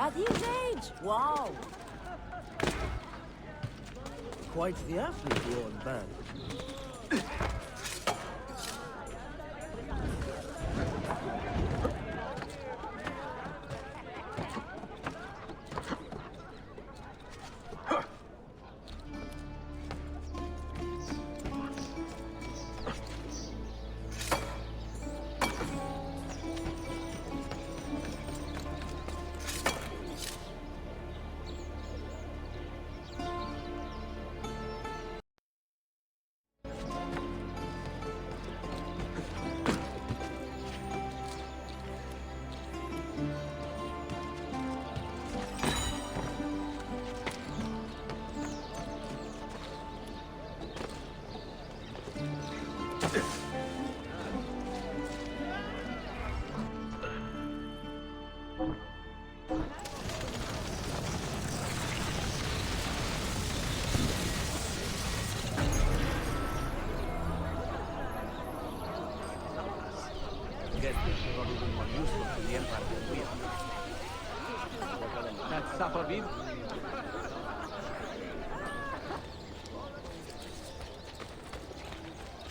At his age? Wow! Quite the athlete, your old man.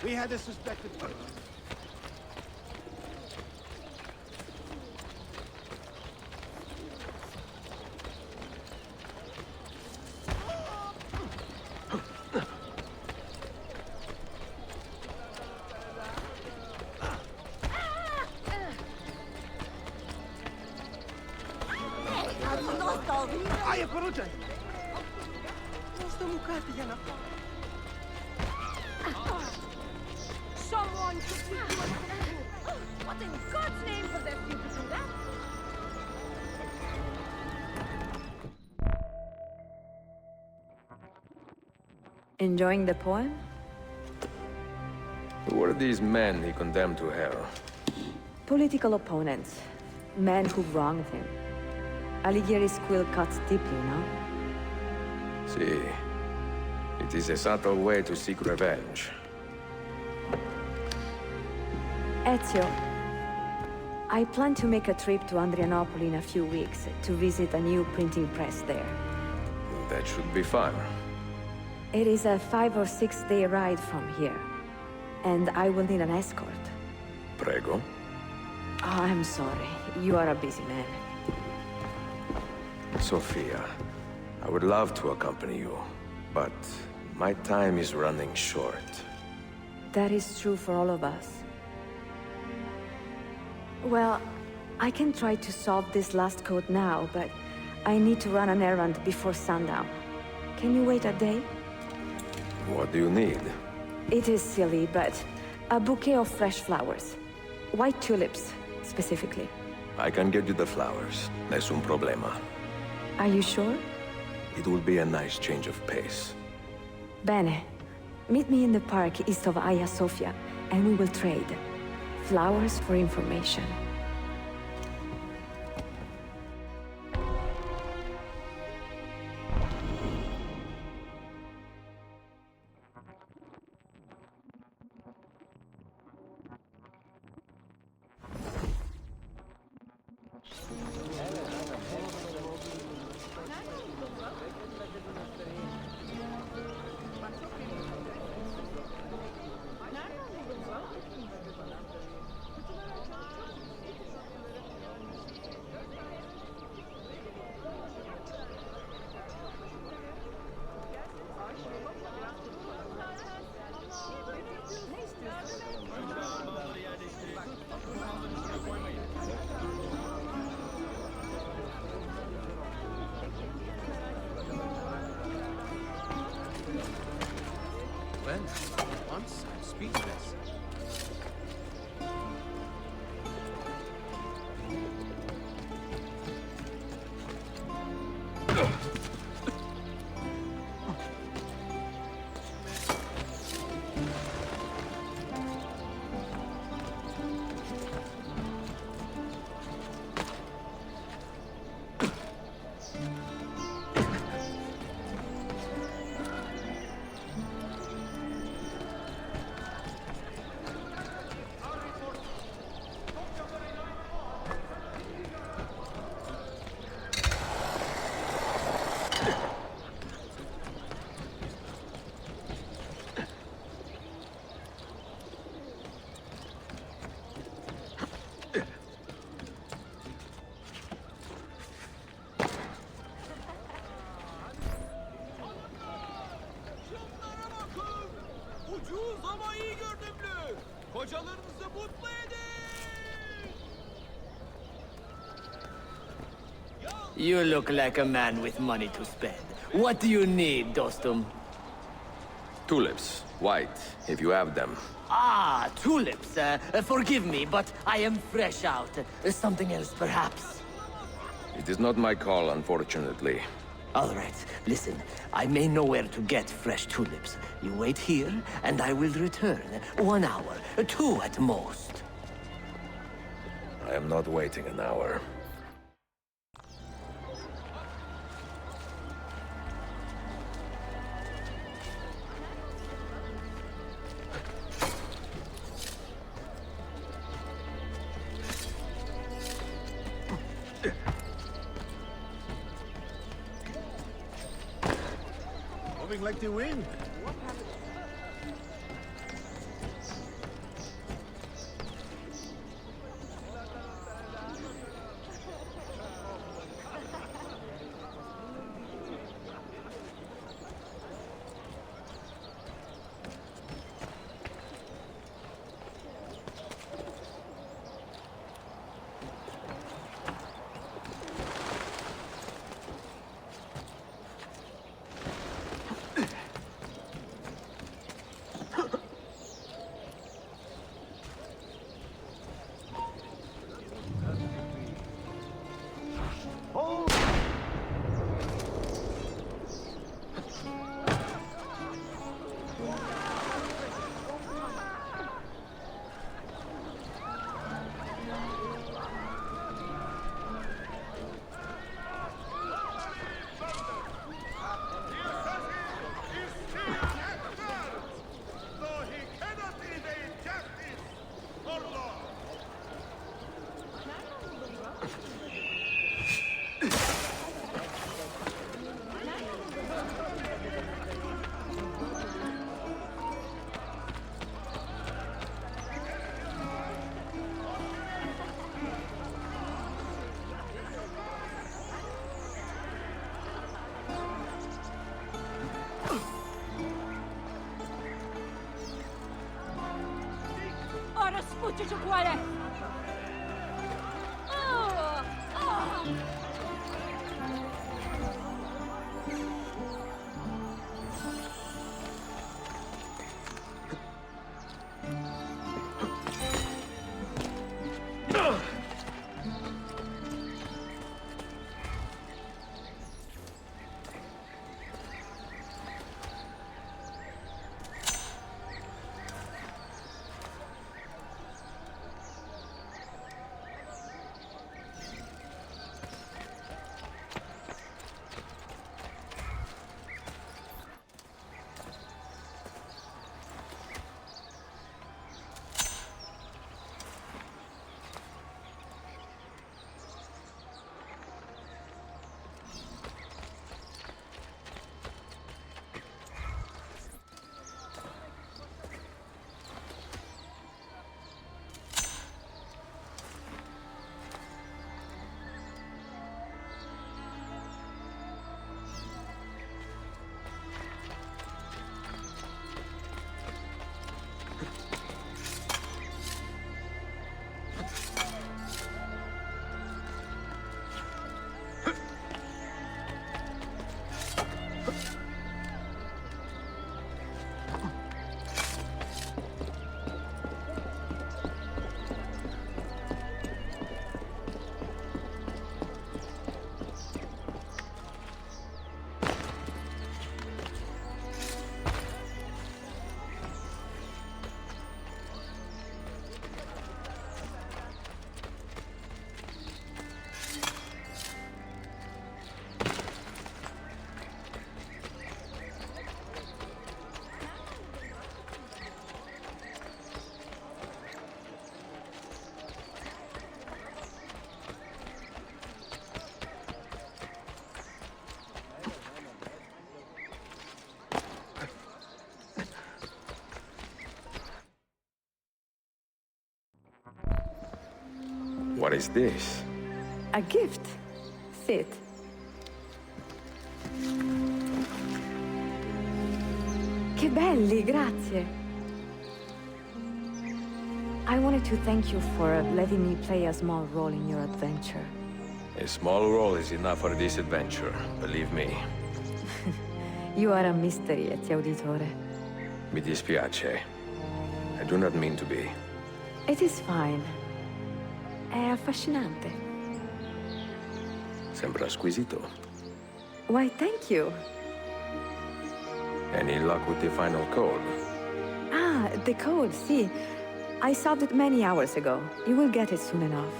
We had a suspected murder. Aia, coruță! Nu stă mucată, Iana. Someone should be doing what in God's name possessed you to do that? Enjoying the poem? Who were these men he condemned to hell? Political opponents. Men who wronged him. Alighieri's quill cuts deeply, no? See, it is a subtle way to seek revenge. Ezio, I plan to make a trip to Andrianople in a few weeks to visit a new printing press there. That should be fun. It is a 5 or 6 day ride from here, and I will need an escort. Prego. Oh, I'm sorry. You are a busy man. Sophia, I would love to accompany you, but my time is running short. That is true for all of us. Well, I can try to solve this last code now, but I need to run an errand before sundown. Can you wait a day? What do you need? It is silly, but a bouquet of fresh flowers. White tulips, specifically. I can get you the flowers. Nessun problema. Are you sure? It will be a nice change of pace. Bene. Meet me in the park east of Hagia Sophia, and we will trade. Flowers for information. Well, once I'm speechless. You look like a man with money to spend. What do you need, Dostum? Tulips. White, if you have them. Ah, tulips. Forgive me, but I am fresh out. Something else, perhaps? It is not my call, unfortunately. All right, listen. I may know where to get fresh tulips. You wait here, and I will return. 1 hour, 2 at most. I am not waiting an hour. Moving like the wind. Ora spuccici cuore! Oh! Oh! What is this? A gift. Sit. Che belli, grazie. I wanted to thank you for letting me play a small role in your adventure. A small role is enough for this adventure, believe me. You are a mystery, Ezio Auditore. Mi dispiace. I do not mean to be. It is fine. È affascinante. Sembra squisito. Why, thank you. Any luck with the final code? Ah, the code, see. I solved it many hours ago. You will get it soon enough.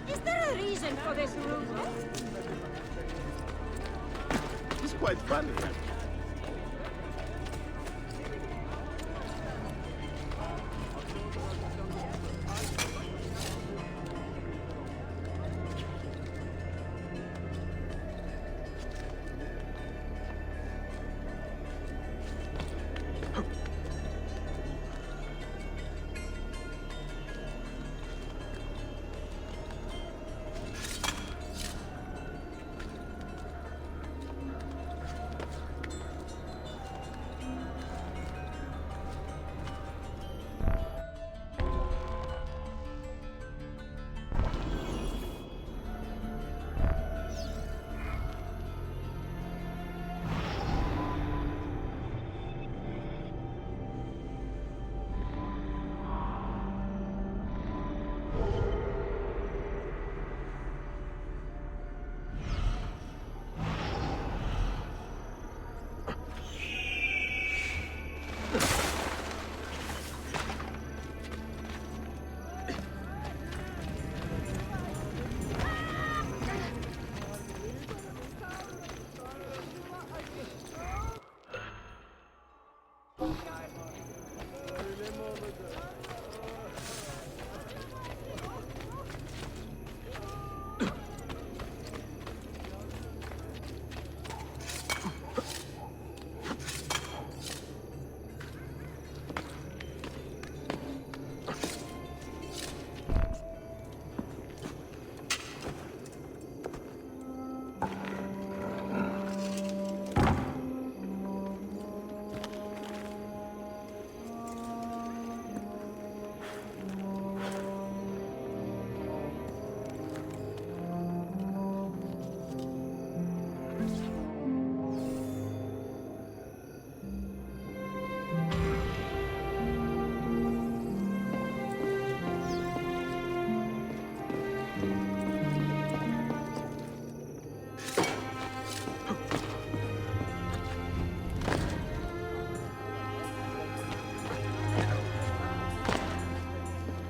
Is there a reason for this rudeness? It's quite funny.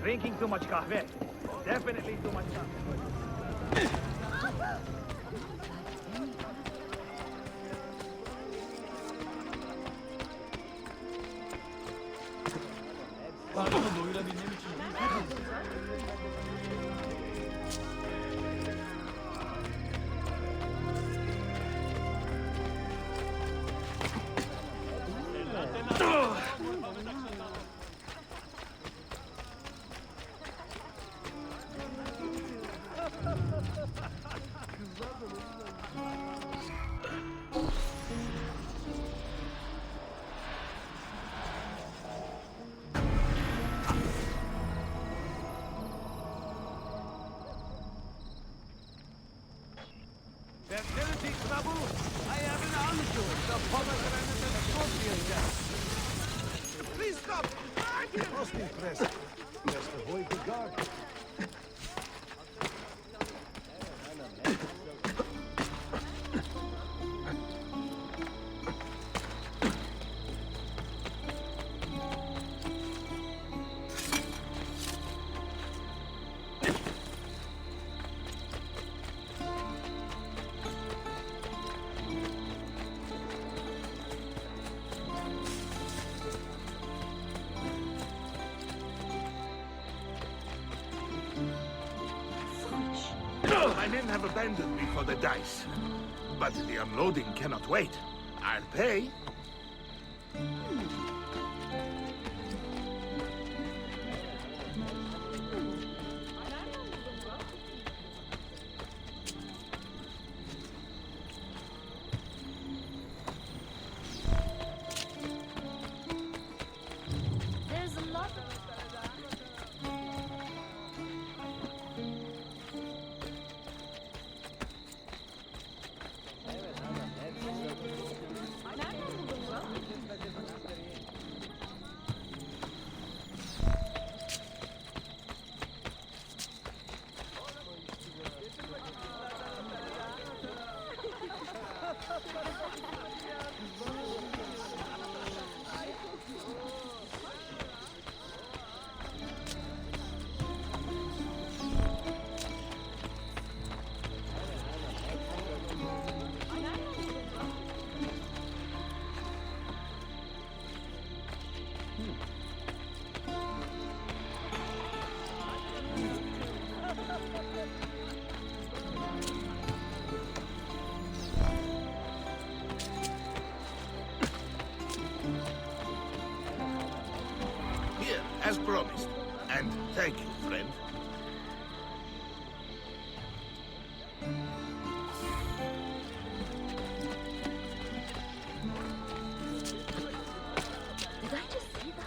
Drinking too much kahve. Definitely too much kahve. Impressive. Just avoid the guard. My men have abandoned me for the dice. But the unloading cannot wait. I'll pay. There's a lot of... Here, as promised. And thank you, friend. Did I just see that?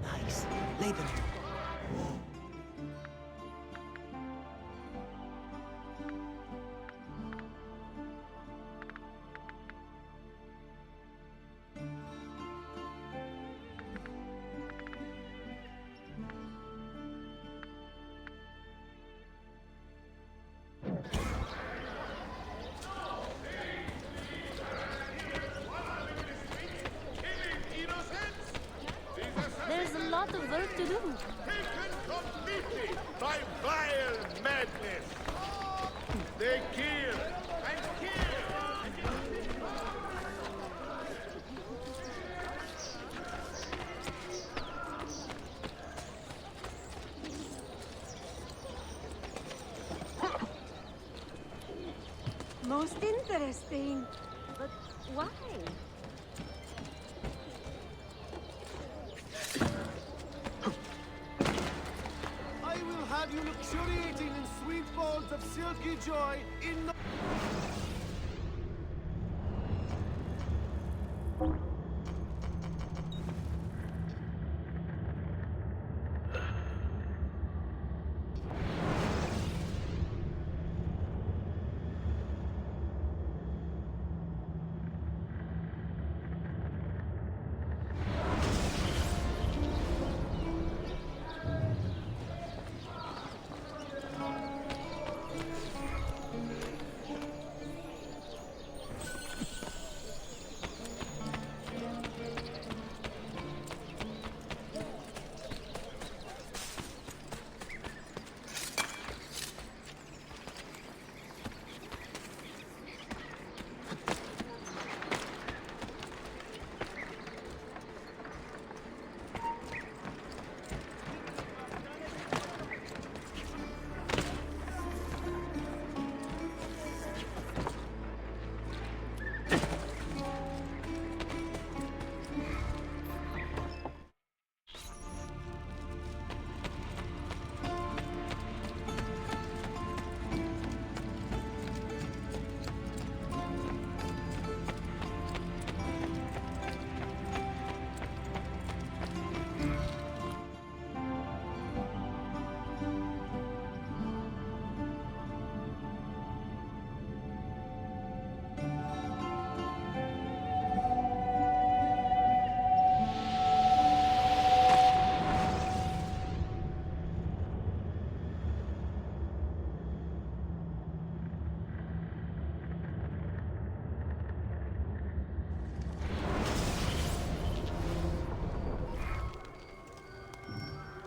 Nice. Lay them. There's a lot of work to do. Taken completely by vile madness. They kill and kill. Most interesting. But why? I will have you luxuriating in sweet folds of silky joy in the...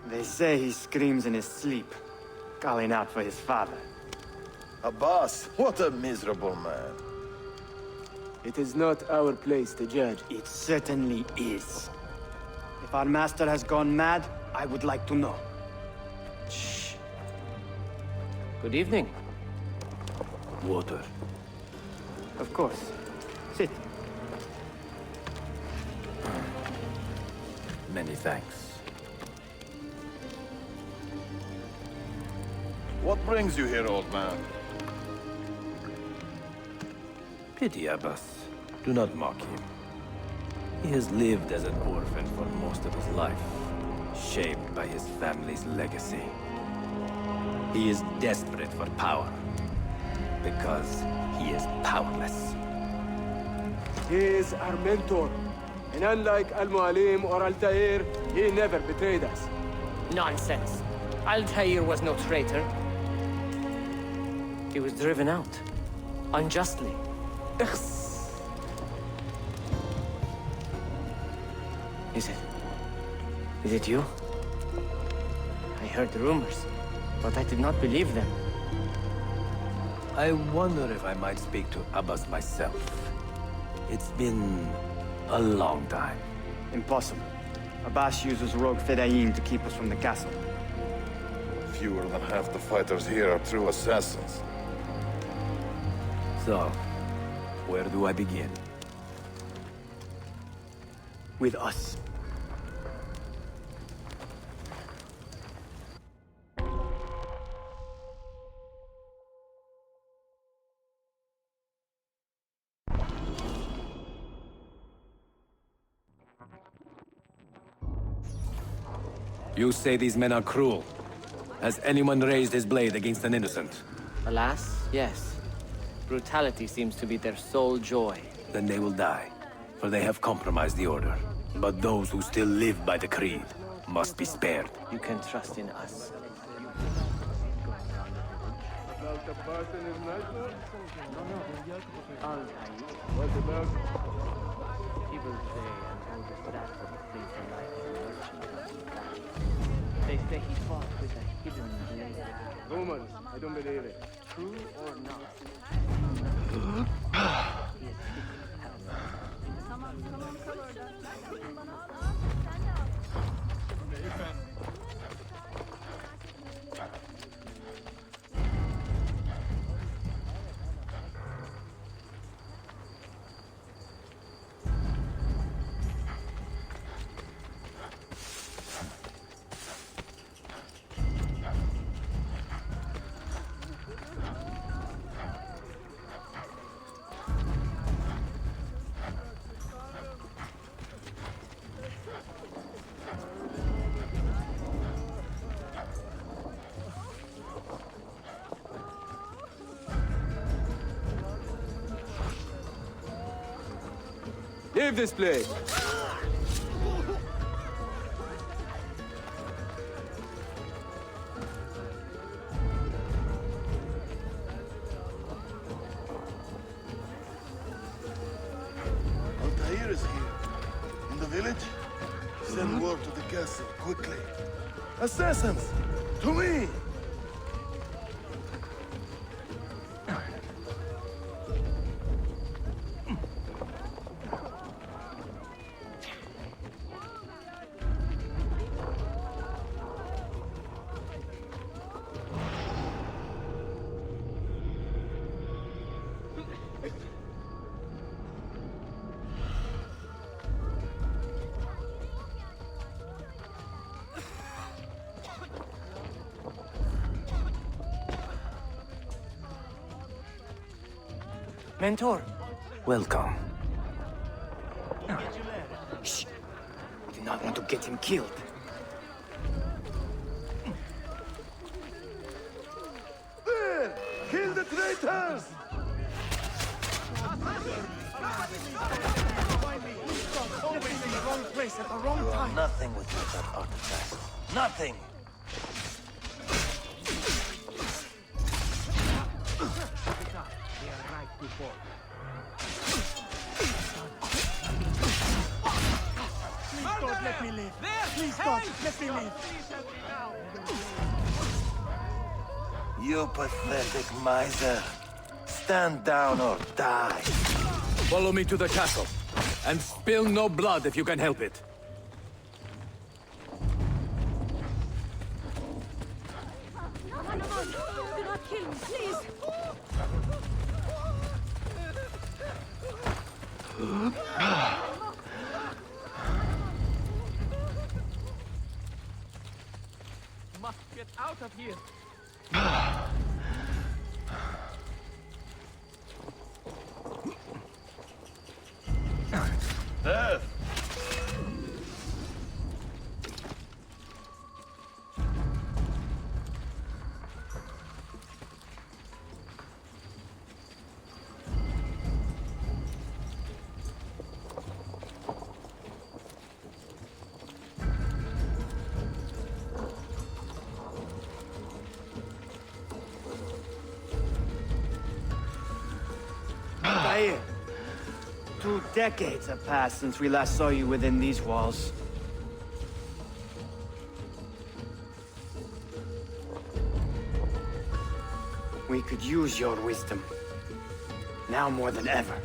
They say he screams in his sleep, calling out for his father. Abbas, what a miserable man. It is not our place to judge. It certainly is. If our master has gone mad, I would like to know. Shh. Good evening. Water. Of course. Sit. Many thanks. What brings you here, old man? Pity Abbas. Do not mock him. He has lived as an orphan for most of his life, shaped by his family's legacy. He is desperate for power, because he is powerless. He is our mentor. And unlike Al-Mualim or Altair, he never betrayed us. Nonsense. Altair was no traitor. He was driven out. Unjustly. Is it you? I heard the rumors, but I did not believe them. I wonder if I might speak to Abbas myself. It's been a long time. Impossible. Abbas uses rogue Fedayeen to keep us from the castle. Fewer than half the fighters here are true assassins. So, where do I begin? With us. You say these men are cruel. Has anyone raised his blade against an innocent? Alas, yes. Brutality seems to be their sole joy. Then they will die, for they have compromised the Order. But those who still live by the Creed must be spared. You can trust in us. What about? People say an older staff of the fleet from life as a merchant. They say he fought with a hidden blade. Romans, I don't believe it. True or not? He is secret power. Leave this place! Altair is here. In the village? Send word to the castle, quickly. Assassins! To me! Mentor! Welcome. Shh! We do not want to get him killed. There! Kill the traitors! Always in the wrong place at the wrong time. Nothing without that artifact. Nothing! God, let me live. Please, God, let me live. You pathetic miser. Stand down or die. Follow me to the castle, and spill no blood if you can help it. No, do not kill me, please. Must get out of here. Death! Altair! 2 decades have passed since we last saw you within these walls. We could use your wisdom. Now more than ever.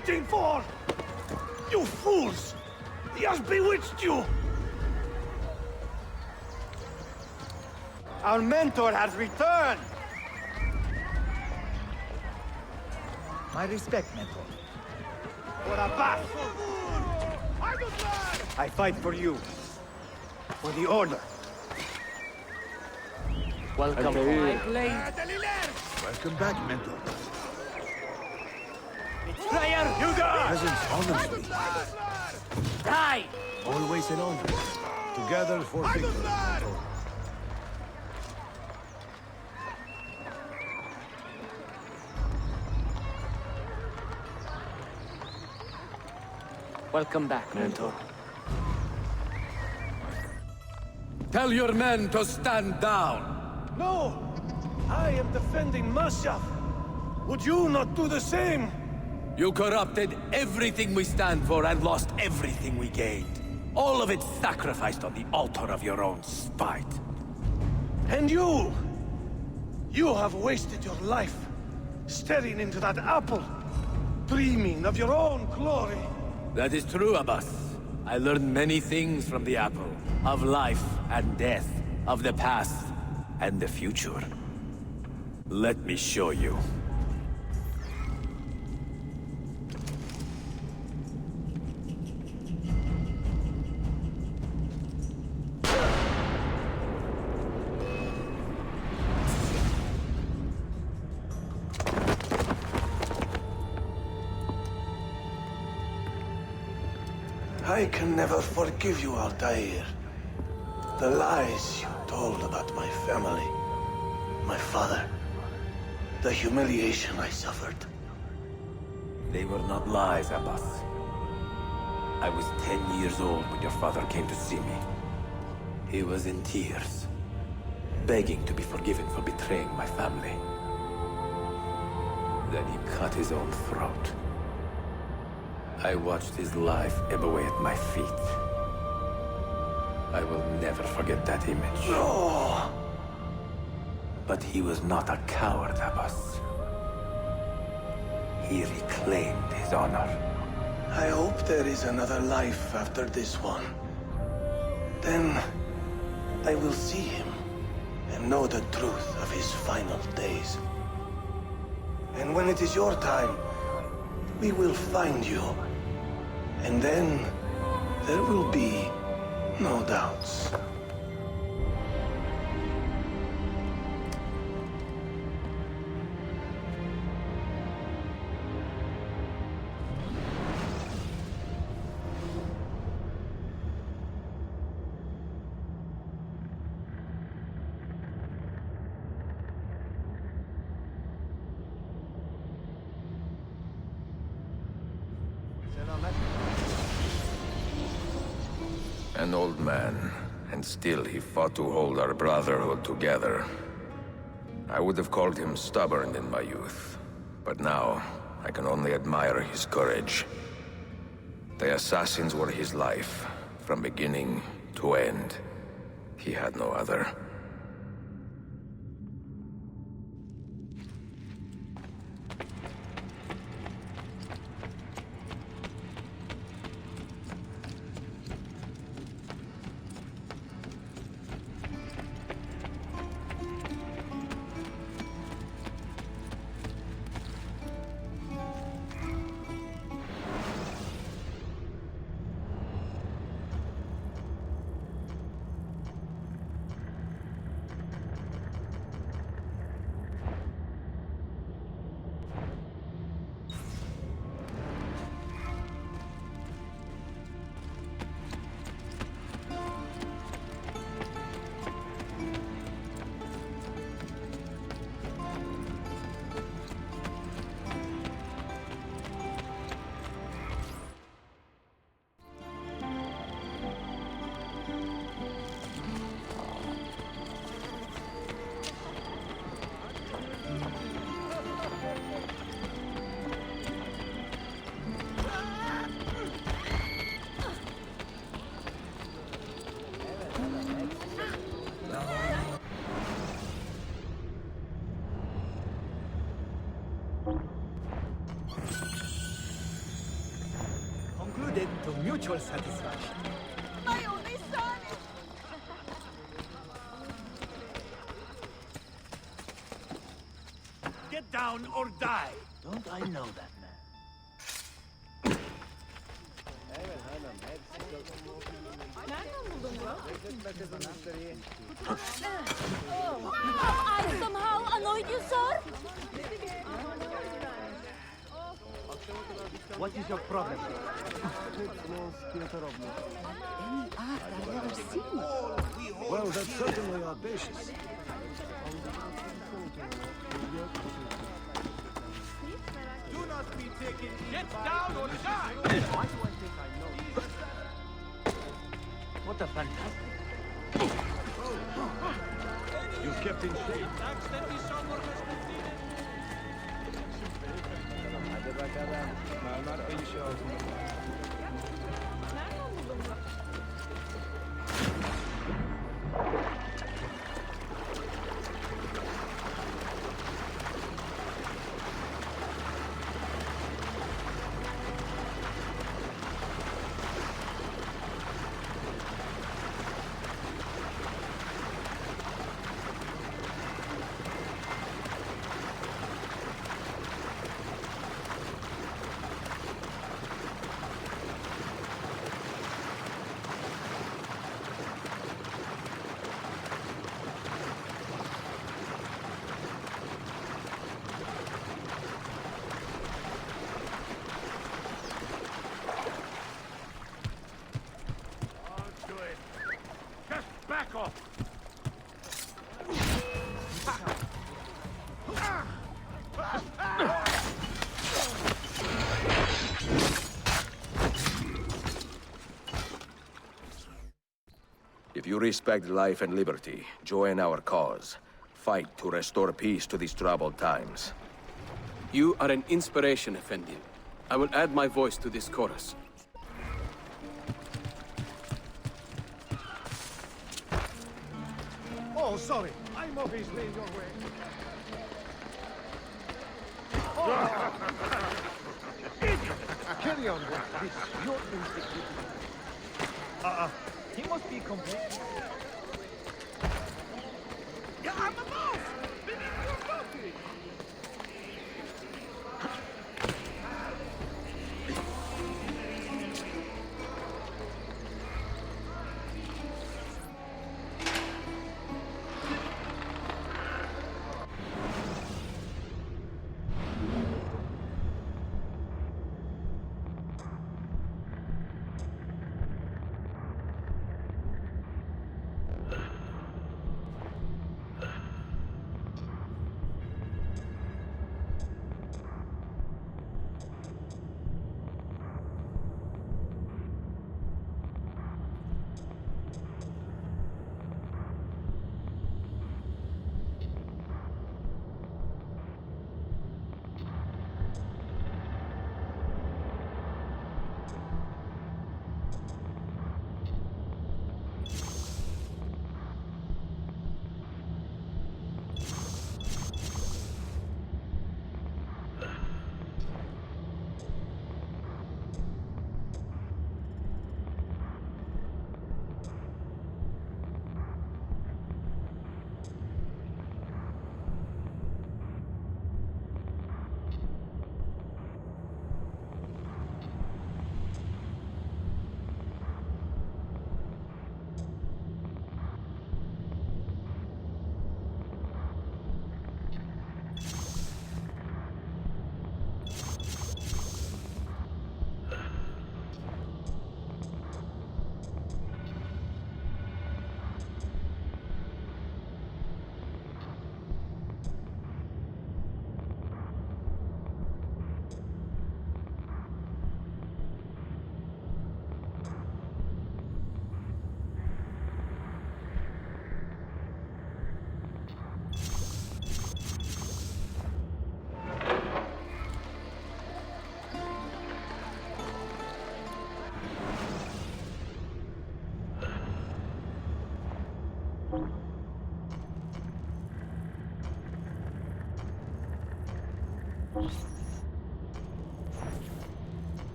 waiting for? You fools! He has bewitched you! Our mentor has returned! My respect, mentor. For Abbas! I fight for you. For the Order. Welcome home. My blade. Welcome back, mentor. Betrayer! Hugo! Presence honors me. Die! Always an honor. Together for victory, mentor. Welcome back, mentor. Tell your men to stand down! No! I am defending Mashaf. Would you not do the same? You corrupted everything we stand for and lost everything we gained. All of it sacrificed on the altar of your own spite. And you! You have wasted your life, staring into that apple, dreaming of your own glory. That is true, Abbas. I learned many things from the apple. Of life and death, of the past and the future. Let me show you. I can never forgive you, Altair. The lies you told about my family, my father, the humiliation I suffered. They were not lies, Abbas. I was 10 years old when your father came to see me. He was in tears, begging to be forgiven for betraying my family. Then he cut his own throat. I watched his life ebb away at my feet. I will never forget that image. No! But he was not a coward, Abbas. He reclaimed his honor. I hope there is another life after this one. Then I will see him and know the truth of his final days. And when it is your time, we will find you. And then there will be no doubts. An old man, and still he fought to hold our brotherhood together. I would have called him stubborn in my youth, but now I can only admire his courage. The assassins were his life, from beginning to end. He had no other. concluded to mutual satisfaction. My only son! Get down or die! Don't I know that man? I somehow annoyed you, sir? What is your problem? Any art I've ever seen. Well, that's certainly audacious. Do not be taken. Get down or die! Why do I think I know? What a fantastic... You kept in shape. Accidentally someone has completed. Hadi bakalım. Mermer değişiyor altında. Back off! If you respect life and liberty, join our cause. Fight to restore peace to these troubled times. You are an inspiration, Effendi. I will add my voice to this chorus. Oh, sorry. I'm obviously in your way. Carry on with this. You're insignificant. He must be complete. Yeah, I'm a mouse! Beneath your body!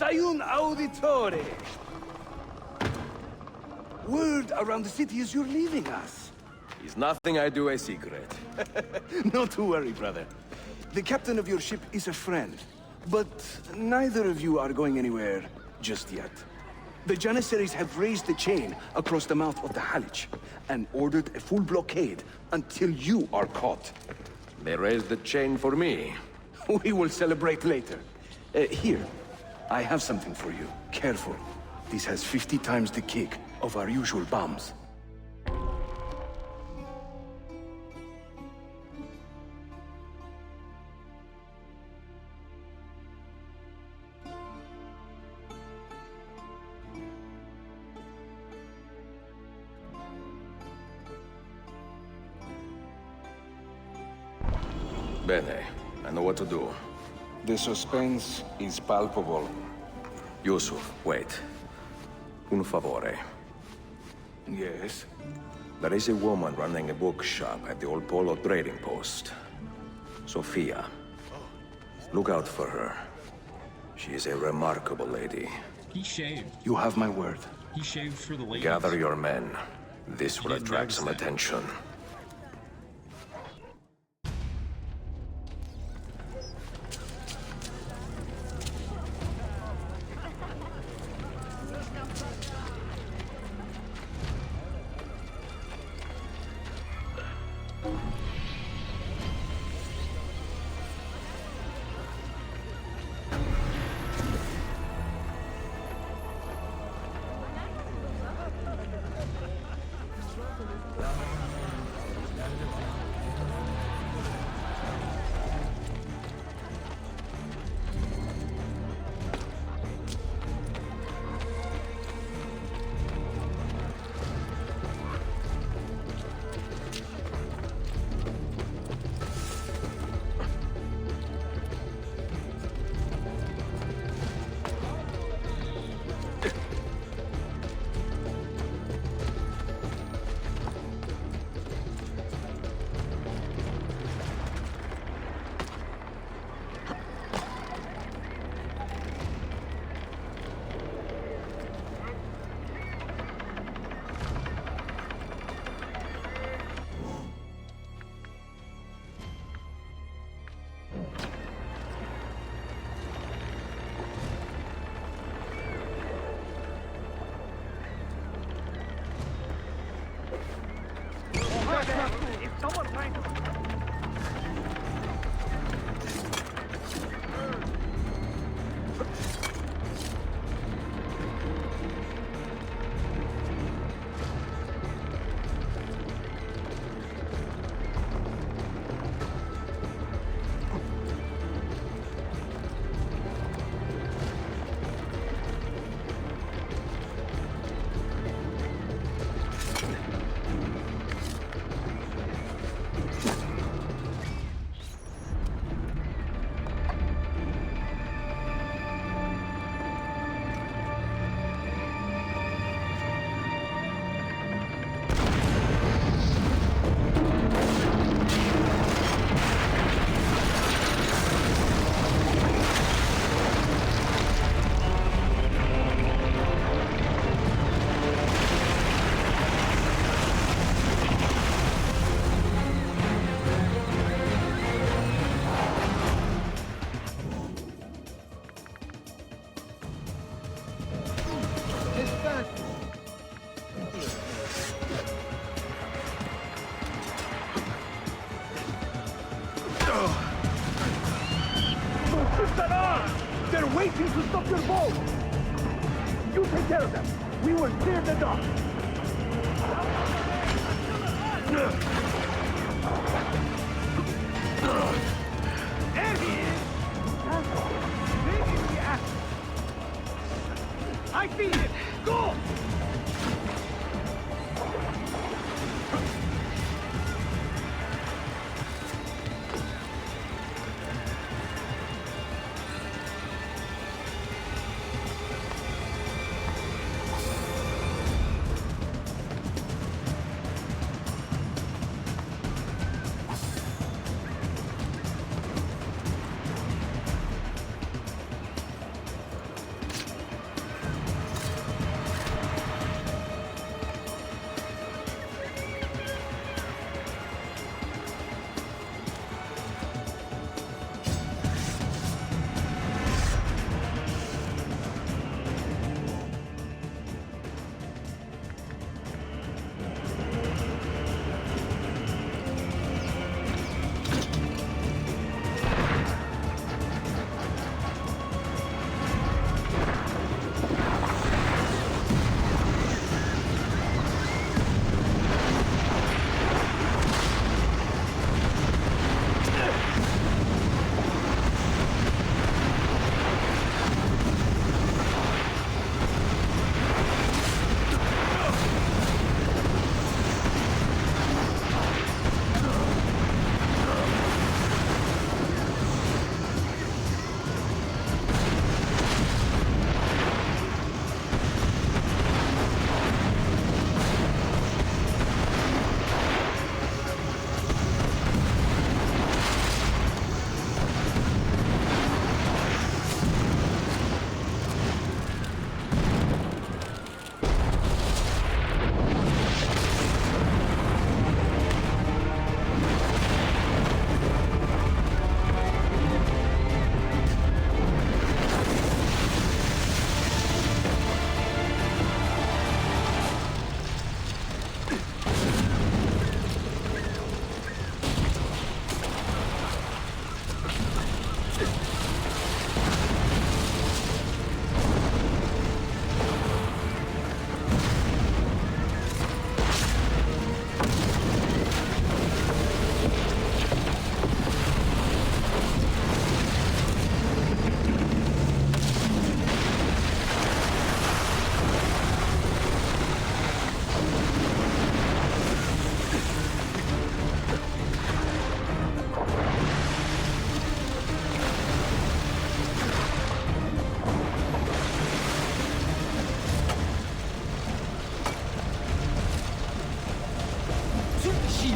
Sayun Auditore! Word around the city is you're leaving us. Is nothing I do a secret. Not to worry, brother. The captain of your ship is a friend, but neither of you are going anywhere just yet. The Janissaries have raised the chain across the mouth of the Halich and ordered a full blockade until you are caught. They raised the chain for me. We will celebrate later. Here, I have something for you. Careful. This has 50 times the kick of our usual bombs. Bene, I know what to do. The suspense is palpable. Yusuf, wait. Un favore. Yes? There is a woman running a bookshop at the Old Polo trading post. Sophia. Look out for her. She is a remarkable lady. He shaved. You have my word. He shaved for the ladies. Gather your men. This will attract some attention. If someone finds us, They're waiting to stop your boat! You take care of them! We will clear the dock! There he is! Maybe we act. I feel it! Go!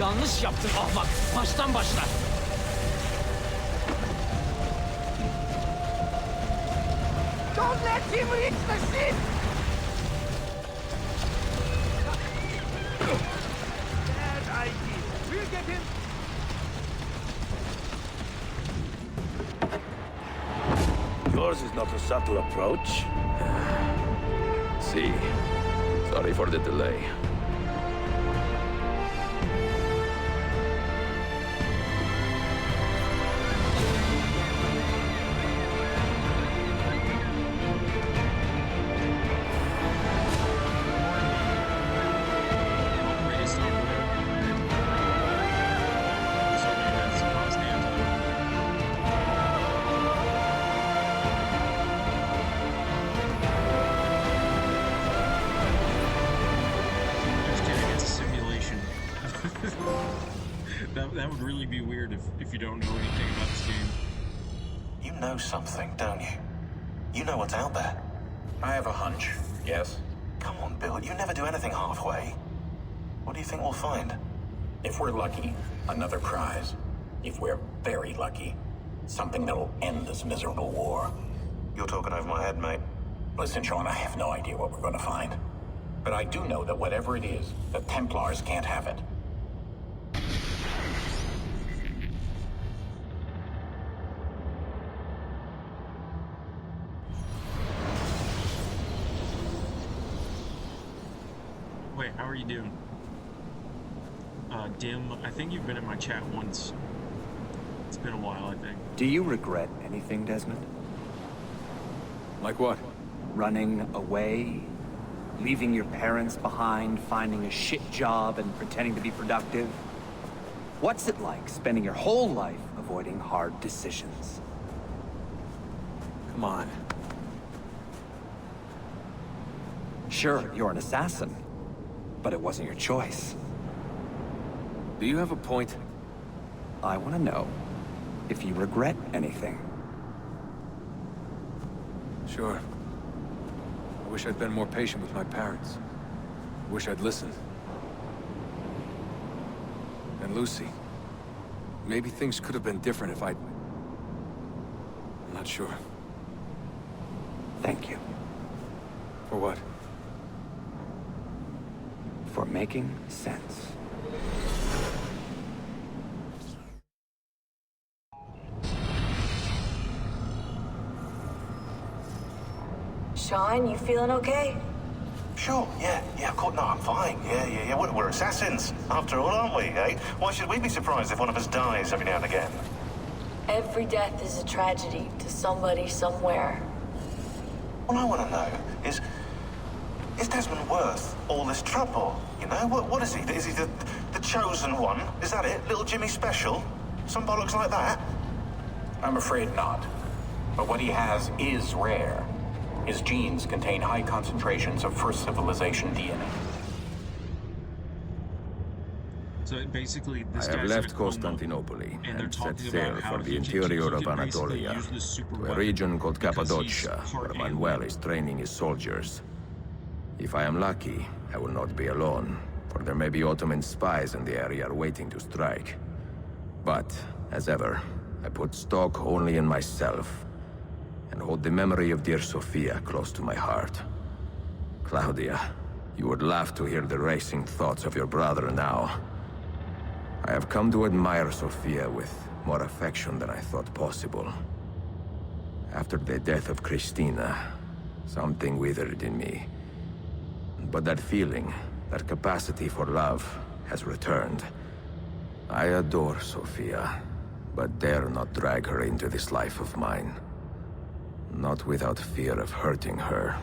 Yanlış yaptın ahmak. Baştan başla. Don't let him reach the ship! Bad idea. We'll get him. Yours is not a subtle approach. See. Sorry for the delay. That would really be weird if you don't know anything about this game. You know something, don't you? You know what's out there. I have a hunch. Yes? Come on, Bill. You never do anything halfway. What do you think we'll find? If we're lucky, another prize. If we're very lucky, something that'll end this miserable war. You're talking over my head, mate. Listen, Sean, I have no idea what we're going to find. But I do know that whatever it is, the Templars can't have it. Wait, how are you doing? Dim, I think you've been in my chat once. It's been a while, I think. Do you regret anything, Desmond? Like what? Running away, leaving your parents behind, finding a shit job and pretending to be productive. What's it like spending your whole life avoiding hard decisions? Come on. Sure, you're an assassin, but it wasn't your choice. Do you have a point? I want to know if you regret anything. Sure. I wish I'd been more patient with my parents. I wish I'd listened. And Lucy. Maybe things could have been different if I'd... I'm not sure. Thank you. For what? For making sense. Sean, you feeling okay? Sure, yeah, of course. No, I'm fine. Yeah. We're assassins, after all, aren't we, eh? Why should we be surprised if one of us dies every now and again? Every death is a tragedy to somebody somewhere. What I want to know is Desmond worth all this trouble? You know, what is he? Is he the chosen one? Is that it? Little Jimmy Special? Some bollocks like that? I'm afraid not. But what he has is rare. His genes contain high concentrations of First Civilization DNA. So basically, this I have guy's left in a coma, Constantinople and they're and set talking sail about how for he the can interior of basically Anatolia, use this super to a weapon region called because he's Cappadocia, part where alien. Manuel is training his soldiers. If I am lucky, I will not be alone, for there may be Ottoman spies in the area waiting to strike. But, as ever, I put stock only in myself, and hold the memory of dear Sophia close to my heart. Claudia, you would laugh to hear the racing thoughts of your brother now. I have come to admire Sophia with more affection than I thought possible. After the death of Christina, something withered in me. But that feeling, that capacity for love, has returned. I adore Sophia, but dare not drag her into this life of mine. Not without fear of hurting her,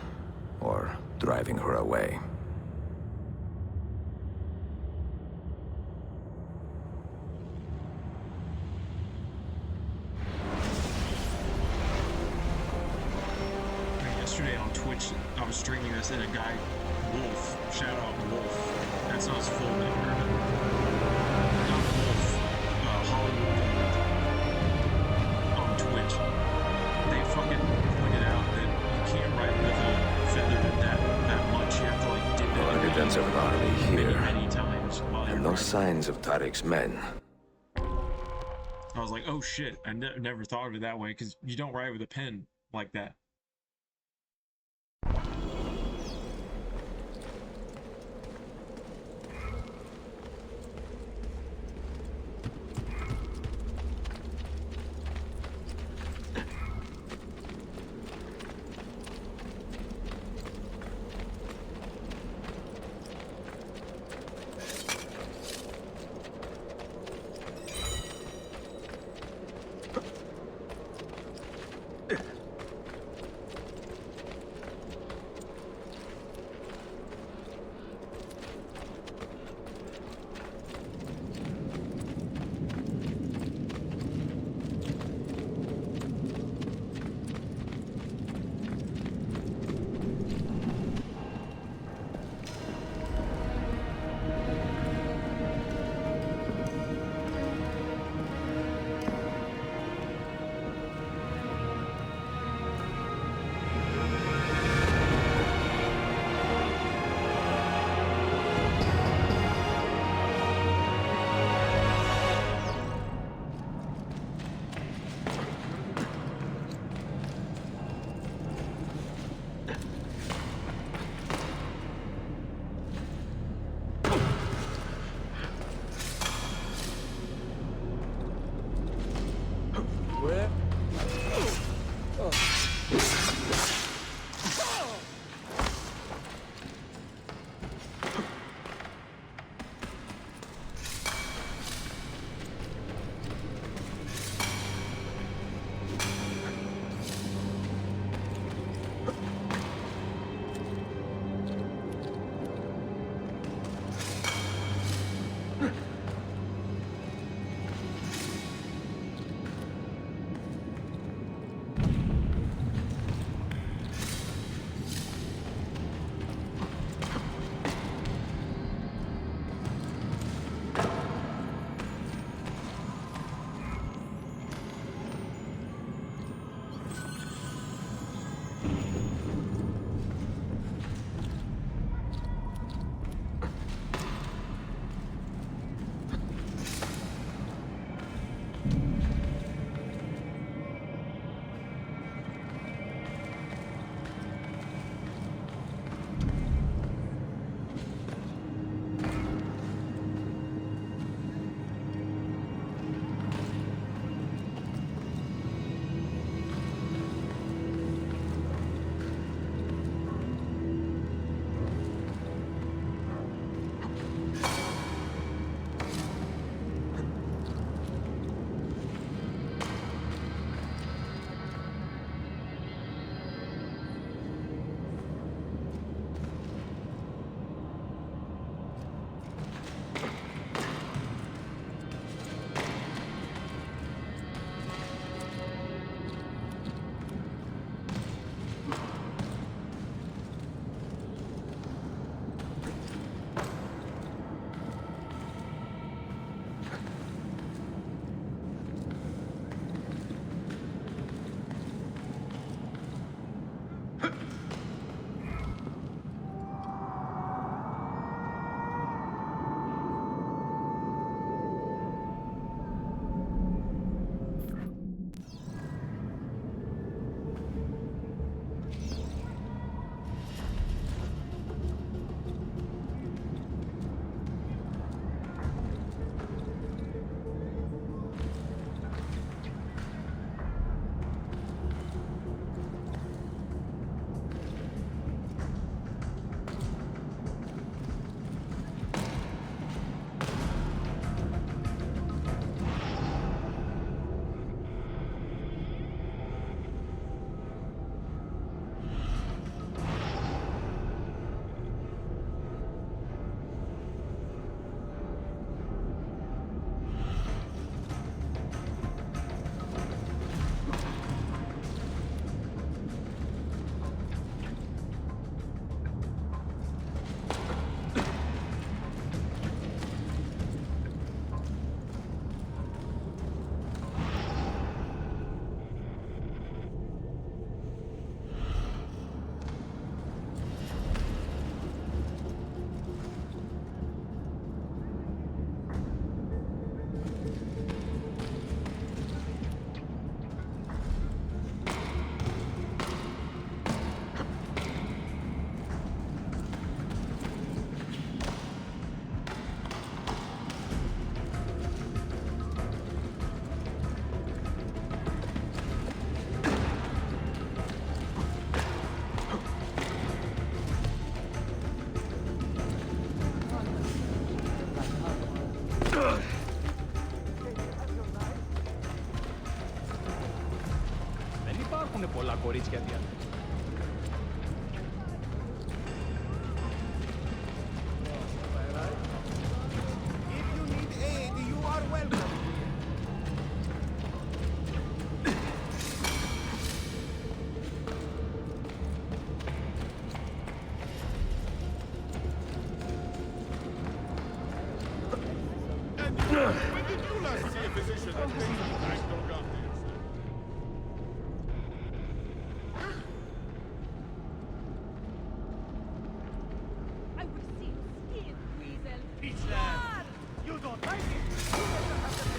or driving her away. Yesterday on Twitch, I was streaming this, and a guy, Wolf, shout out Wolf. That's not his full name. Not Wolf, Hollywood on Twitch. They fucking pointed out that you can't write with a feather that much. You have to like dip it No evidence of an army here, many times while you're and no writing. signs of Tariq's men. I was like, oh shit, I never thought of it that way, because you don't write with a pen like that. χωρίς καρδιά. If you need aid, you are welcome. When did you last see a physician that takes a black dog after yourself? I will see you skin, weasel. Bitch lad! You don't like it? You better have the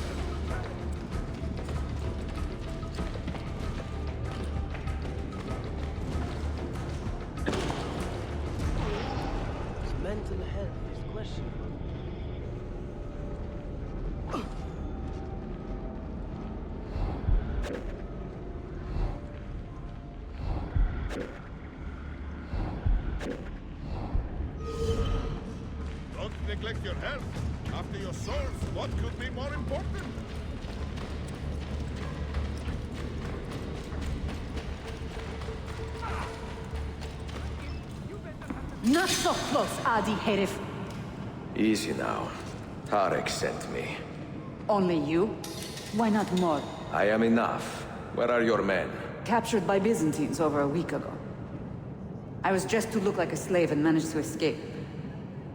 His mental health is questionable. Don't neglect your health. After your souls, what could be more important? Not so close, Adi Herif. Easy now. Tarek sent me. Only you? Why not more? I am enough. Where are your men? Captured by Byzantines over a week ago. I was just to look like a slave and managed to escape.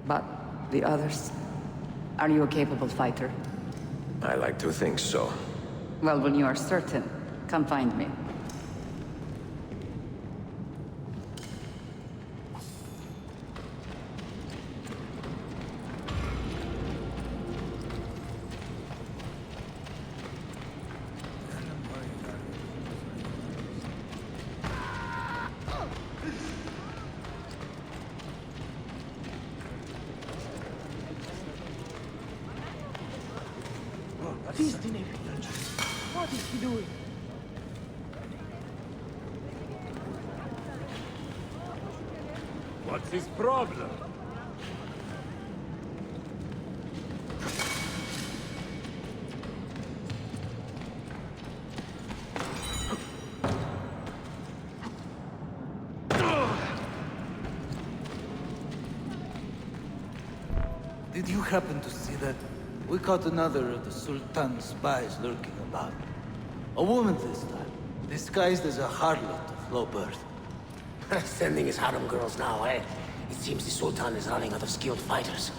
But the others? Are you a capable fighter? I like to think so. Well, when you are certain, come find me. What is he doing? What's his problem? Did you happen to see that? We caught another of the Sultan's spies lurking about. A woman this time, disguised as a harlot of low birth. Sending his harem girls now, eh? It seems the Sultan is running out of skilled fighters.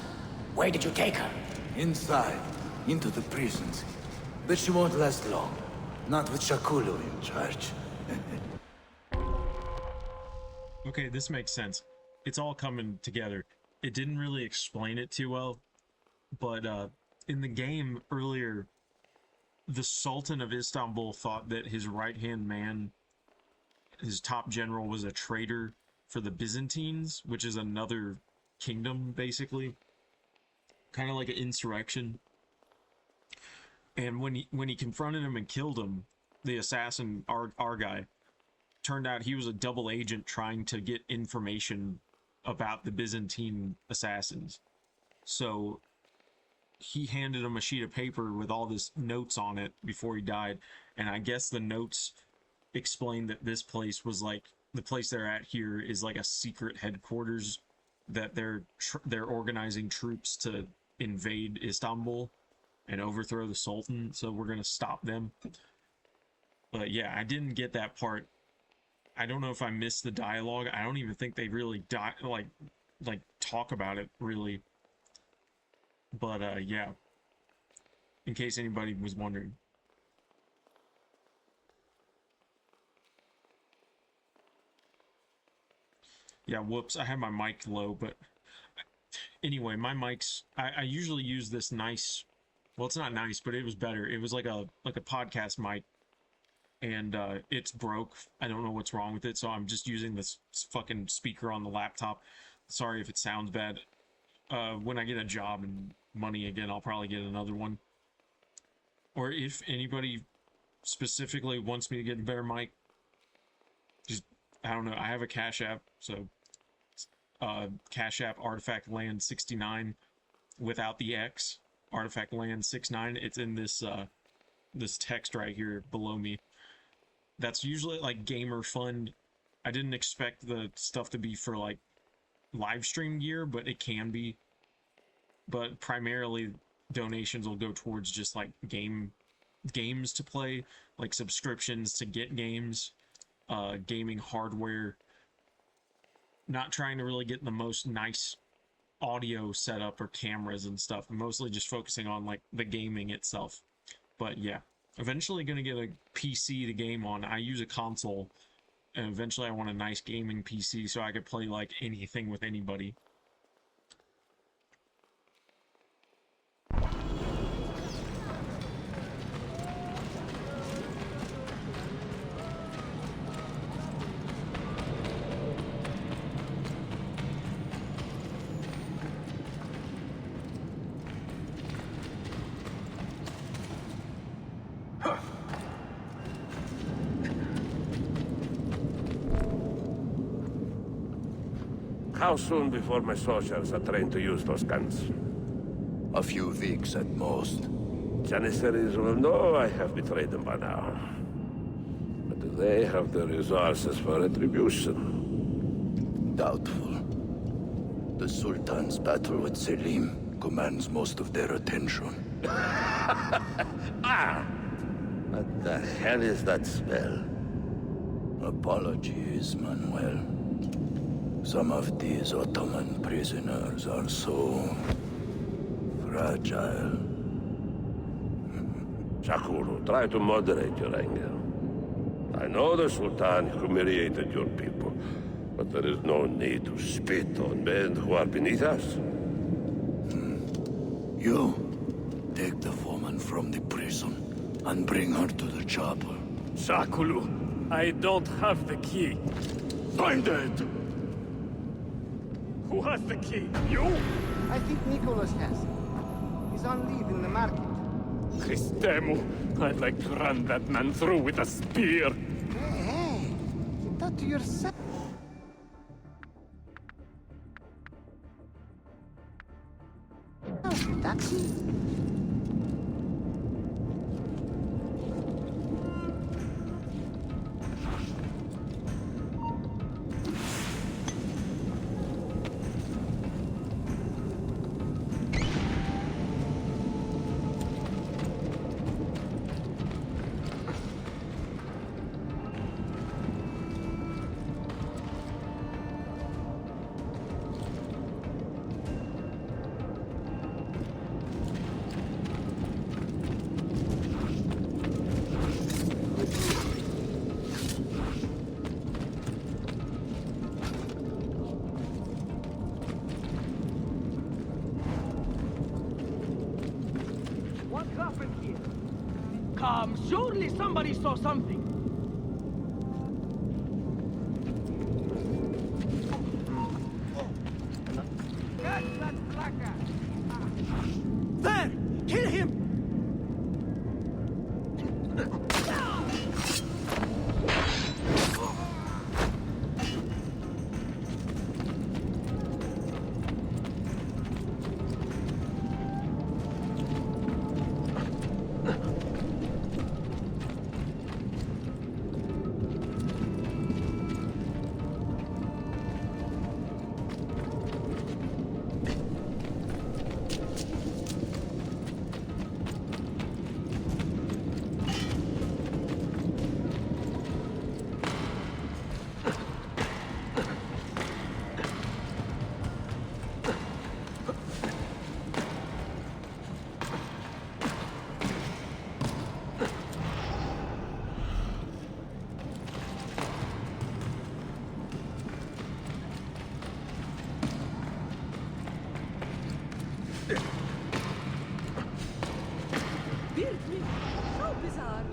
Where did you take her? Inside, into the prisons. But she won't last long. Not with Shakulu in charge. Okay, this makes sense. It's all coming together. It didn't really explain it too well, but in the game earlier, the Sultan of Istanbul thought that his right-hand man, his top general, was a traitor for the Byzantines, which is another kingdom, basically. Kind of like an insurrection. And when he confronted him and killed him, the assassin, our guy, turned out he was a double agent trying to get information about the Byzantine assassins. So he handed him a sheet of paper with all this notes on it before he died, and I guess the notes explained that this place was like, the place they're at here is like a secret headquarters, that they're organizing troops to invade Istanbul and overthrow the Sultan, so we're gonna stop them. But yeah, I didn't get that part. I don't know if I missed the dialogue. I don't even think they really like talk about it really. But yeah, in case anybody was wondering. Yeah, whoops, I had my mic low, but anyway, my mic's, I usually use this nice, well, it's not nice, but it was better. It was like a podcast mic, and it's broke. I don't know what's wrong with it, so I'm just using this fucking speaker on the laptop. Sorry if it sounds bad. When I get a job and money again, I'll probably get another one. Or if anybody specifically wants me to get a better mic, just, I don't know, I have a Cash App, so Cash App Artifact Land 69 without the X, Artifact Land 69. It's in this this text right here below me. That's usually like gamer fund. I didn't expect the stuff to be for like live stream gear, but it can be. But primarily donations will go towards just like games to play, like subscriptions to get games, gaming hardware. Not trying to really get the most nice audio setup or cameras and stuff. I'm mostly just focusing on like the gaming itself. But yeah, eventually gonna get a PC to game on. I use a console, and eventually I want a nice gaming PC so I could play like anything with anybody. How soon before my soldiers are trained to use those guns? A few weeks at most. Janissaries will know I have betrayed them by now. But do they have the resources for retribution? Doubtful. The Sultan's battle with Selim commands most of their attention. What the hell is that smell? Apologies, Manuel. Some of these Ottoman prisoners are so fragile. Shakuru, try to moderate your anger. I know the Sultan humiliated your people, but there is no need to spit on men who are beneath us. You, take the woman from the prison and bring her to the chapel. Shakulu, I don't have the key. Find it! Who has the key? You? I think Nicholas has. He's on leave in the market. Christemu, I'd like to run that man through with a spear. Hey, keep that to yourself. Oh, taxi? What's happened here? Come, surely somebody saw something. Catch that slacker! There! Kill him! So bizarre.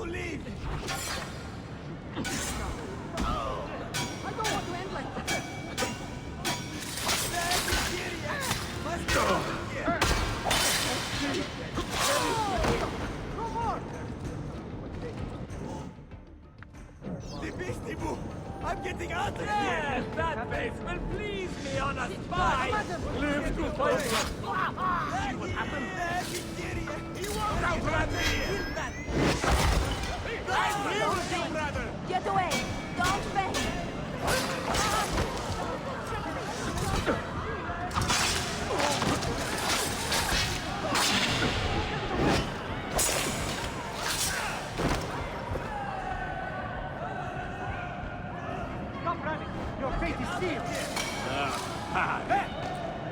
leave! I don't want to end like this. The Beastie I'm getting out of here! Yes, that face will please me on a spy! Live to fight! See what happened? He won't outrun me! I'm here with you, brother! Get away! Don't bend! Stop running! Your fate is sealed!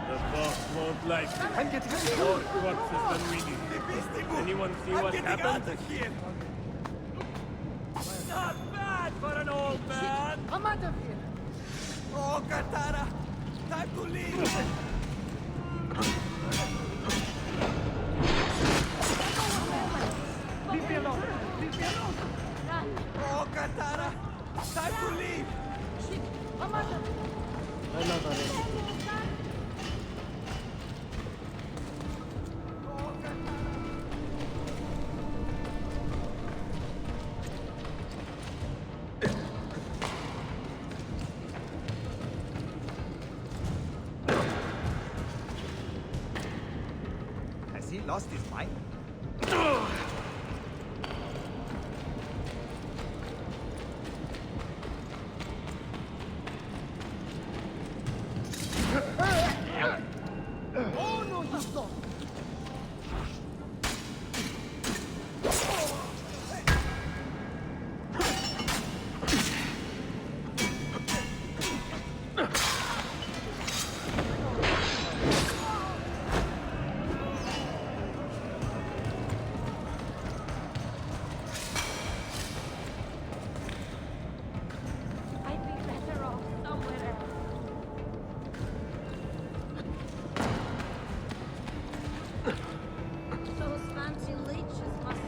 The boss won't like it. I'm getting More corpses than we need. Anyone see what happened? Not bad for an old man! I'm out of here! Oh, Katara! Time to leave! Leave me alone! Leave me alone! Oh, Katara! Time to leave! Shit! I'm out of here! Has he lost his mind? Oh no, you don't! I'd be better off somewhere else. Those fancy leeches must...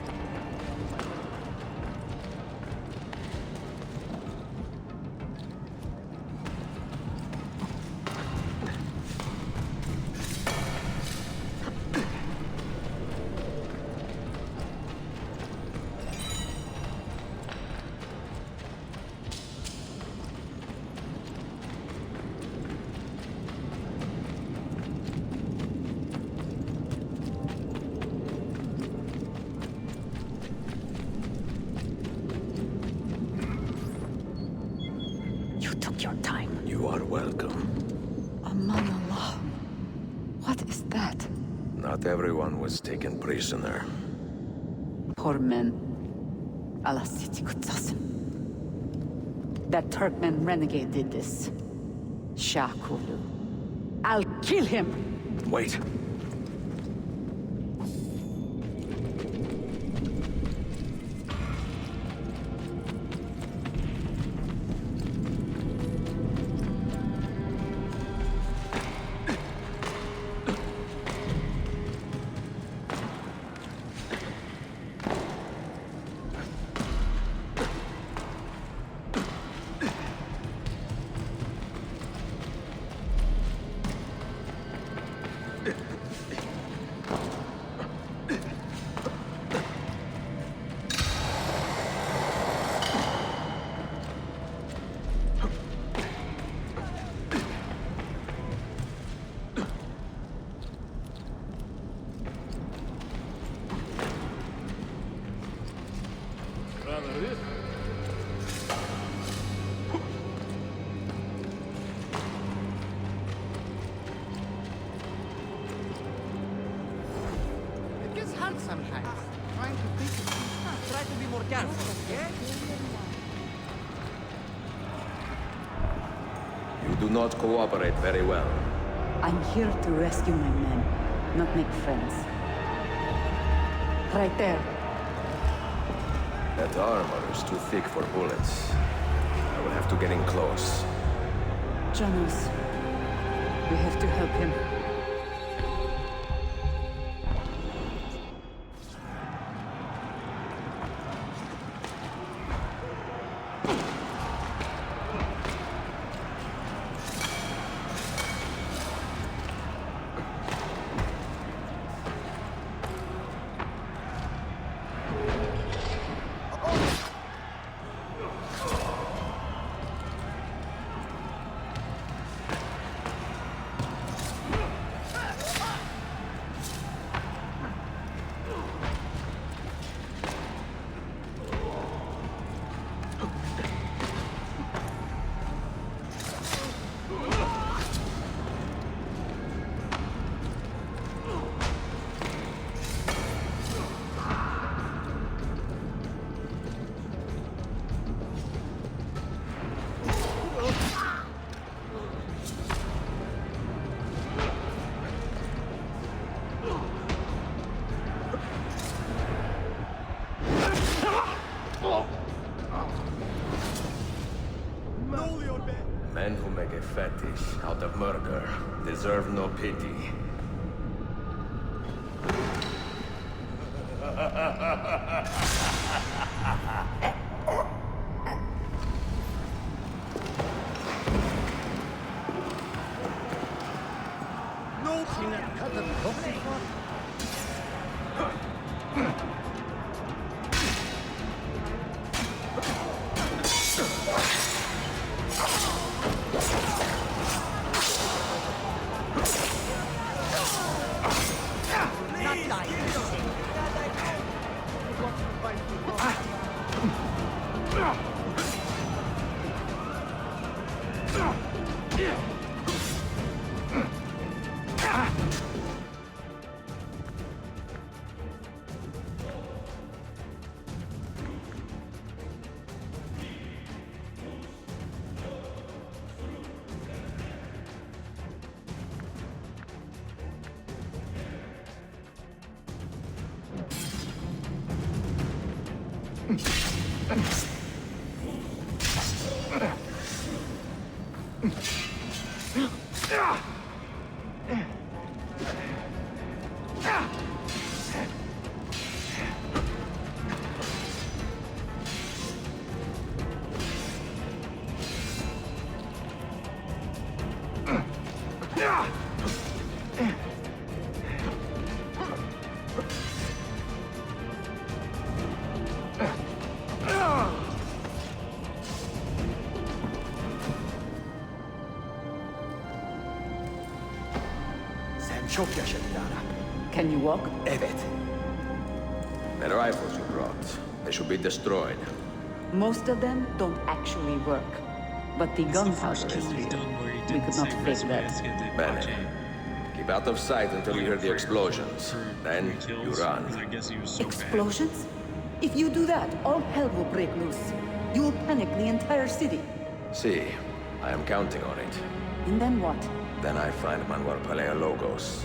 You took your time. You are welcome. Aman Allah. What is that? Not everyone was taken prisoner. Poor men. Allah siti kutsasın. That Turkmen renegade did this. Shah Kulu. I'll kill him! Wait. It gets hard sometimes. Trying to think of things. Try to be more careful, okay? You do not cooperate very well. I'm here to rescue my men, not make friends. Right there. That armor is too thick for bullets. I will have to get in close. Janos, we have to help him. who make a fetish out of murder deserve no pity. No peanut cut and coffee pot? Çok yaşadı Lara. Can you walk? Evet. The rifles you brought, they should be destroyed. Most of them don't actually work. But the gunpowder is real. We could not fake that. Benny, keep out of sight until you hear the explosions. Then you run. Explosions? If you do that, all hell will break loose. You will panic the entire city. See, I am counting on it. And then what? Then I find Manuel Paleologos.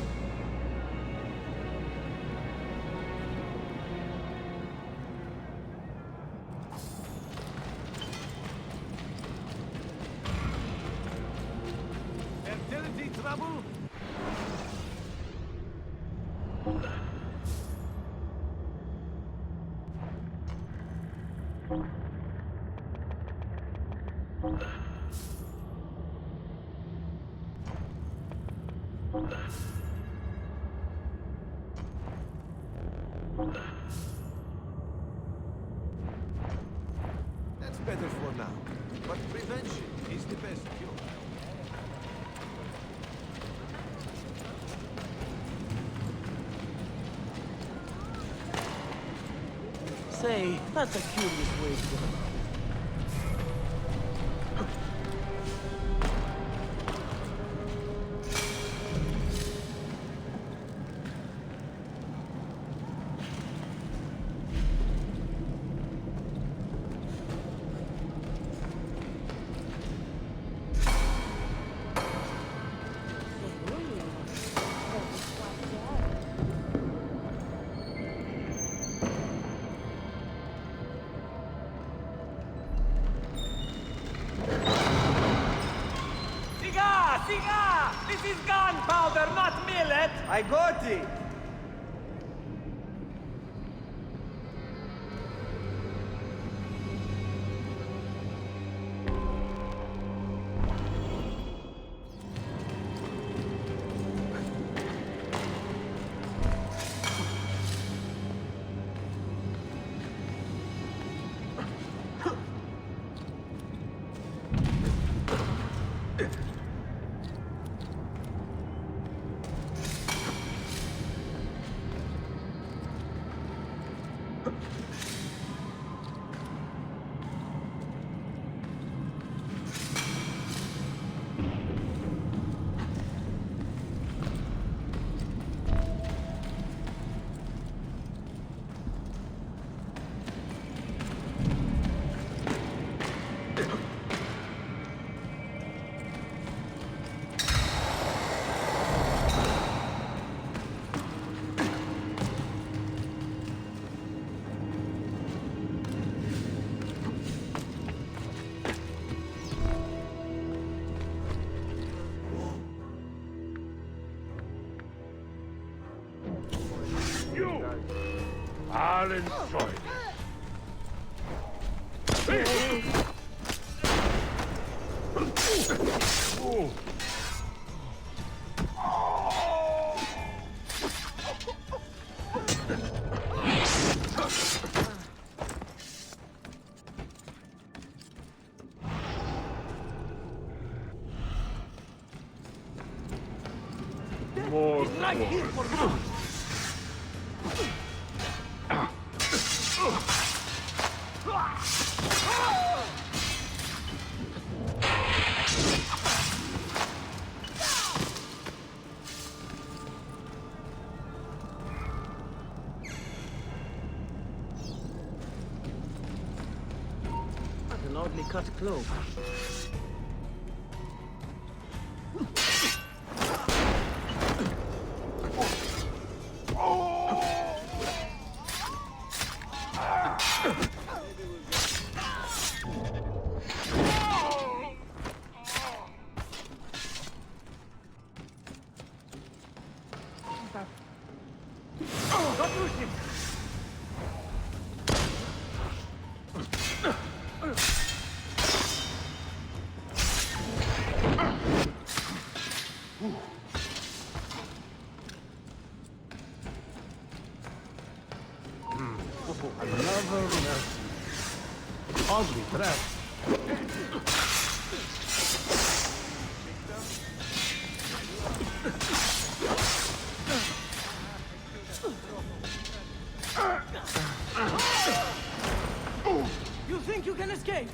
Fertility trouble? That's better for now. But prevention is the best cure. Say, that's a curious way to go. This is gunpowder, not millet! I got it! shall enjoy it. It's right here for you. That's an oddly cut cloak. Don't lose him. Another mercy. Oddly dressed. You think you can escape?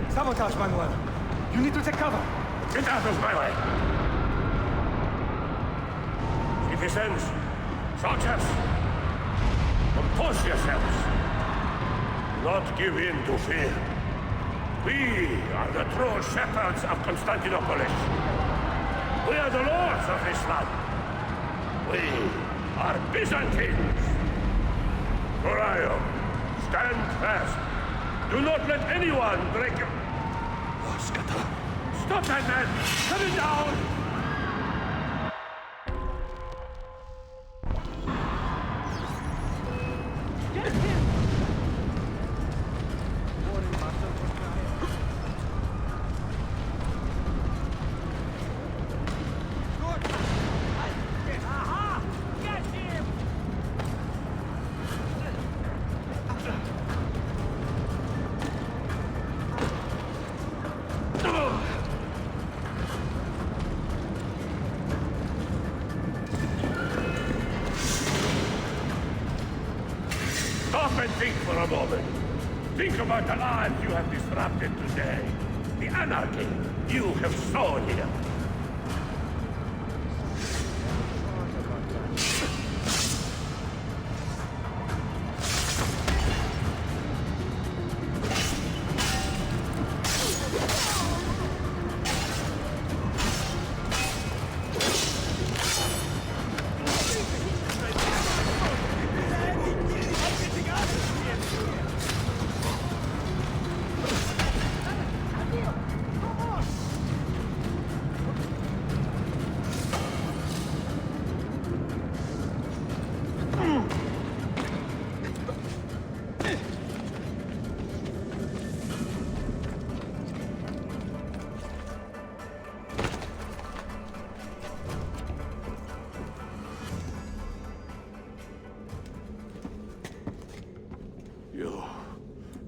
Sabotage, Manuel. You need to take cover. Get out of my way! Citizens, soldiers, compose yourselves. Do not give in to fear. We are the true shepherds of Constantinopolis. We are the lords of this land. We are Byzantines. Gorion, stand fast. Do not let anyone break your... Stop that man! Cut it down! Get him! Aha! Get him! Stop and think for a moment. Think about the lives you have disrupted today. The anarchy you have sown here.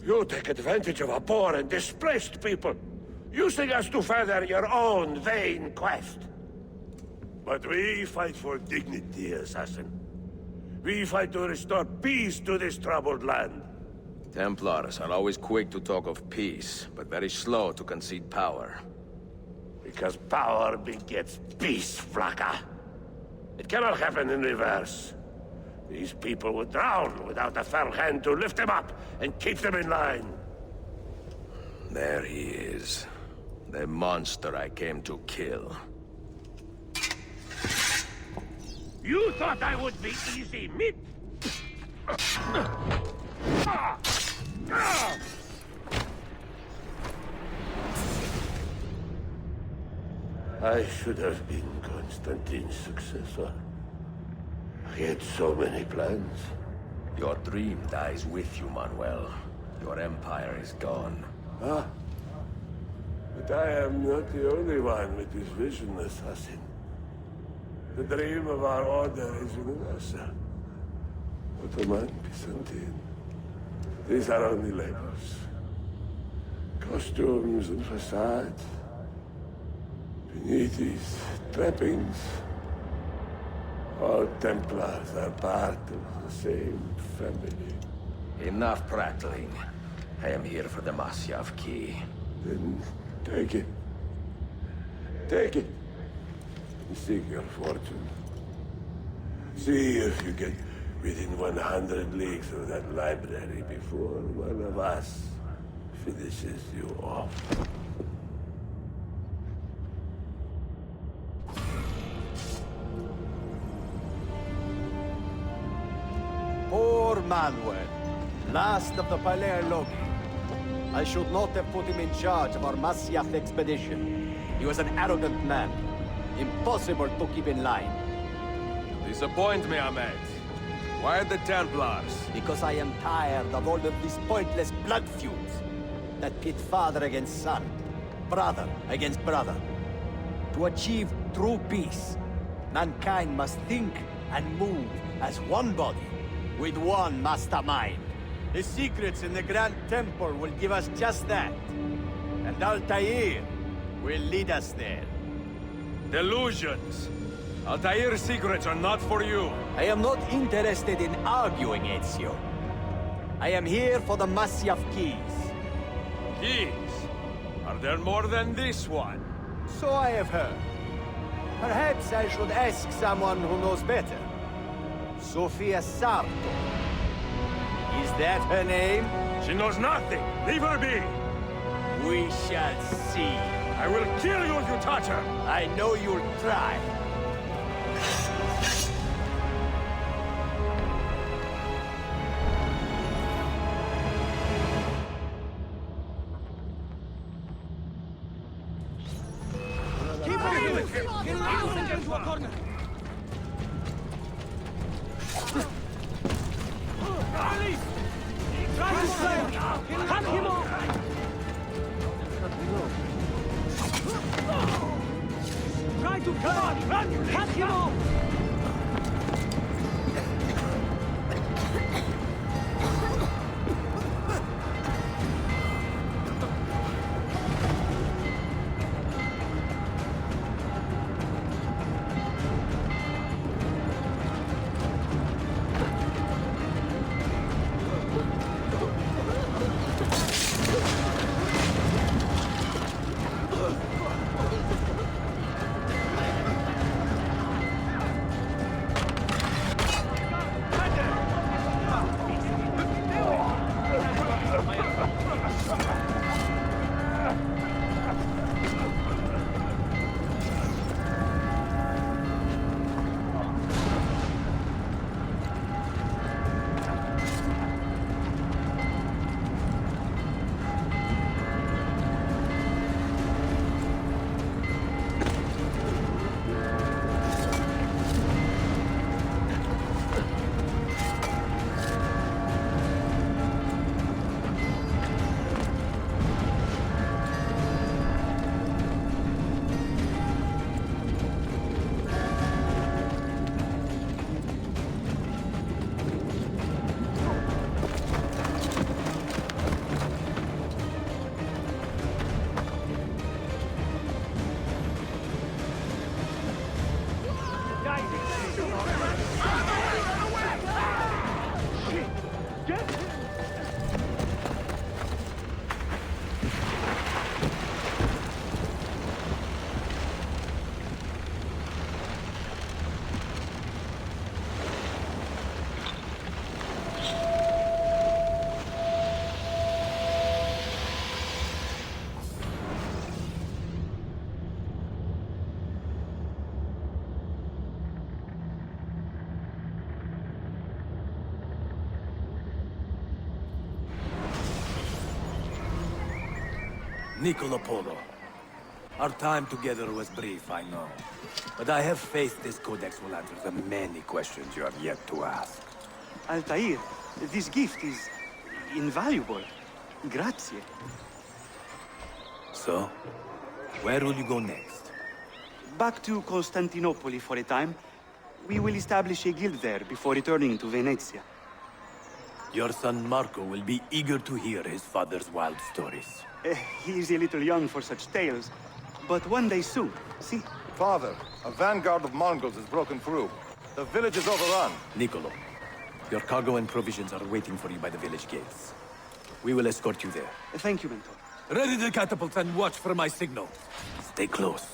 You take advantage of our poor and displaced people, using us to further your own vain quest. But we fight for dignity, assassin. We fight to restore peace to this troubled land. Templars are always quick to talk of peace, but very slow to concede power. Because power begets peace, Flaka. It cannot happen in reverse. These people would drown without a firm hand to lift them up and keep them in line. There he is. The monster I came to kill. You thought I would be easy meat? I should have been Constantine's successor. He had so many plans. Your dream dies with you, Manuel. Your empire is gone. Ah. But I am not the only one with this vision, assassin. The dream of our order is universal. Ottoman, Byzantine. These are only labels. Costumes and facades. Beneath these trappings, all Templars are part of the same family. Enough prattling. I am here for the Masyaf key. Then take it. Take it. And seek your fortune. See if you get within 100 leagues of that library before one of us finishes you off. Poor Manuel, last of the Paleologi. I should not have put him in charge of our Masyaf expedition. He was an arrogant man. Impossible to keep in line. Disappoint me, Ahmed. Why the Templars? Because I am tired of all of these pointless blood feuds that pit father against son, brother against brother. To achieve true peace, mankind must think and move as one body, with one mastermind. The secrets in the Grand Temple will give us just that. And Altair will lead us there. Delusions! Altair's secrets are not for you. I am not interested in arguing, Ezio. I am here for the Masyaf keys. Keys? Are there more than this one? So I have heard. Perhaps I should ask someone who knows better. Sofia Sarto. Is that her name? She knows nothing. Leave her be. We shall see. I will kill you if you touch her. I know you'll try. Keep moving! Get out and get into a corner! Alice! Try to save! Cut him off! Try to come on! Run! Niccolo Polo. Our time together was brief, I know. But I have faith this codex will answer the many questions you have yet to ask. Altair, this gift is invaluable. Grazie. So, where will you go next? Back to Constantinople for a time. We will establish a guild there before returning to Venezia. Your son Marco will be eager to hear his father's wild stories. He is a little young for such tales, but one day soon, see? Father, a vanguard of Mongols has broken through. The village is overrun. Niccolo, your cargo and provisions are waiting for you by the village gates. We will escort you there. Thank you, Mentor. Ready the catapults and watch for my signal. Stay close.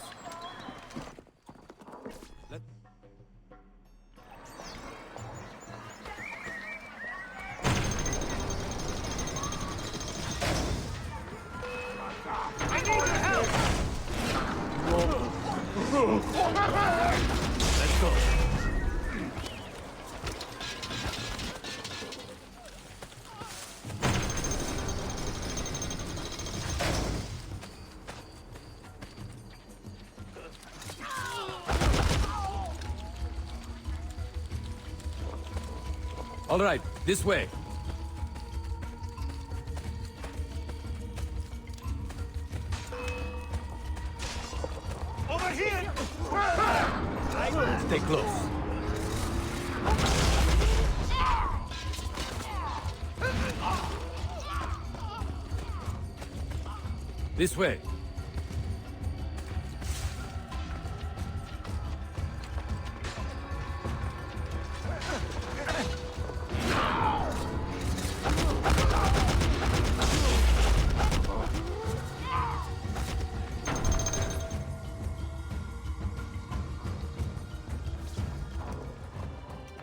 Let's go. All right, this way. Over here! Stay close. This way.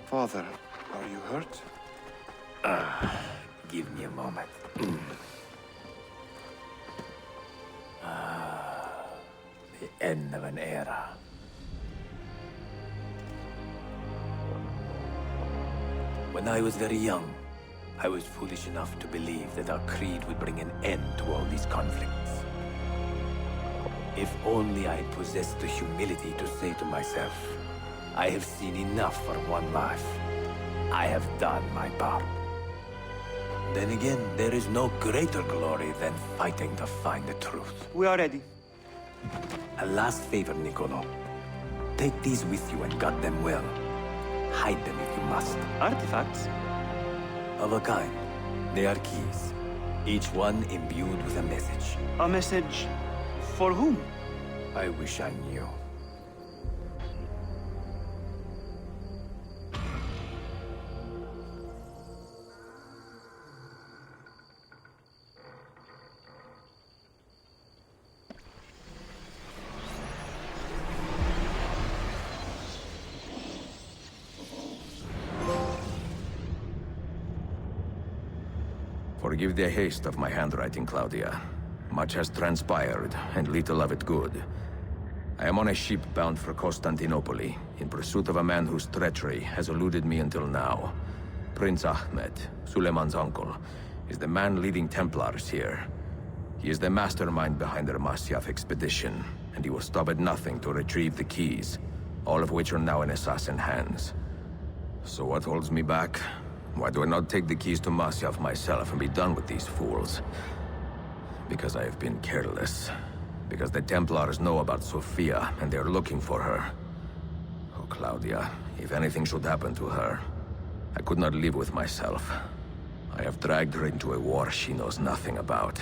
Father, are you hurt? Give me a moment. The end of an era. When I was very young, I was foolish enough to believe that our creed would bring an end to all these conflicts. If only I possessed the humility to say to myself, I have seen enough for one life. I have done my part. Then again, there is no greater glory than fighting to find the truth. We are ready. A last favor, Niccolo. Take these with you and guard them well. Hide them if you must. Artifacts? Of a kind. They are keys. Each one imbued with a message. A message for whom? I wish I knew. Forgive the haste of my handwriting, Claudia. Much has transpired, and little of it good. I am on a ship bound for Constantinople, in pursuit of a man whose treachery has eluded me until now. Prince Ahmed, Suleiman's uncle, is the man leading Templars here. He is the mastermind behind their Masyaf expedition, and he will stop at nothing to retrieve the keys, all of which are now in assassin hands. So what holds me back? Why do I not take the keys to Masyaf myself and be done with these fools? Because I have been careless. Because the Templars know about Sophia, and they're looking for her. Oh, Claudia, if anything should happen to her, I could not live with myself. I have dragged her into a war she knows nothing about.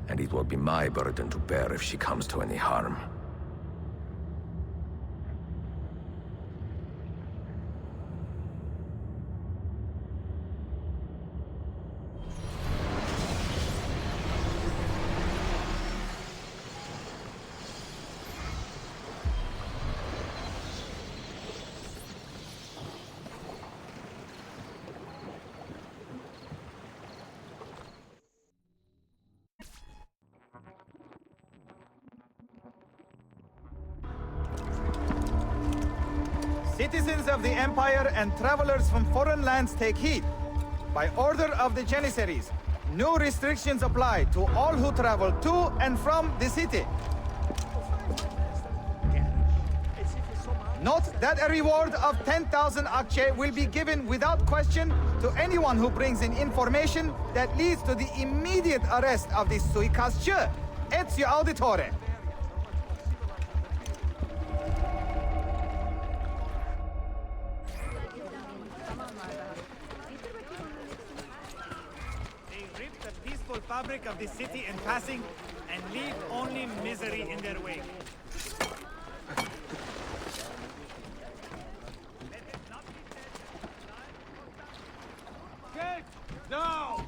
And it will be my burden to bear if she comes to any harm. Citizens of the Empire and travelers from foreign lands take heed. By order of the Janissaries, New restrictions apply to all who travel to and from the city. Note that a reward of 10,000 akçe will be given without question to anyone who brings in information that leads to the immediate arrest of the suikastçı. Ezio Auditore. They rip the peaceful fabric of the city in passing and leave only misery in their wake. Get down!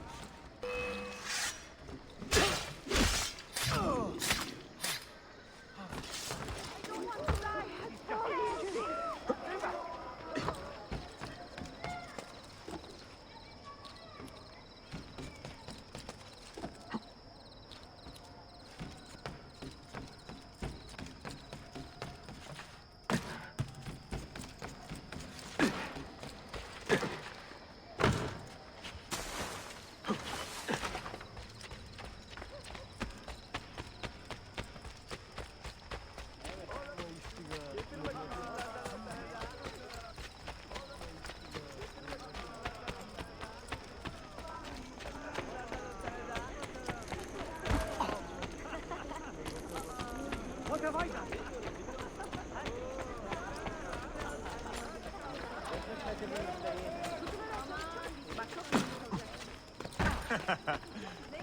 What have I done?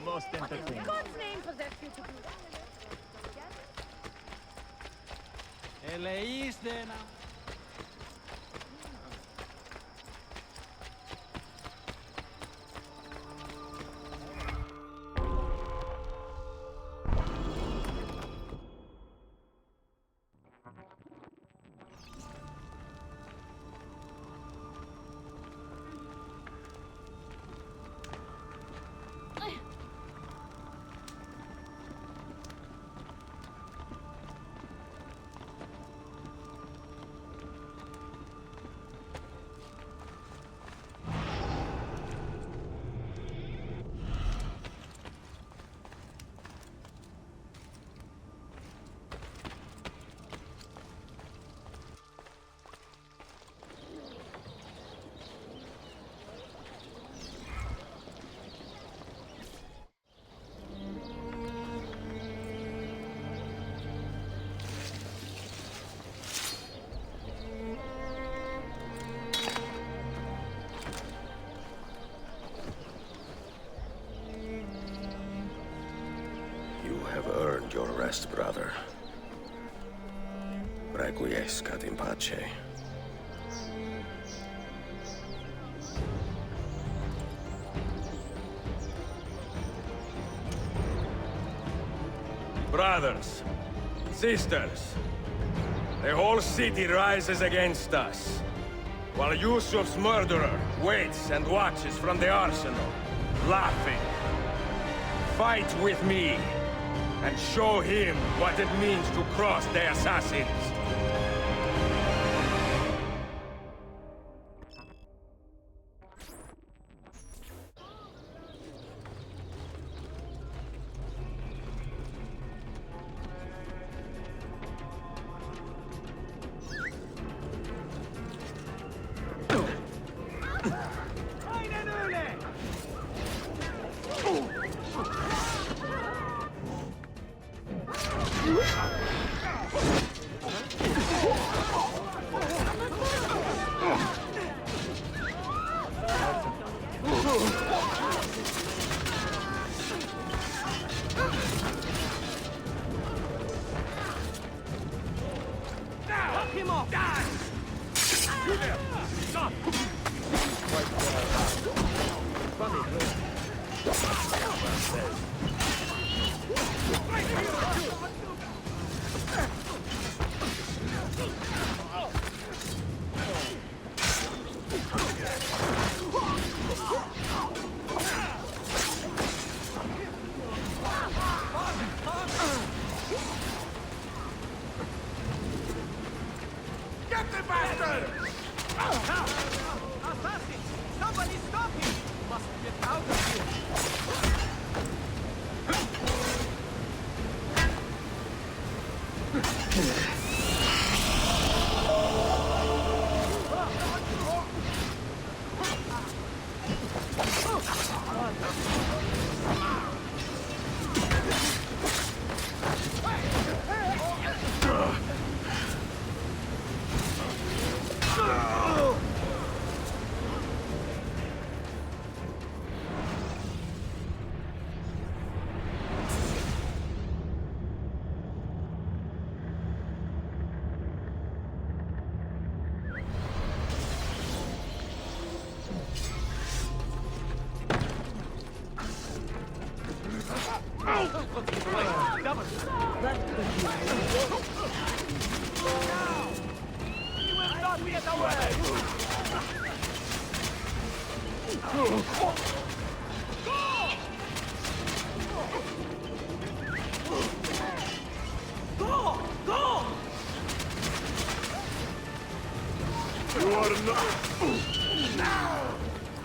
Most entertaining. In God's name possess you to do that. Eleíste now. You have earned your rest, brother. Requiescat in pace. Brothers, sisters, the whole city rises against us, while Yusuf's murderer waits and watches from the arsenal, laughing. Fight with me, and show him what it means to cross the assassins. Knock him off! Die! You there! Stop! Get them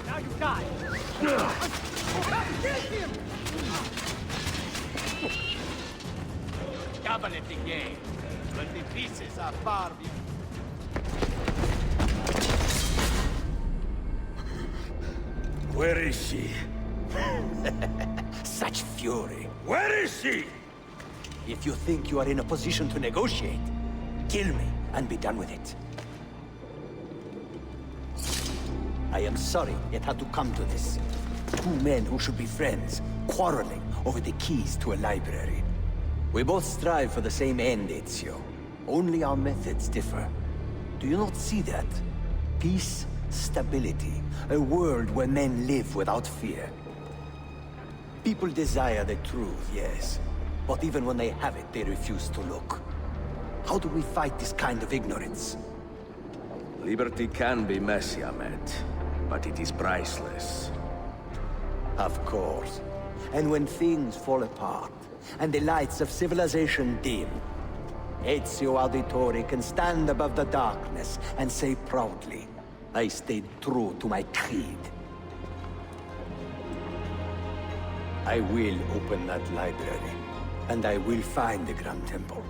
Now you die! Get him! Cabinet engaged, but the pieces are far behind. Where is she? Such fury. Where is she? If you think you are in a position to negotiate, kill me and be done with it. I am sorry it had to come to this. Two men who should be friends, quarreling over the keys to a library. We both strive for the same end, Ezio. Only our methods differ. Do you not see that? Peace, stability, a world where men live without fear. People desire the truth, yes. But even when they have it, they refuse to look. How do we fight this kind of ignorance? Liberty can be messy, Ahmed, but it is priceless. Of course. And when things fall apart, and the lights of civilization dim, Ezio Auditore can stand above the darkness and say proudly, I stayed true to my creed. I will open that library, and I will find the Grand Temple.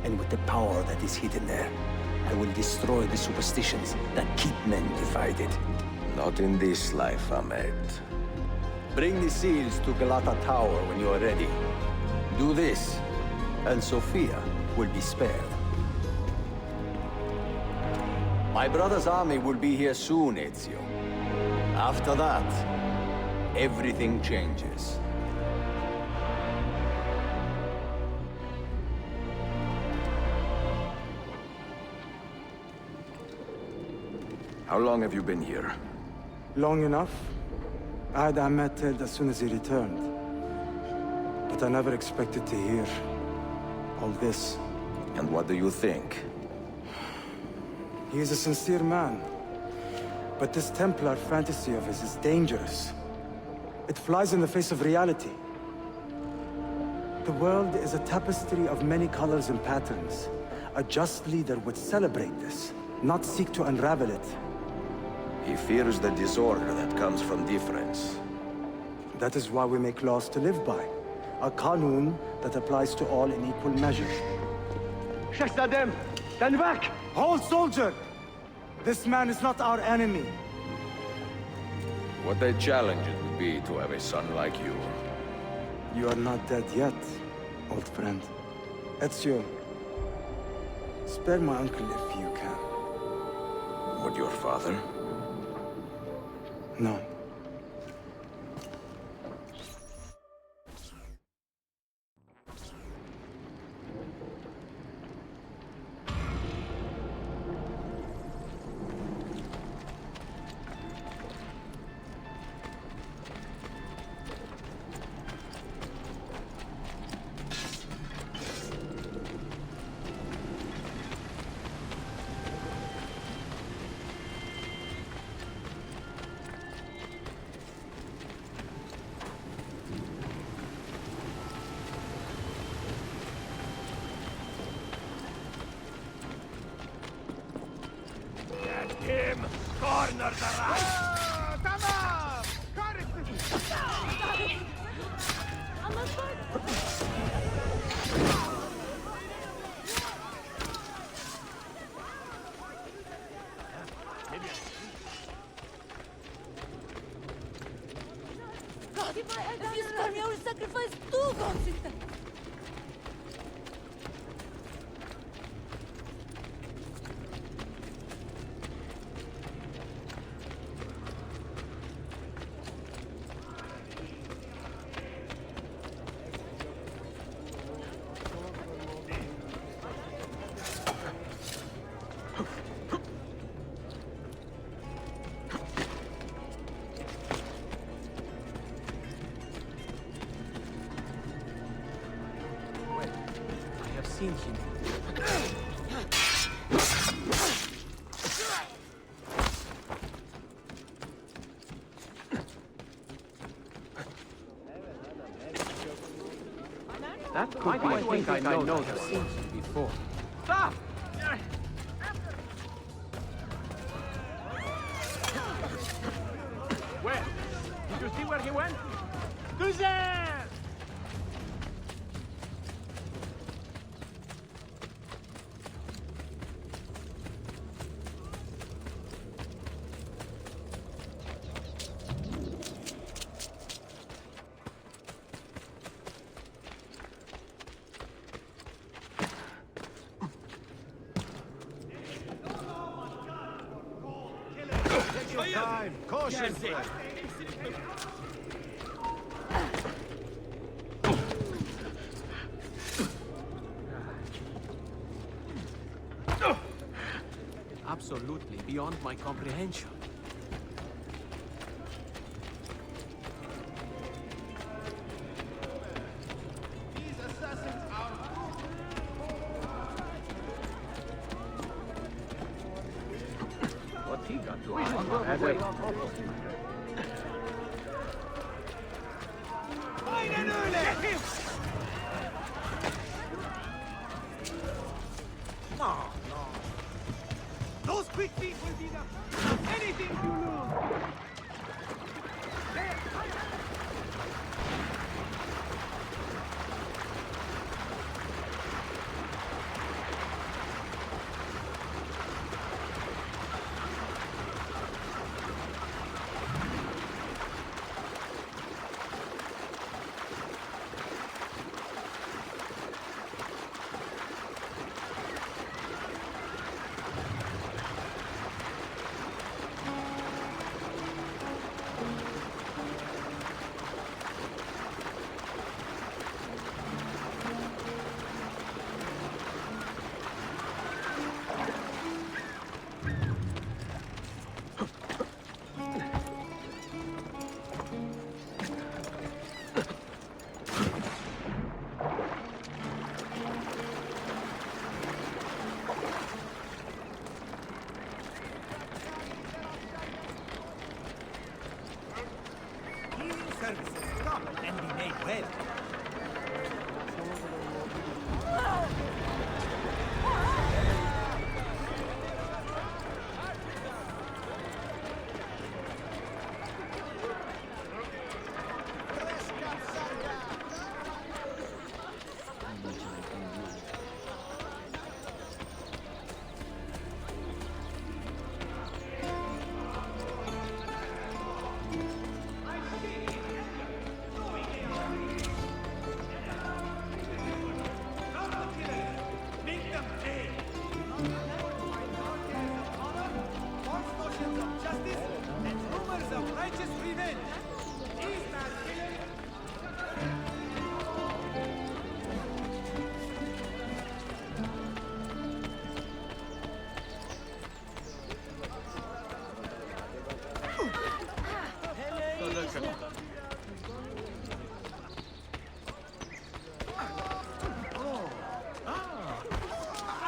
And with the power that is hidden there, I will destroy the superstitions that keep men divided. Not in this life, Ahmed. Bring the seals to Galata Tower when you are ready. Do this, and Sophia will be spared. My brother's army will be here soon, Ezio. After that, everything changes. How long have you been here? Long enough. I had Ahmed killed as soon as he returned. But I never expected to hear all this. And what do you think? He is a sincere man. But this Templar fantasy of his is dangerous. It flies in the face of reality. The world is a tapestry of many colors and patterns. A just leader would celebrate this, not seek to unravel it. He fears the disorder that comes from difference. That is why we make laws to live by. A Qanun that applies to all in equal measure. Shahzadem, stand back! Hold, soldier! This man is not our enemy. What a challenge it would be to have a son like you. You are not dead yet, old friend. Ezio, spare my uncle if you can. Would your father? No. If you spare me, I will sacrifice 2 goats instead. Seen him. That could be. I think I know that. I've seen him before. Stop! Where? Did you see where he went? Cousin! Time. Caution. Absolutely beyond my comprehension. These assassins are... What he got to offer? Wait. No, no. Those quick feet will be the... anything you lose. Services come and be made well.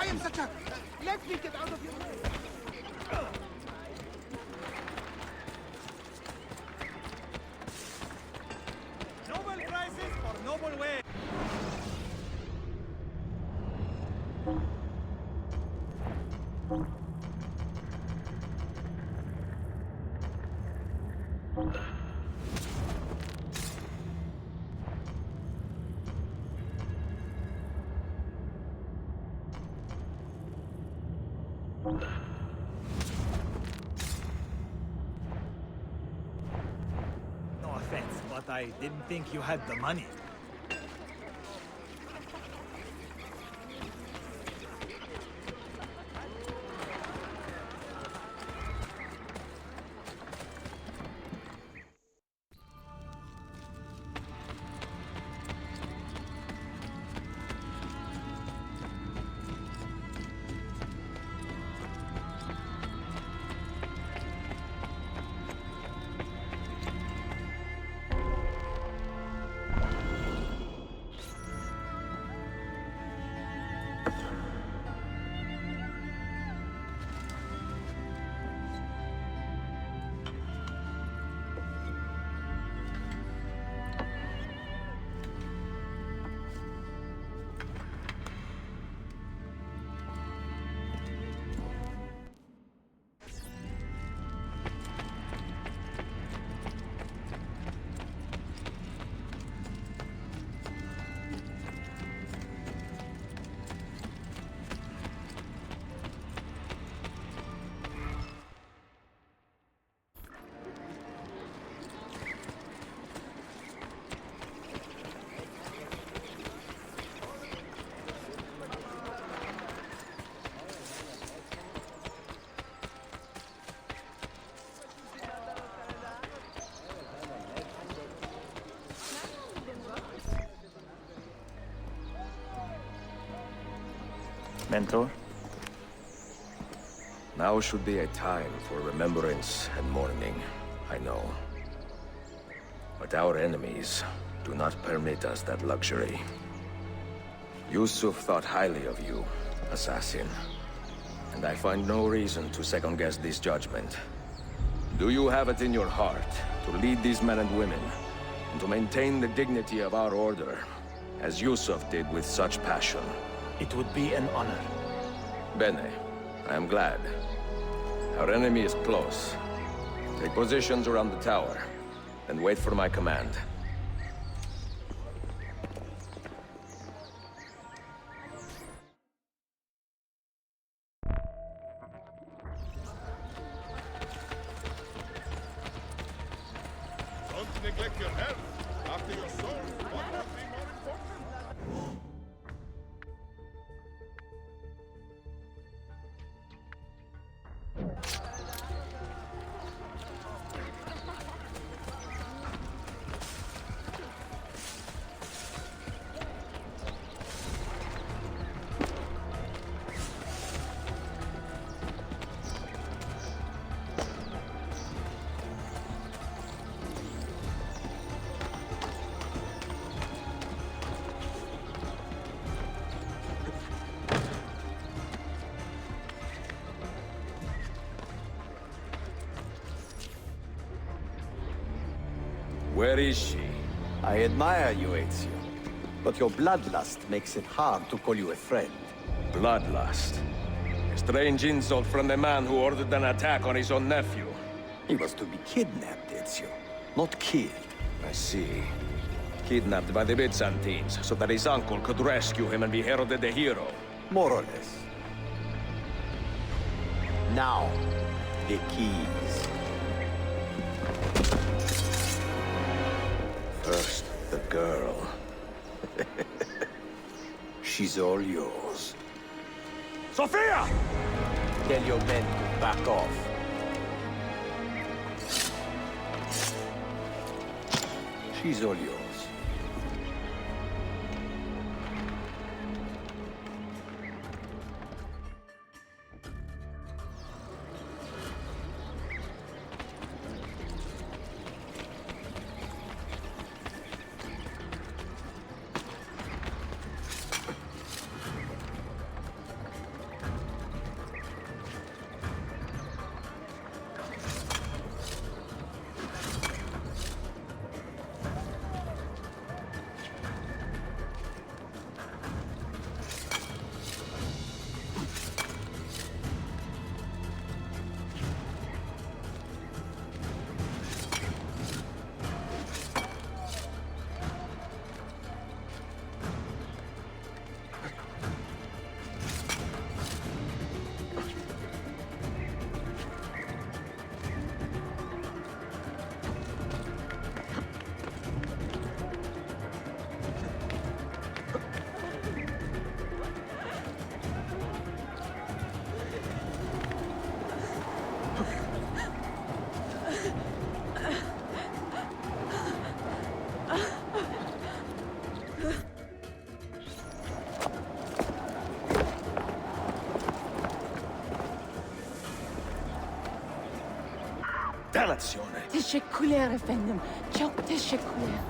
I am such a... Let me get out of your way. Noble prices for noble way. but I didn't think you had the money. Mentor? Now should be a time for remembrance and mourning, I know. But our enemies do not permit us that luxury. Yusuf thought highly of you, assassin. And I find no reason to second-guess this judgment. Do you have it in your heart to lead these men and women, and to maintain the dignity of our order, as Yusuf did with such passion? It would be an honor. Bene, I am glad. Our enemy is close. Take positions around the tower, and wait for my command. Don't neglect your health. After your soul, what could be more important? Where is she? I admire you, Ezio. But your bloodlust makes it hard to call you a friend. Bloodlust? A strange insult from the man who ordered an attack on his own nephew. He was to be kidnapped, Ezio, not killed. I see. Kidnapped by the Byzantines, so that his uncle could rescue him and be heralded a hero. More or less. Now, the keys. First, the girl. She's all yours. Sophia! Tell your men to back off. She's all yours. nazione. Teşekkürler efendim. Çok teşekkürler.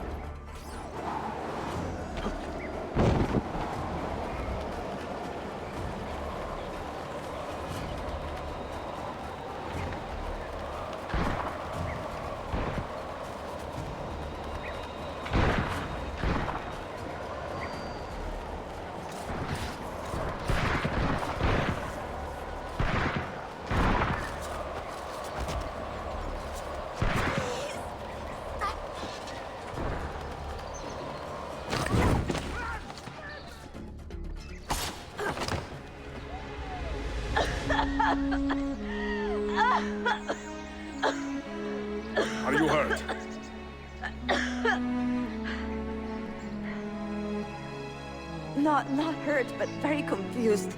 Are you hurt? Not hurt, but very confused.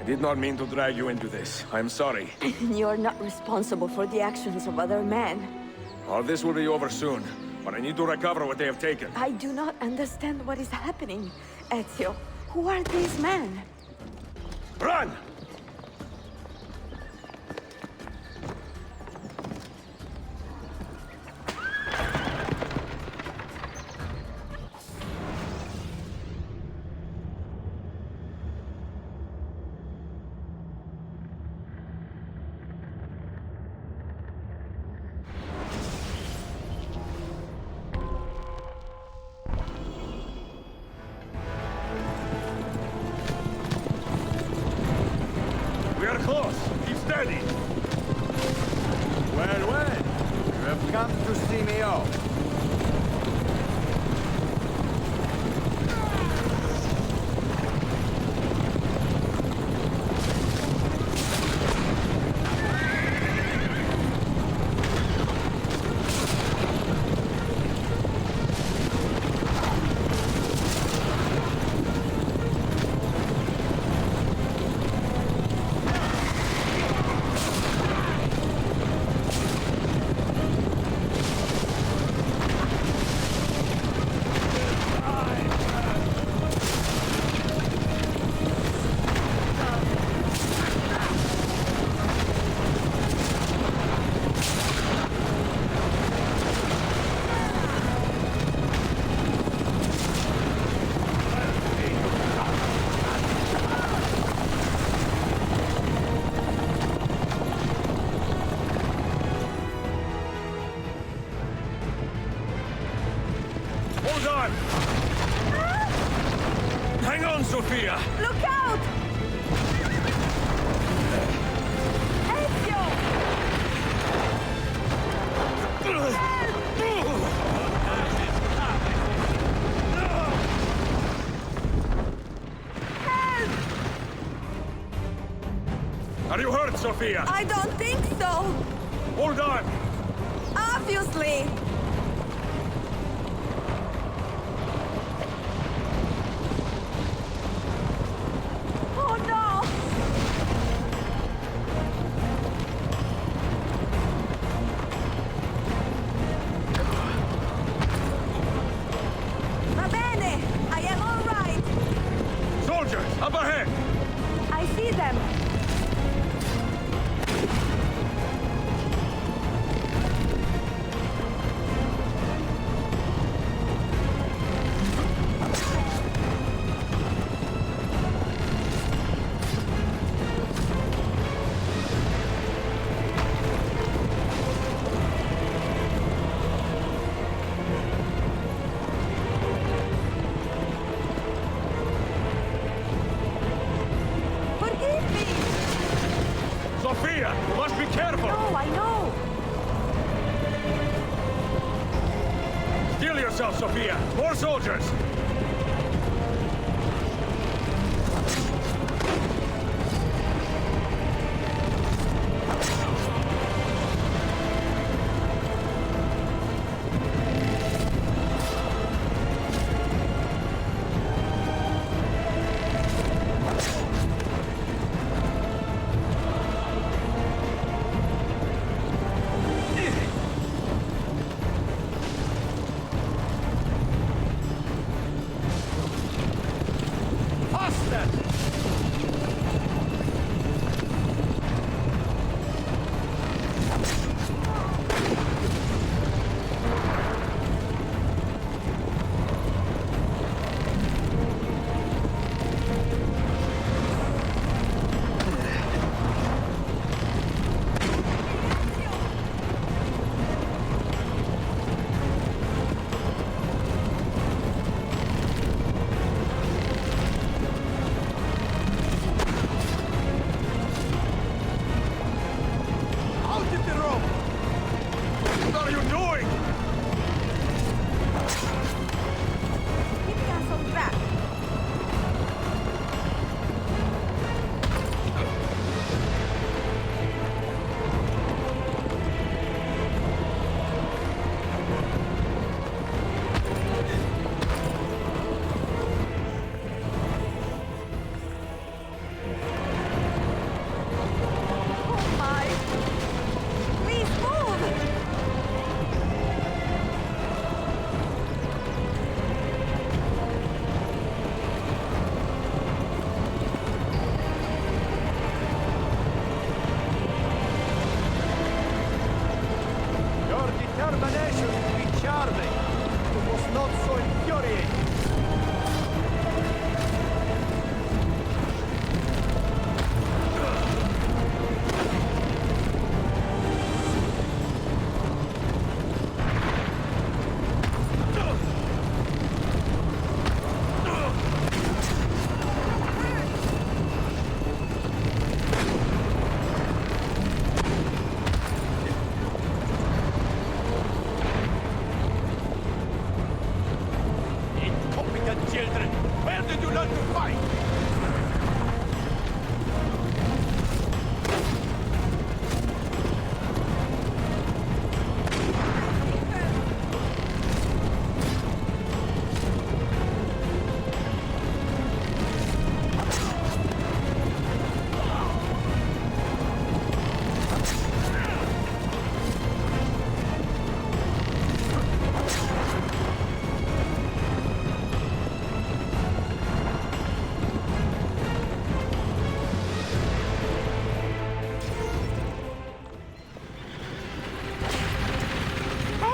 I did not mean to drag you into this. I'm sorry. You're not responsible for the actions of other men. All this will be over soon, but I need to recover what they have taken. I do not understand what is happening, Ezio. Who are these men? Run! We are close. Keep steady. Well, well. You have come to see me off. Hold on! Hang on, Sophia! Look out! Ezio! Are you hurt, Sophia? I don't think so. Hold on! Obviously. Oh no! Va bene! I am all right! Soldiers, up ahead! I see them! Forgive me! Sophia, you must be careful! No, I know! Steel yourself, Sophia! More soldiers!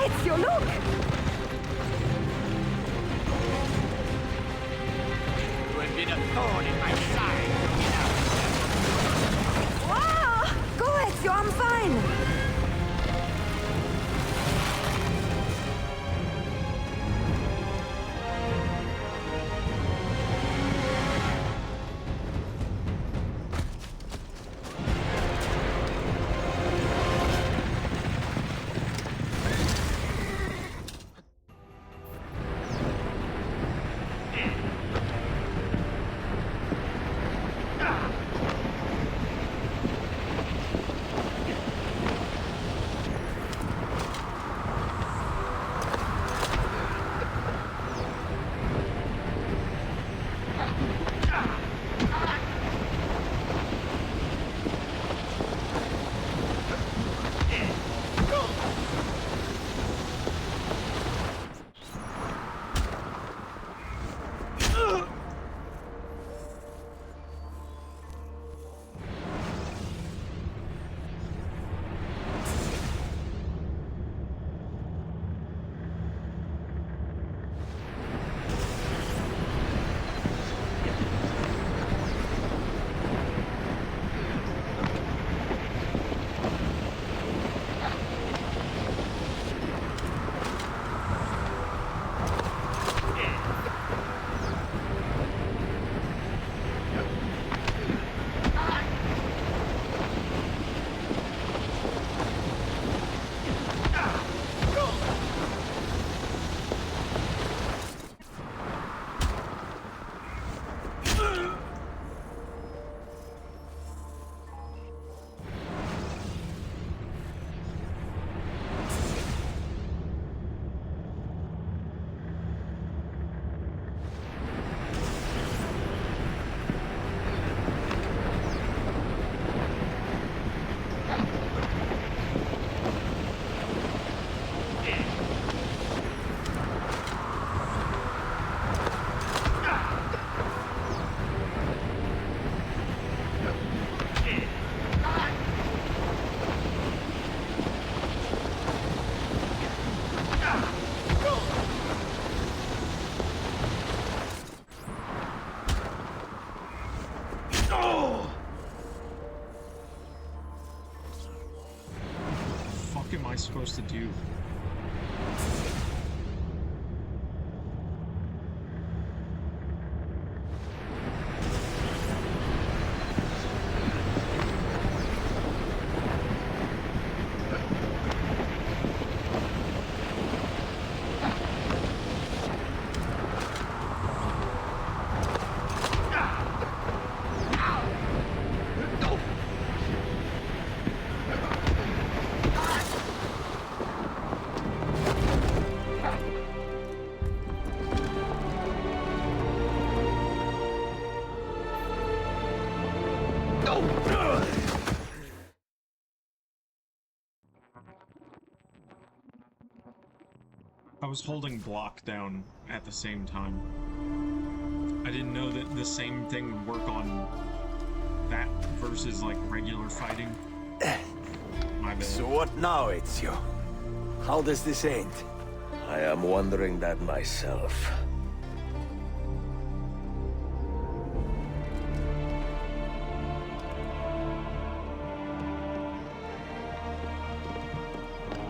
Ezio, look! You have been a thorn in my side. Wow! Go, Ezio, I'm fine! What am I supposed to do? I was holding block down at the same time. I didn't know that the same thing would work on that versus like regular fighting. My bad. So what now, Ezio? How does this end? I am wondering that myself.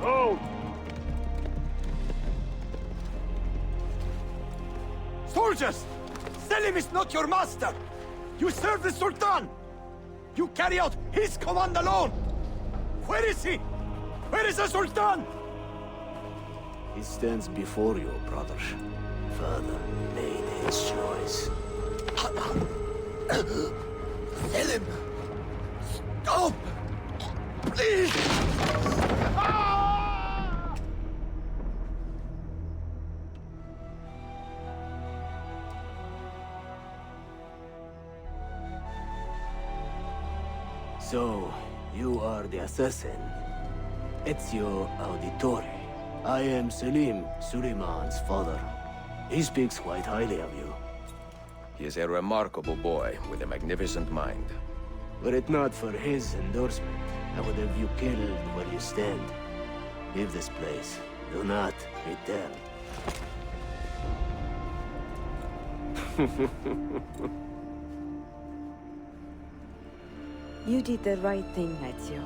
Oh! Soldiers! Selim is not your master! You serve the Sultan! You carry out his command alone! Where is he? Where is the Sultan? He stands before you, brother. Father made his choice. Selim! Stop! Please! So, you are the assassin. Ezio Auditore. I am Selim, Suleiman's father. He speaks quite highly of you. He is a remarkable boy with a magnificent mind. Were it not for his endorsement, I would have you killed where you stand. Leave this place. Do not return. You did the right thing, Ezio.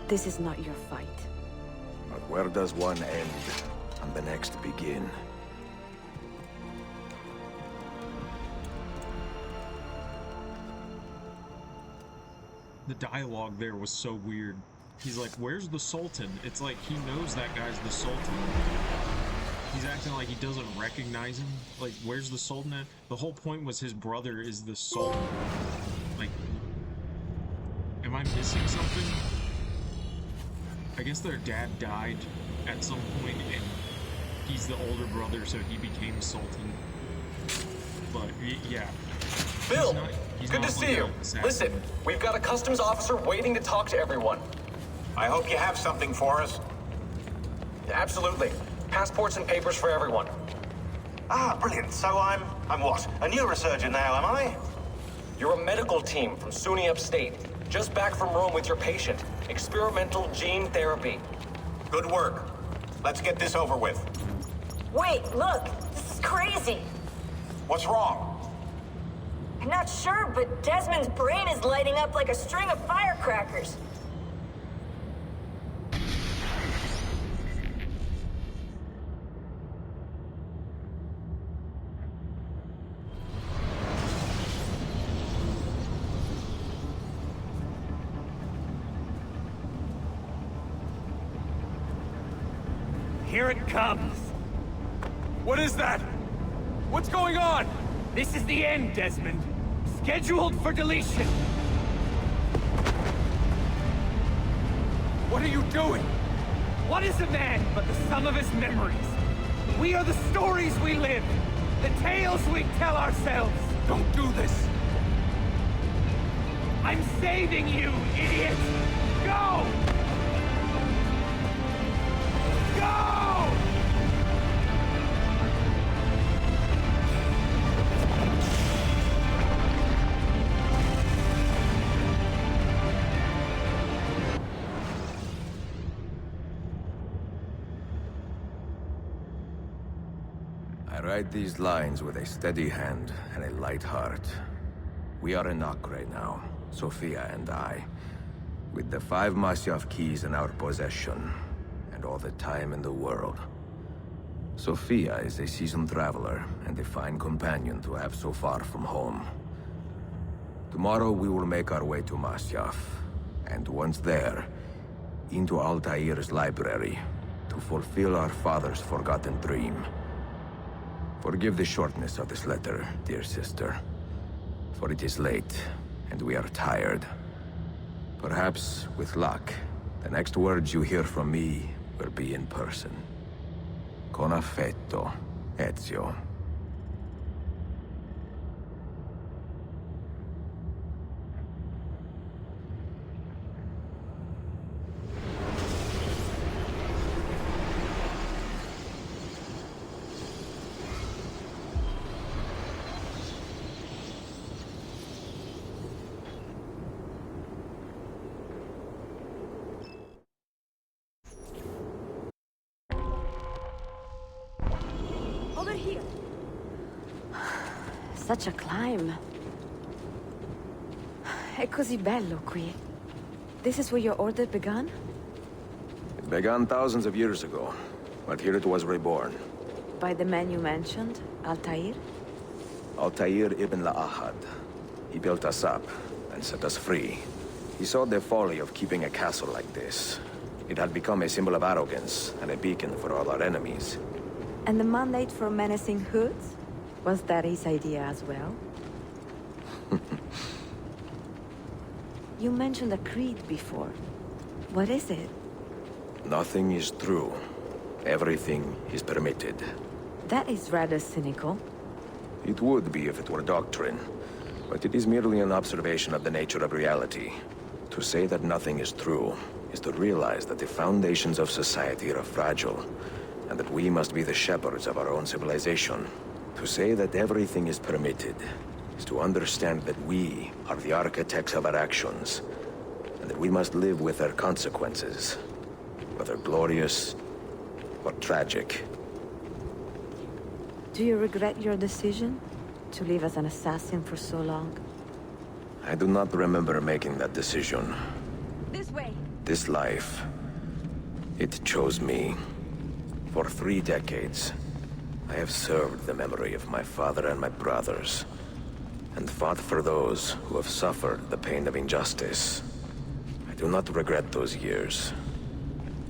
This is not your fight. But where does one end and the next begin? The dialogue there was so weird. He's like, where's the Sultan? It's like he knows that guy's the Sultan. He's acting like he doesn't recognize him. Like, where's the Sultan at? The whole point was his brother is the Sultan. Like, am I missing something? I guess their dad died at some point and he's the older brother, so he became Sultan. But, yeah. Bill, good to see you. Listen, we've got a customs officer waiting to talk to everyone. I hope you have something for us. Absolutely. Passports and papers for everyone. Ah, brilliant. So I'm what? A neurosurgeon now, am I? You're a medical team from SUNY Upstate. Just back from Rome with your patient. Experimental gene therapy. Good work. Let's get this over with. Wait, look! This is crazy! What's wrong? I'm not sure, but Desmond's brain is lighting up like a string of firecrackers. Here it comes! What is that? What's going on? This is the end, Desmond. Scheduled for deletion. What are you doing? What is a man but the sum of his memories? We are the stories we live, the tales we tell ourselves. Don't do this! I'm saving you, idiot! Go! Go! I write these lines with a steady hand and a light heart. We are in Acre now, Sofia and I, with the 5 Masyaf keys in our possession, and all the time in the world. Sofia is a seasoned traveler, and a fine companion to have so far from home. Tomorrow we will make our way to Masyaf, and once there, into Altair's library, to fulfill our father's forgotten dream. Forgive the shortness of this letter, dear sister, for it is late, and we are tired. Perhaps, with luck, the next words you hear from me will be in person. Con affetto, Ezio. Over here. Such a climb. È così bello qui. This is where your order began? It began thousands of years ago, but here it was reborn. By the man you mentioned, Altair? Altair ibn La'ahad. He built us up and set us free. He saw the folly of keeping a castle like this. It had become a symbol of arrogance and a beacon for all our enemies. And the mandate for menacing hoods? Was that his idea as well? You mentioned a creed before. What is it? Nothing is true. Everything is permitted. That is rather cynical. It would be if it were doctrine, but it is merely an observation of the nature of reality. To say that nothing is true is to realize that the foundations of society are fragile, and that we must be the shepherds of our own civilization. To say that everything is permitted is to understand that we are the architects of our actions, and that we must live with their consequences, whether glorious but tragic. Do you regret your decision to live as an assassin for so long? I do not remember making that decision. This way. This life, it chose me. For 3 decades, I have served the memory of my father and my brothers, and fought for those who have suffered the pain of injustice. I do not regret those years,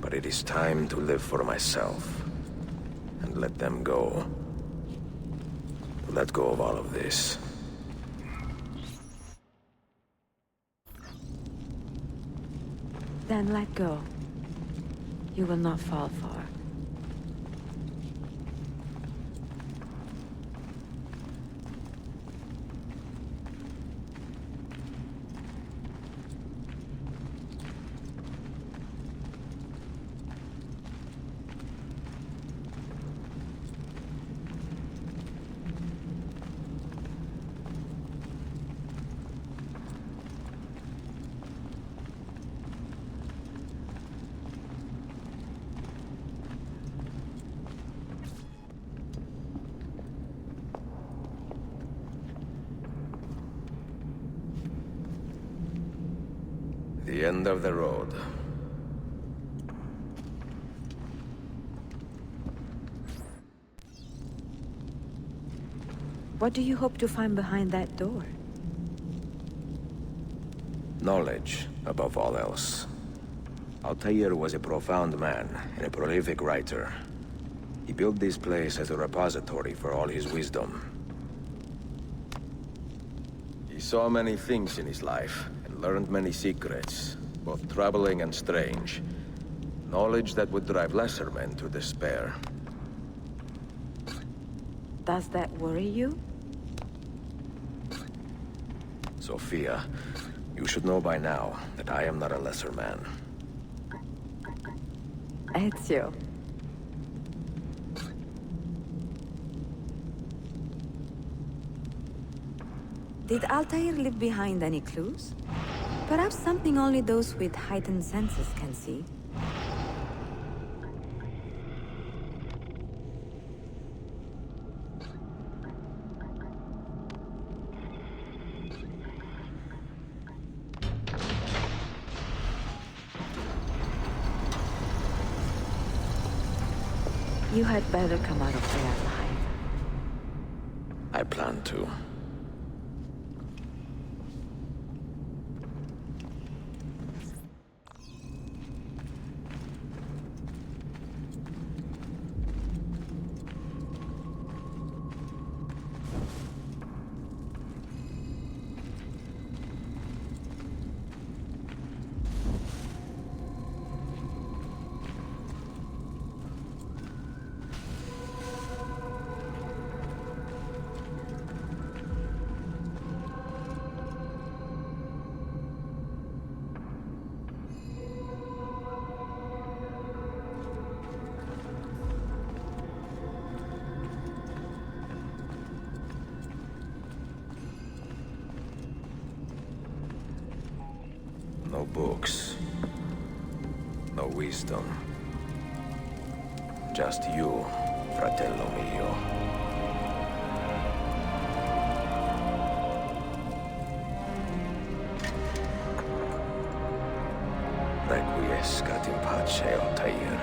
but it is time to live for myself, and let them go. Let go of all of this. Then let go. You will not fall far. The end of the road. What do you hope to find behind that door? Knowledge, above all else. Altair was a profound man and a prolific writer. He built this place as a repository for all his wisdom. He saw many things in his life, and learned many secrets, both troubling and strange. Knowledge that would drive lesser men to despair. Does that worry you? Sophia, you should know by now that I am not a lesser man. Ezio. Did Altair leave behind any clues? Perhaps something only those with heightened senses can see. You had better come out of there alive. I plan to. No books. No wisdom. Just you, fratello mio. Requiescat in pace, Altair.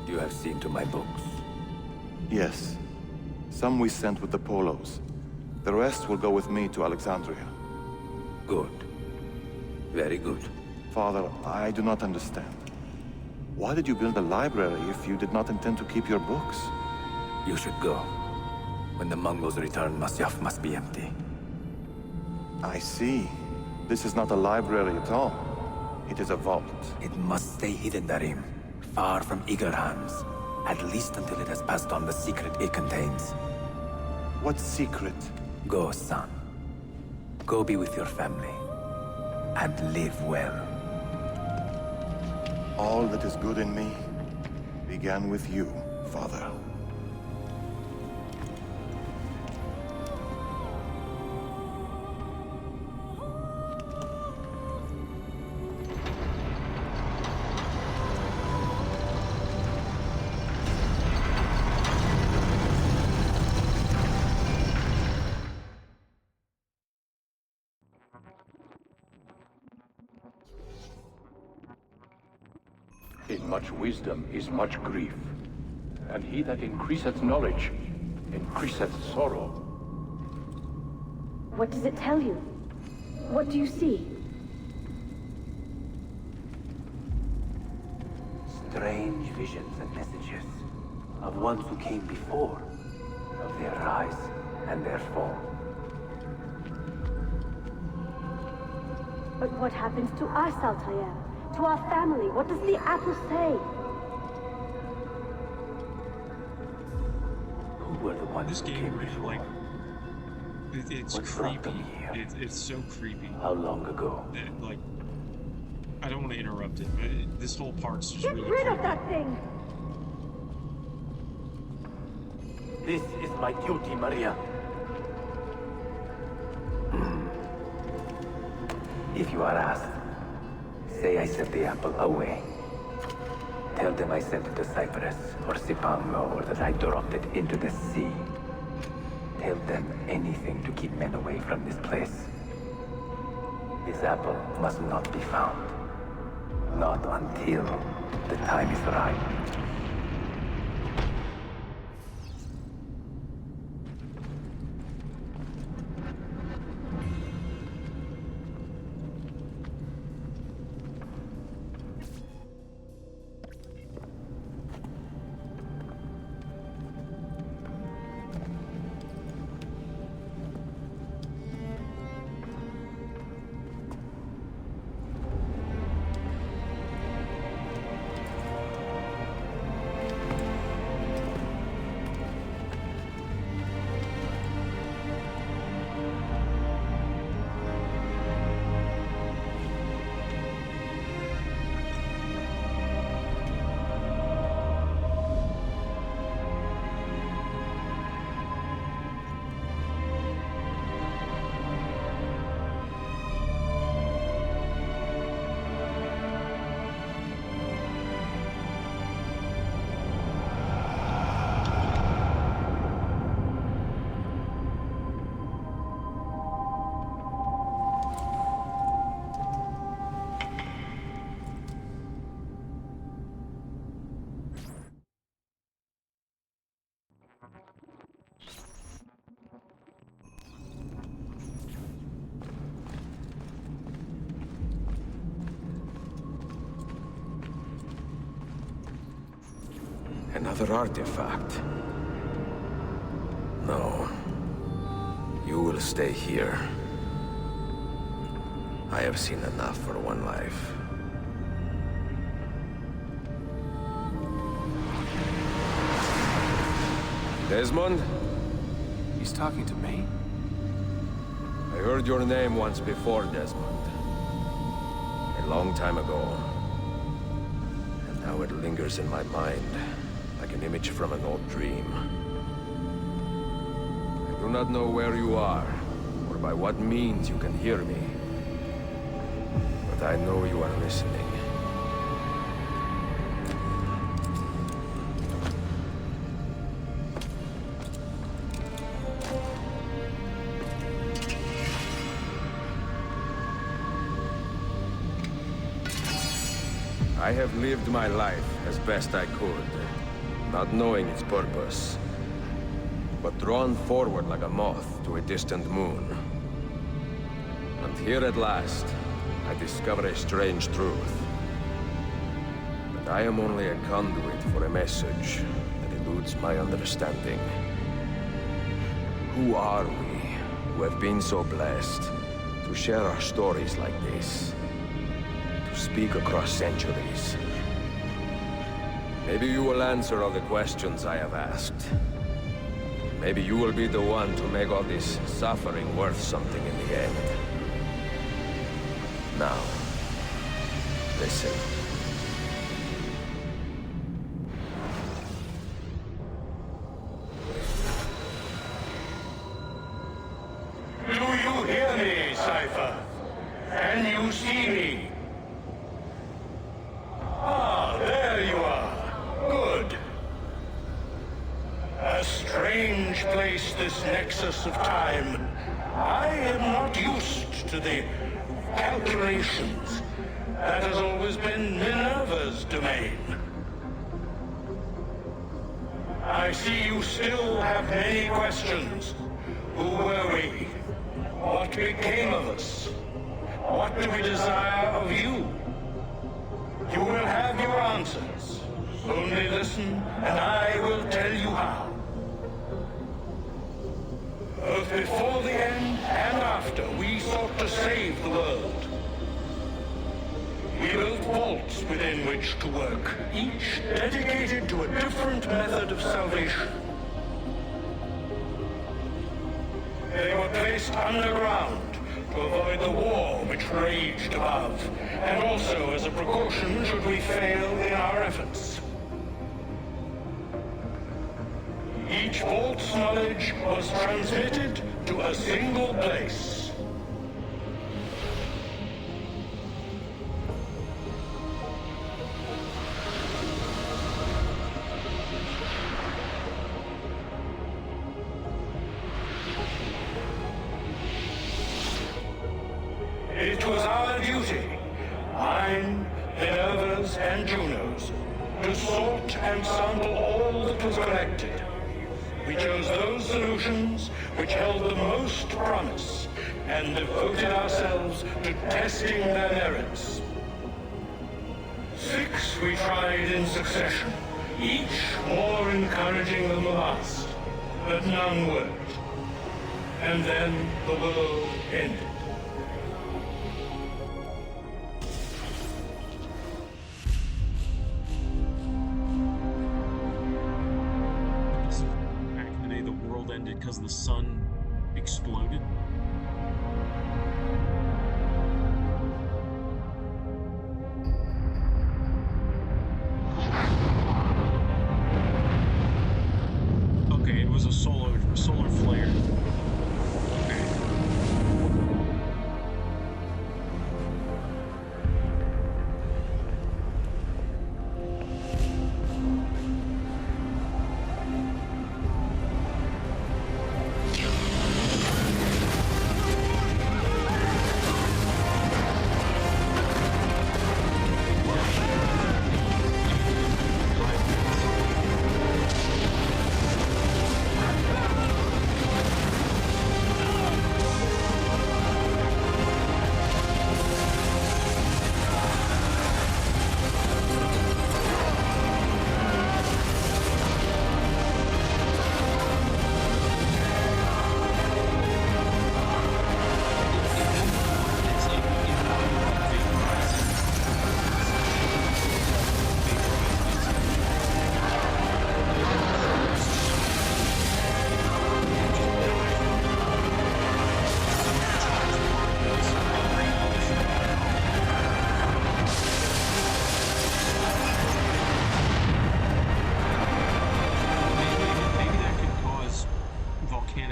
You have seen to my books. Yes. Some we sent with the Polos. The rest will go with me to Alexandria. Good. Very good. Father, I do not understand. Why did you build a library if you did not intend to keep your books? You should go. When the Mongols return, Masyaf must be empty. I see. This is not a library at all. It is a vault. It must stay hidden, Darim. Far from eager hands. At least until it has passed on the secret it contains. What secret? Go, son. Go be with your family. And live well. All that is good in me began with you, Father. In much wisdom is much grief, and he that increaseth knowledge increaseth sorrow. What does it tell you? What do you see? Strange visions and messages of ones who came before, of their rise and their fall. But what happens to us, Altair? To our family? What does the apple say? Who were the ones this game really, like, it's creepy. It's so creepy. How long ago? Like, I don't want to interrupt it, but this whole part's just really Get rid creepy. of that thing! This is my duty, Maria. If you are asked, say I sent the apple away. Tell them I sent it to Cyprus or Cipango, or that I dropped it into the sea. Tell them anything to keep men away from this place. This apple must not be found. Not until the time is right. Another artifact. No. You will stay here. I have seen enough for one life. Desmond? He's talking to me? I heard your name once before, Desmond. A long time ago. And now it lingers in my mind, like an image from an old dream. I do not know where you are, or by what means you can hear me. But I know you are listening. I have lived my life as best I could, not knowing its purpose, but drawn forward like a moth to a distant moon. And here at last, I discover a strange truth. That I am only a conduit for a message that eludes my understanding. Who are we, who have been so blessed to share our stories like this? Speak across centuries. Maybe you will answer all the questions I have asked. Maybe you will be the one to make all this suffering worth something in the end. Now, listen. Do you hear me, Cypher? Can you see me? Ah, there you are. Good. A strange place, this nexus of time. I am not used to the calculations. That has always been Minerva's domain. I see you still have many questions. Who were we? What became of us? What do we desire of you? You will have your answers. Only listen, and I will tell you how. Both before the end and after, we sought to save the world. We built vaults within which to work, each dedicated to a different method of salvation. They were placed underground to avoid the war which raged above, and also as a precaution should we fail in our efforts. Each vault's knowledge was transmitted to a single place. It was our duty, mine, Minerva's, and Juno's, to sort and sample all that was collected. We chose those solutions which held the most promise, and devoted ourselves to testing their merits. 6 we tried in succession, each more encouraging than the last, but none worked. And then the world ended. Because the sun exploded. Okay, it was a solar flare. Okay.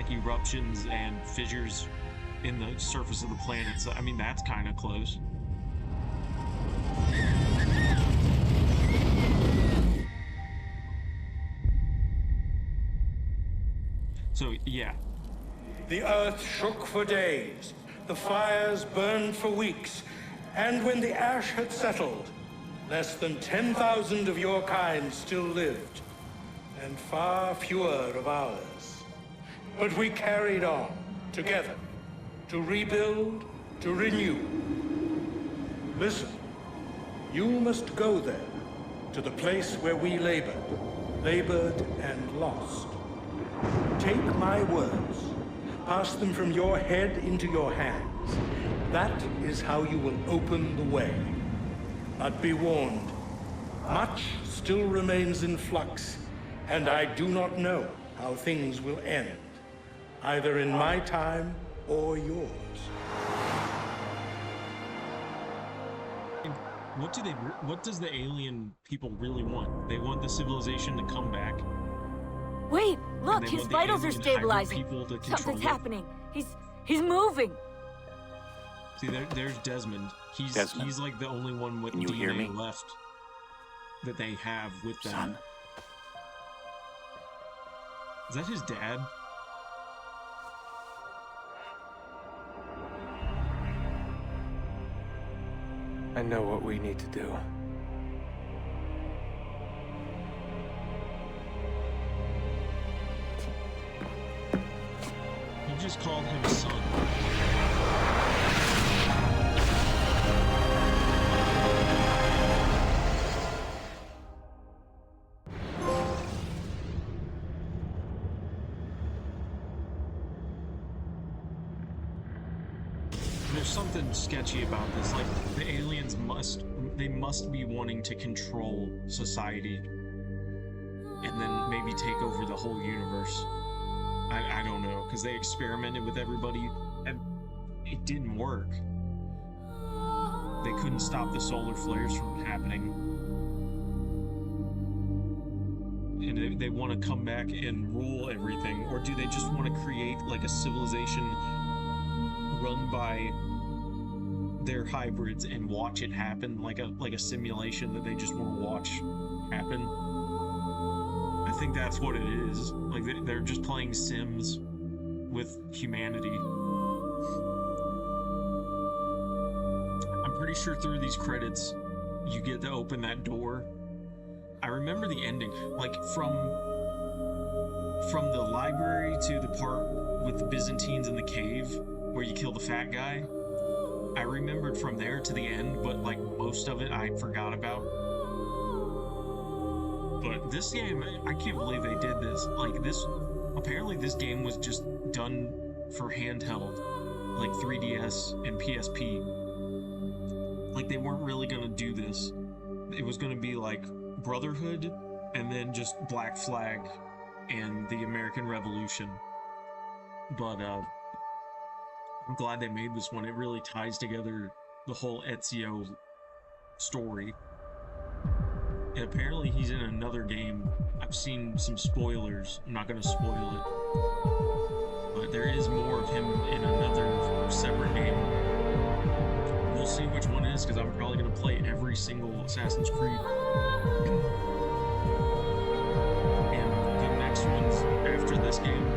Eruptions and fissures in the surface of the planet. So, I mean, that's kind of close. So, yeah. The earth shook for days, the fires burned for weeks, and when the ash had settled, less than 10,000 of your kind still lived, and far fewer of ours. But we carried on, together, to rebuild, to renew. Listen, you must go there, to the place where we labored and lost. Take my words, pass them from your head into your hands. That is how you will open the way. But be warned, much still remains in flux, and I do not know how things will end. Either in my time or yours. What does the alien people really want? They want the civilization to come back. Wait, look, they his want the vitals are alien hybrid stabilizing. people to control Something's it. happening. He's moving. See, there's Desmond. He's like the only one with Can you DNA hear me? left that they have with them. Son? Is that his dad? I know what we need to do. You just called him son. There's something sketchy about this. Like, the aliens must be wanting to control society and then maybe take over the whole universe. I don't know, because they experimented with everybody and it didn't work. They couldn't stop the solar flares from happening. And they want to come back and rule everything, or do they just want to create like a civilization run by their hybrids and watch it happen, like a simulation that they just want to watch happen? I think that's what it is. Like they're just playing Sims with humanity. I'm pretty sure through these credits you get to open that door. I remember the ending, like from the library to the part with the Byzantines in the cave where you kill the fat guy. I remembered from there to the end, but like most of it I forgot about. But this game, I can't believe they did this. Like this, apparently this game was just done for handheld, like 3DS and PSP. Like they weren't really gonna do this. It was gonna be like Brotherhood and then just Black Flag and the American Revolution. But I'm glad they made this one. It really ties together the whole Ezio story. And apparently he's in another game. I've seen some spoilers. I'm not going to spoil it. But there is more of him in another separate game. We'll see which one it is, because I'm probably going to play every single Assassin's Creed. And the next ones after this game,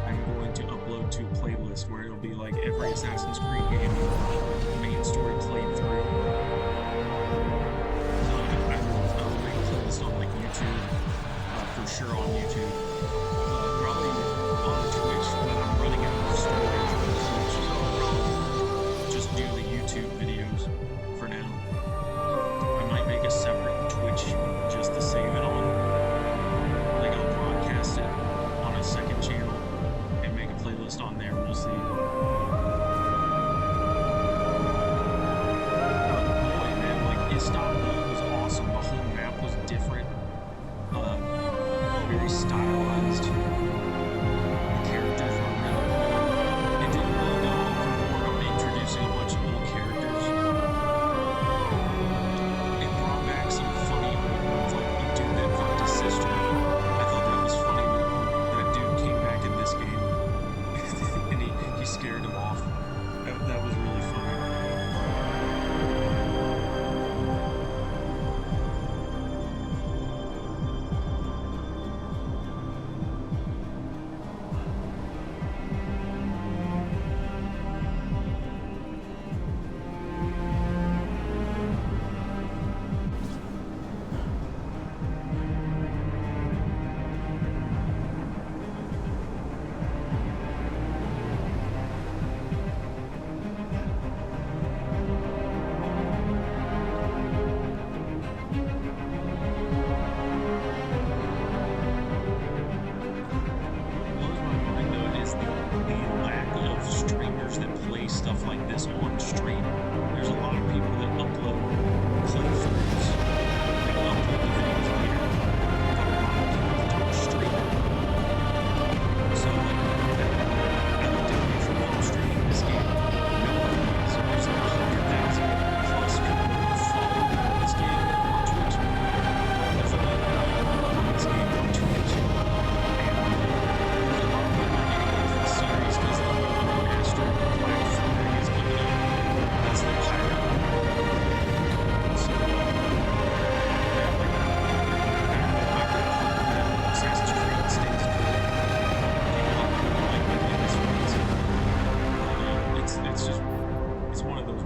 I'm going to upload to a playlist where it'll be like every Assassin's Creed game, main story played through. I'll make a playlist on like YouTube, for sure on YouTube. Probably on Twitch when I'm running out of storage on Twitch, so I'll probably just do the YouTube videos for now. I might make a separate Twitch just to save it on. Like I'll broadcast it on a second channel and make a playlist on there. We'll see.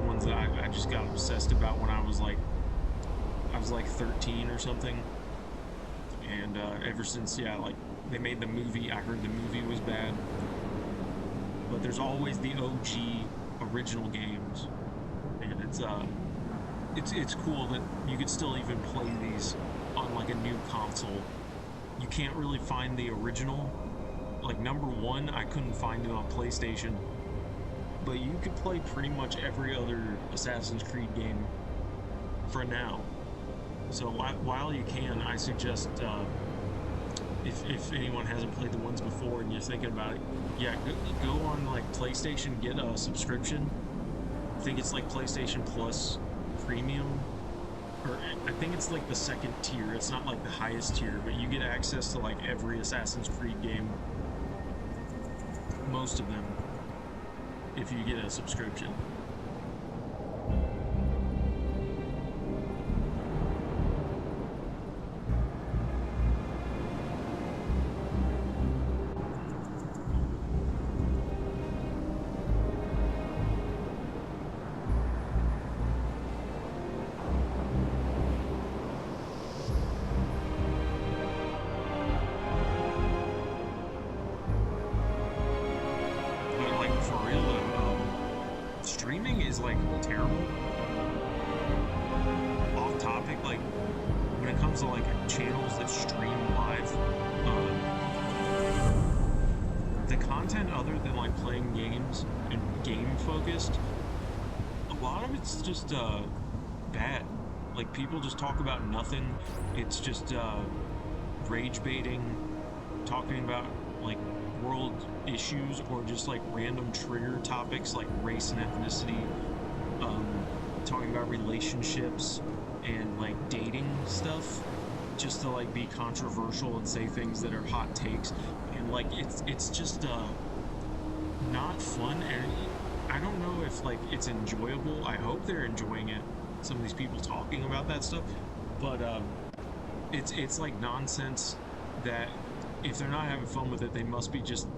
ones that I just got obsessed about when I was like 13 or something. And ever since, yeah, like they made the movie, I heard the movie was bad. But there's always the OG original games, and it's cool that you could still even play these on like a new console. You can't really find the original. Like number 1, I couldn't find it on PlayStation, but you could play pretty much every other Assassin's Creed game for now. So while you can, I suggest if anyone hasn't played the ones before and you're thinking about it, yeah, go on like PlayStation, get a subscription. I think it's like PlayStation Plus Premium, or I think it's like the second tier. It's not like the highest tier, but you get access to like every Assassin's Creed game, most of them, if you get a subscription. Streaming is like terrible. Off topic, like when it comes to like channels that stream live, the content other than like playing games and game focused, a lot of it's just bad. Like people just talk about nothing. It's just rage baiting, talking about like world issues or just like random trigger topics like race and ethnicity, talking about relationships and like dating stuff, just to like be controversial and say things that are hot takes, and like it's just not fun, and I don't know if like it's enjoyable. I hope they're enjoying it, some of these people talking about that stuff, but it's like nonsense that if they're not having fun with it, they must be just,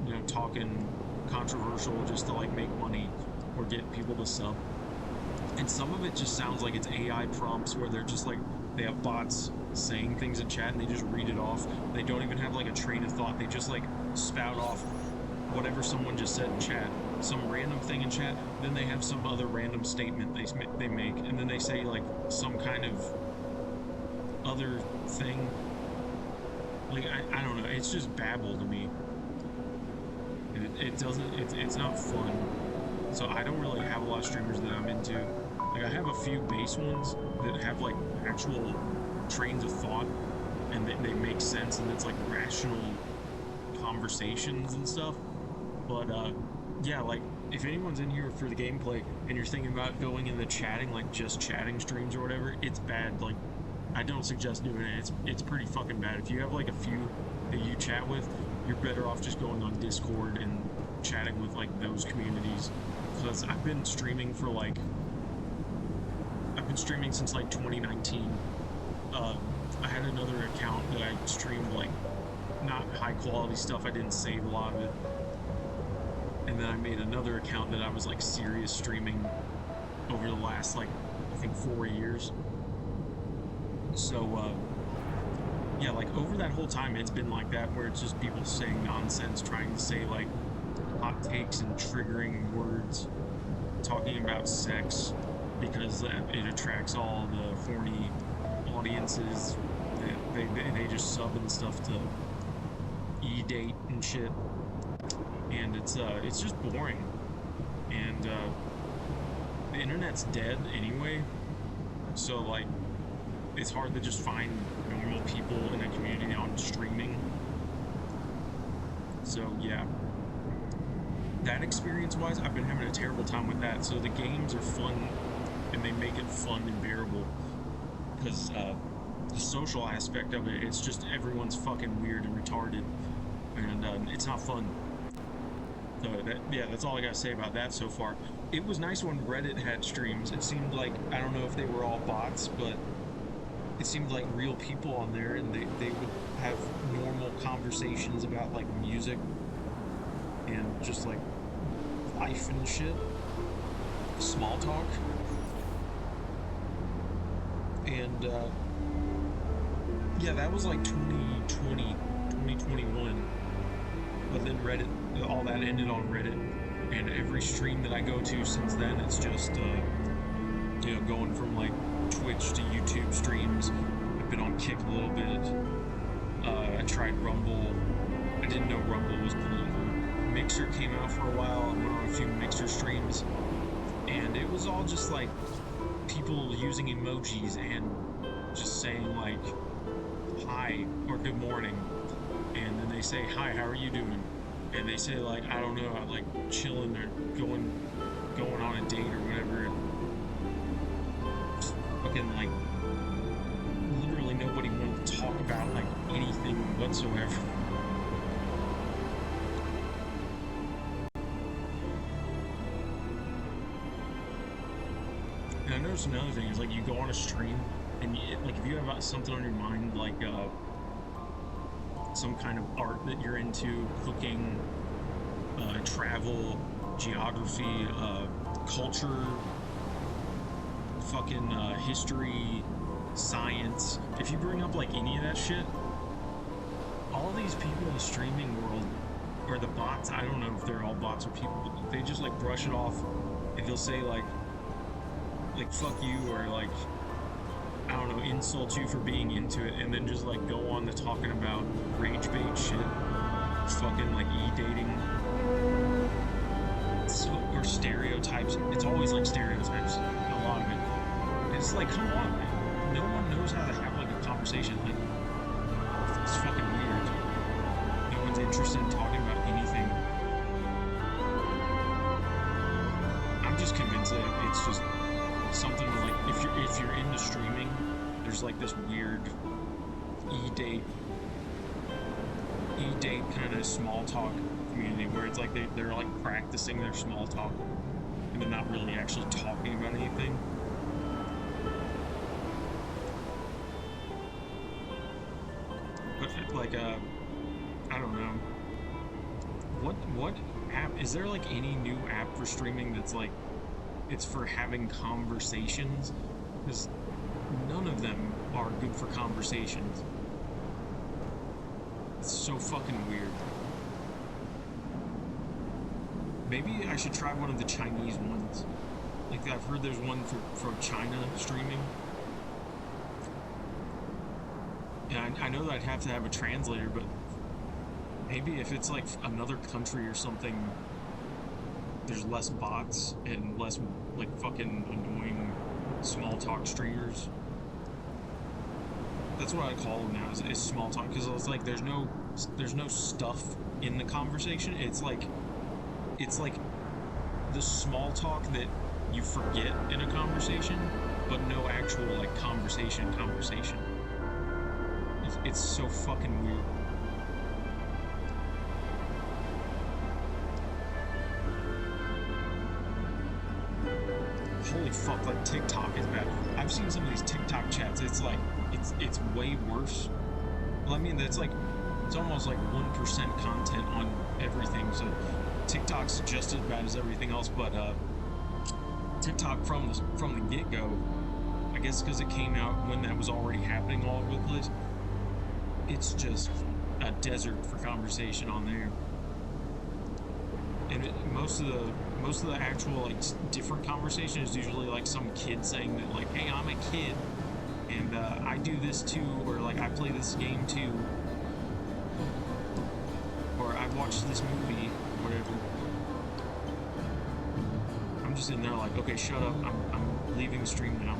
you know, talking controversial just to like make money or get people to sub. And some of it just sounds like it's AI prompts where they're just like, they have bots saying things in chat and they just read it off. They don't even have like a train of thought. They just like spout off whatever someone just said in chat, some random thing in chat. Then they have some other random statement they make, and then they say like some kind of other thing. Like, I don't know, it's just babble to me. It's not fun. So I don't really have a lot of streamers that I'm into. Like, I have a few base ones that have like actual trains of thought and they make sense, and it's like rational conversations and stuff. But yeah, like if anyone's in here for the gameplay and you're thinking about going in the chatting, like just chatting streams or whatever, it's bad. Like, I don't suggest doing it. It's pretty fucking bad. If you have like a few that you chat with, you're better off just going on Discord and chatting with like those communities. Because I've been streaming since like 2019. I had another account that I streamed like not high quality stuff. I didn't save a lot of it. And then I made another account that I was like serious streaming over the last like I think 4 years. So, yeah, like over that whole time, it's been like that, where it's just people saying nonsense, trying to say like hot takes and triggering words, talking about sex because it attracts all the horny audiences. They just sub and stuff to e-date and shit, and it's just boring, and the internet's dead anyway, so like it's hard to just find normal people in a community on streaming. So yeah, that experience wise, I've been having a terrible time with that. So the games are fun and they make it fun and bearable, because the social aspect of it, it's just everyone's fucking weird and retarded, and it's not fun. So yeah, that's all I gotta say about that so far. It was nice when Reddit had streams. It seemed like, I don't know if they were all bots, but it seemed like real people on there, and they would have normal conversations about like music and just like life and shit. small talk. And yeah, that was like 2020, 2021. But then Reddit, all that ended on Reddit. And every stream that I go to since then, it's just, you know, going from like Twitch to YouTube streams. I've been on Kick a little bit. I tried Rumble. I didn't know Rumble was political. Mixer came out for a while. I went on a few Mixer streams. And it was all just like people using emojis and just saying like, hi, or good morning. And then they say, hi, how are you doing? And they say like, I don't know, I'm like chilling or going on a date or whatever. Fucking like, literally nobody wanted to talk about like anything whatsoever. And I noticed another thing is like you go on a stream and like if you have something on your mind like some kind of art that you're into, cooking, travel, geography, culture, fucking history, science. If you bring up like any of that shit, all these people in the streaming world, or the bots, I don't know if they're all bots or people, but they just like brush it off and they'll say like fuck you, or like, I don't know, insult you for being into it, and then just like go on to talking about rage bait shit, fucking like e-dating, or stereotypes. It's always like stereotypes, a lot of it. It's like, come on, man. No one knows how to have like a conversation. Like, it's fucking weird. No one's interested in talking about anything. I'm just convinced that it's just something like, if you're into streaming, there's like this weird e-date kind of small talk community where it's like they're like practicing their small talk and they're not really actually talking about anything. But like I don't know, what app is there, like any new app for streaming that's like it's for having conversations? Because none of them are good for conversations. It's so fucking weird. Maybe I should try one of the Chinese ones. Like, I've heard there's one for China streaming. And I know that I'd have to have a translator, but maybe if it's like another country or something, there's less bots and less like fucking annoying small talk streamers. That's what I call them now, is small talk, because it's like there's no stuff in the conversation. It's like the small talk that you forget in a conversation, but no actual like conversation. It's so fucking weird. Holy fuck, like TikTok is bad. I've seen some of these TikTok chats, it's like, it's way worse. Well, I mean, it's almost like 1% content on everything, so TikTok's just as bad as everything else, but TikTok from the get-go, I guess because it came out when that was already happening all over the place, it's just a desert for conversation on there. And most of the actual like different conversation is usually like some kid saying that like, hey, I'm a kid and I do this too, or like I play this game too, or I watched this movie, whatever. I'm just in there like, okay, shut up, I'm leaving the stream now.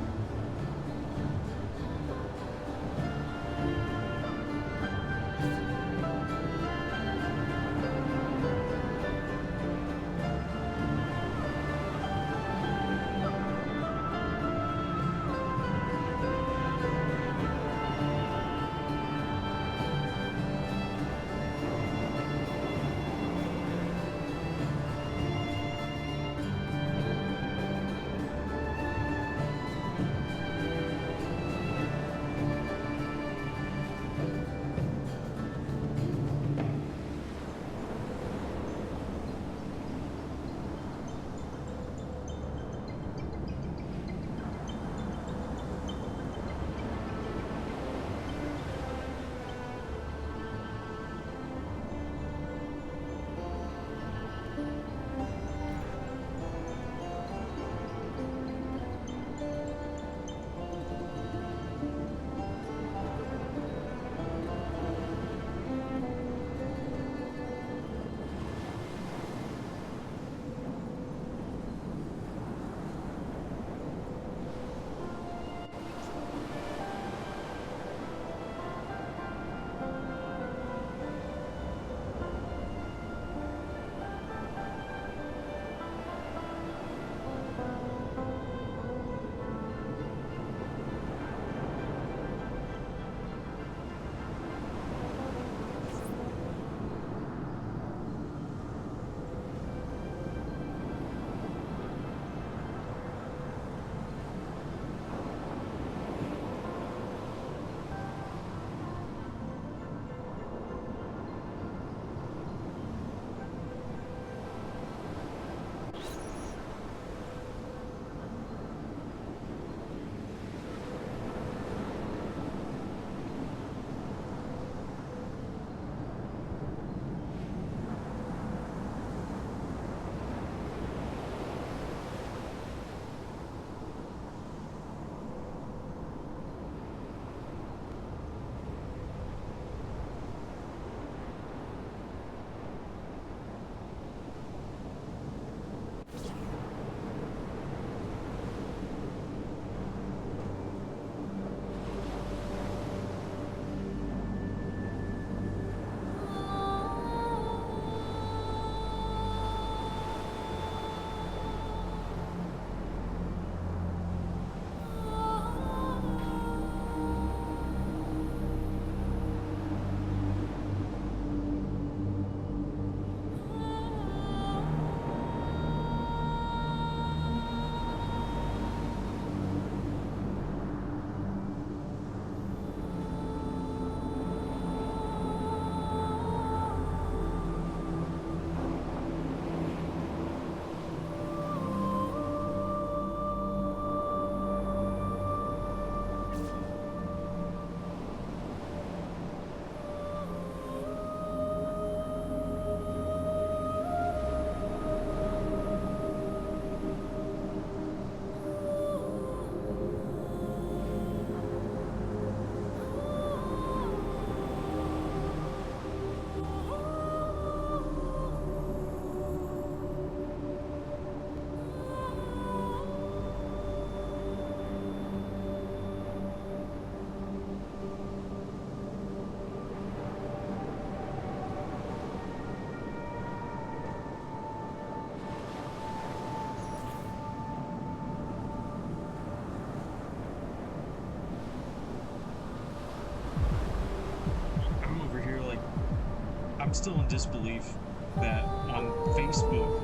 still in disbelief that on Facebook,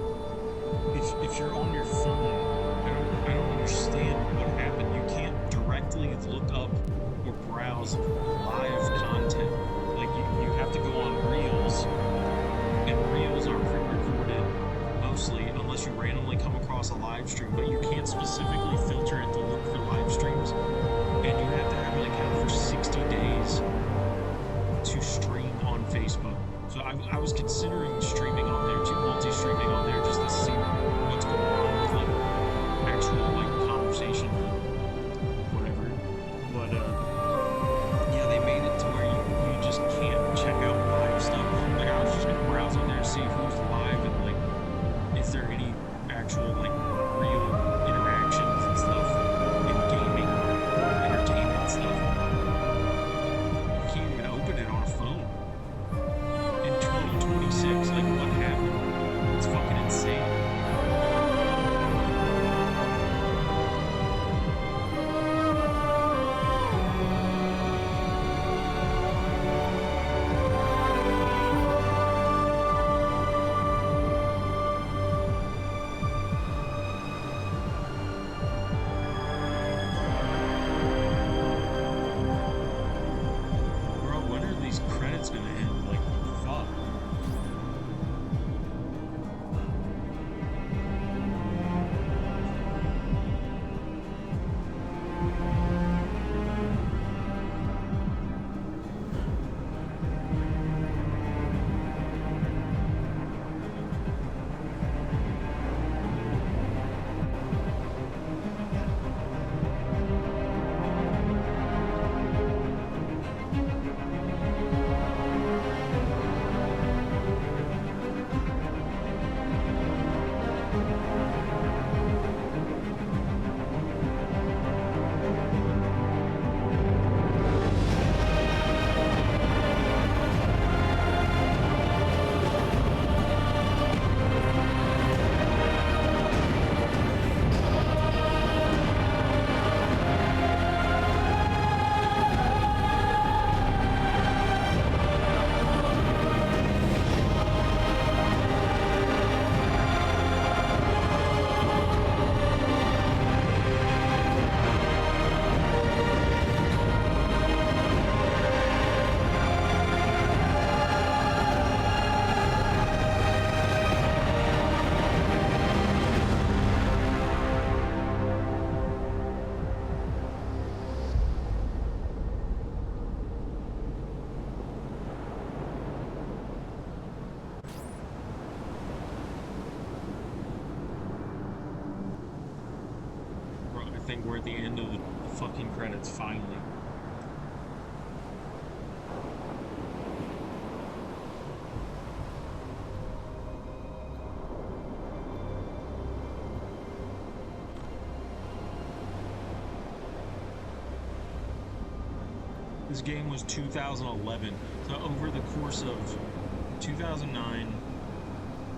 if you're on your phone, I don't understand what happened. You can't directly look up or browse live content. Like you have to go on Reels, and Reels are pre-recorded mostly, unless you randomly come across a live stream. But you can't specifically filter it to look for live streams, and you have to have an account for 60 days to stream on Facebook. So I was considering streaming on there too, multi-streaming on there, just to see what's going on with like actual like conversation, whatever. But yeah, they made it to where you just can't check out live stuff. Like I was just gonna browse on there, see who's live, and like is there any actual like real interactions and stuff in gaming, entertainment stuff. You can't even open it on a phone. 2026, like what happened? It's fucking insane. Bro, when are these credits gonna end? Like, fuck. I think we're at the end of the fucking credits finally. This game was 2011, so over the course of 2009,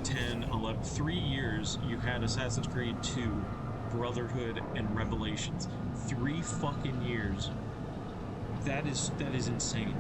10, 11, 3 years, you had Assassin's Creed 2, Brotherhood, and Revelations. 3 fucking years. That is insane.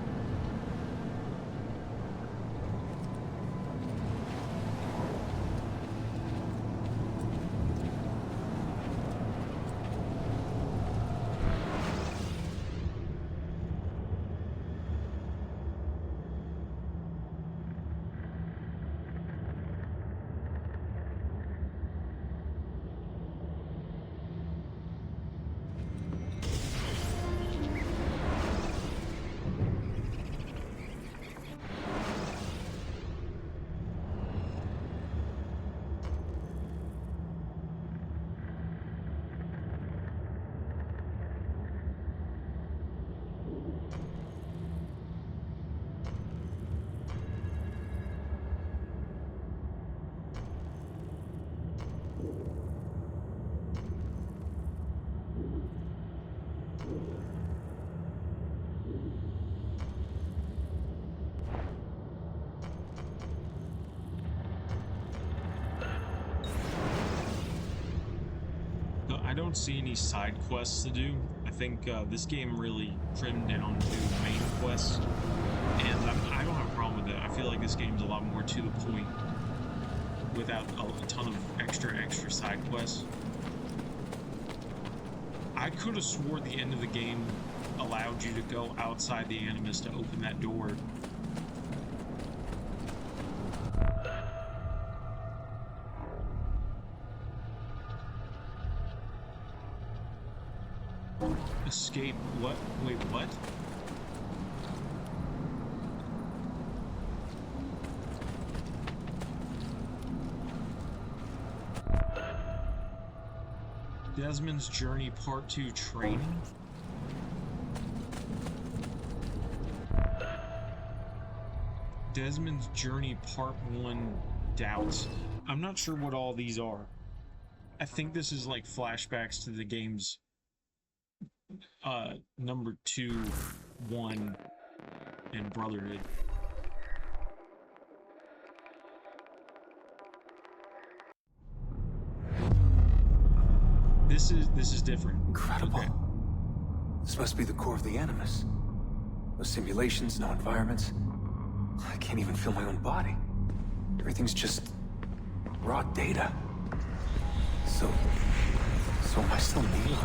I don't see any side quests to do. I think this game really trimmed down to main quests, and I don't have a problem with that. I feel like this game's a lot more to the point without a ton of extra side quests. I could have swore the end of the game allowed you to go outside the Animus to open that door. Escape what? Wait, what? Desmond's Journey Part 2 training? Desmond's Journey Part 1 doubts. I'm not sure what all these are. I think this is like flashbacks to the game's number 2, 1, and Brotherhood. This is different. Incredible. Okay. This must be the core of the Animus. No simulations, no environments. I can't even feel my own body. Everything's just raw data. So am I still me,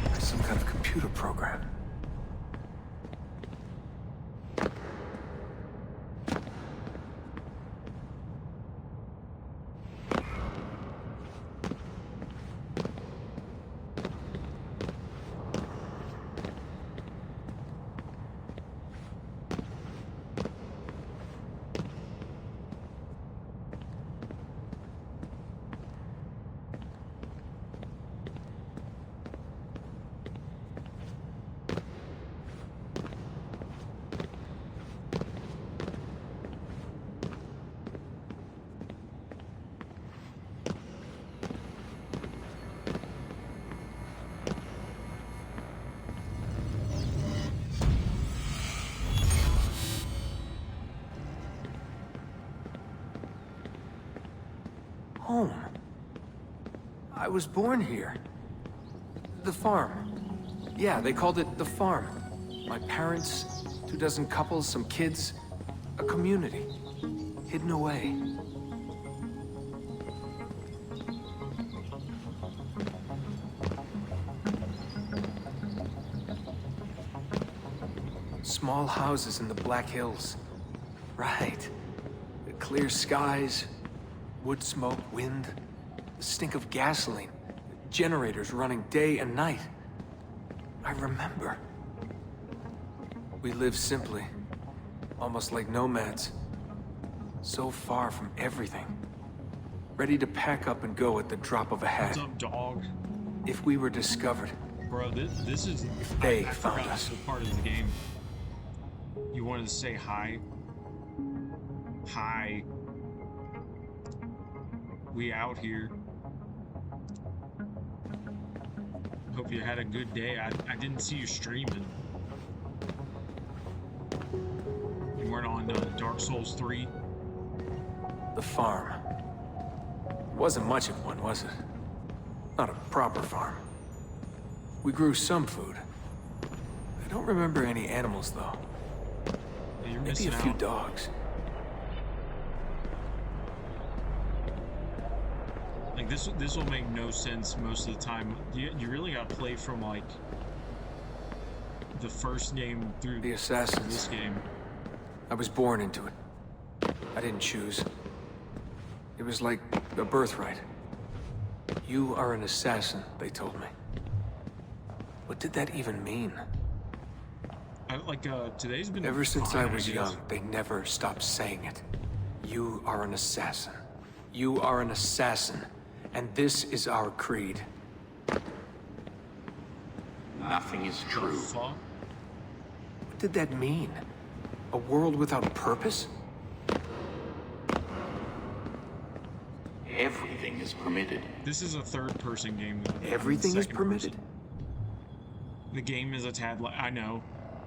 or some kind of computer program? Home. I was born here. The farm. Yeah, they called it the farm. My parents, 24 couples, some kids, a community. Hidden away. Small houses in the Black Hills. Right. The clear skies, wood smoke, wind, the stink of gasoline, generators running day and night. I remember. We lived simply, almost like nomads. So far from everything. Ready to pack up and go at the drop of a hat. What's up, dog? If we were discovered. Bro, this is... If they I found forgot us. this was part of the game. You wanted to say hi? Hi. We out here. Hope you had a good day. I didn't see you streaming. You weren't on Dark Souls 3? The farm. Wasn't much of one, was it? Not a proper farm. We grew some food. I don't remember any animals, though. Yeah, you're Maybe missing a few out. dogs. Like this will make no sense most of the time. You really gotta play from like the first game through The Assassins. this game. I was born into it. I didn't choose. It was like a birthright. You are an assassin, they told me. What did that even mean? Today's been Ever since fine, I was guess. young, they never stopped saying it. You are an assassin. You are an assassin. And this is our creed. Nothing is true. What did that mean? A world without purpose? Everything is permitted. This is a third-person game. Though. Everything is Second permitted? person. The game is a tad I know.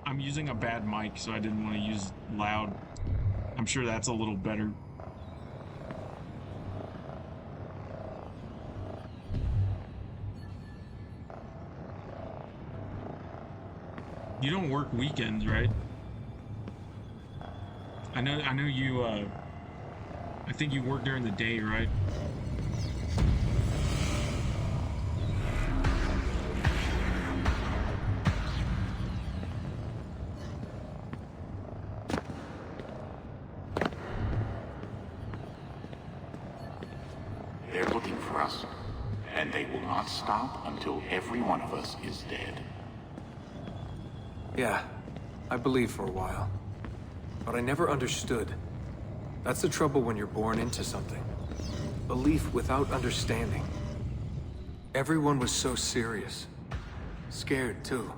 I'm using a bad mic, so I didn't want to use loud. I'm sure that's a little better. You don't work weekends, right? I know you, I think you work during the day, right? They're looking for us, and they will not stop until every one of us is dead. Yeah, I believed for a while. But I never understood. That's the trouble when you're born into something. Belief without understanding. Everyone was so serious. Scared, too.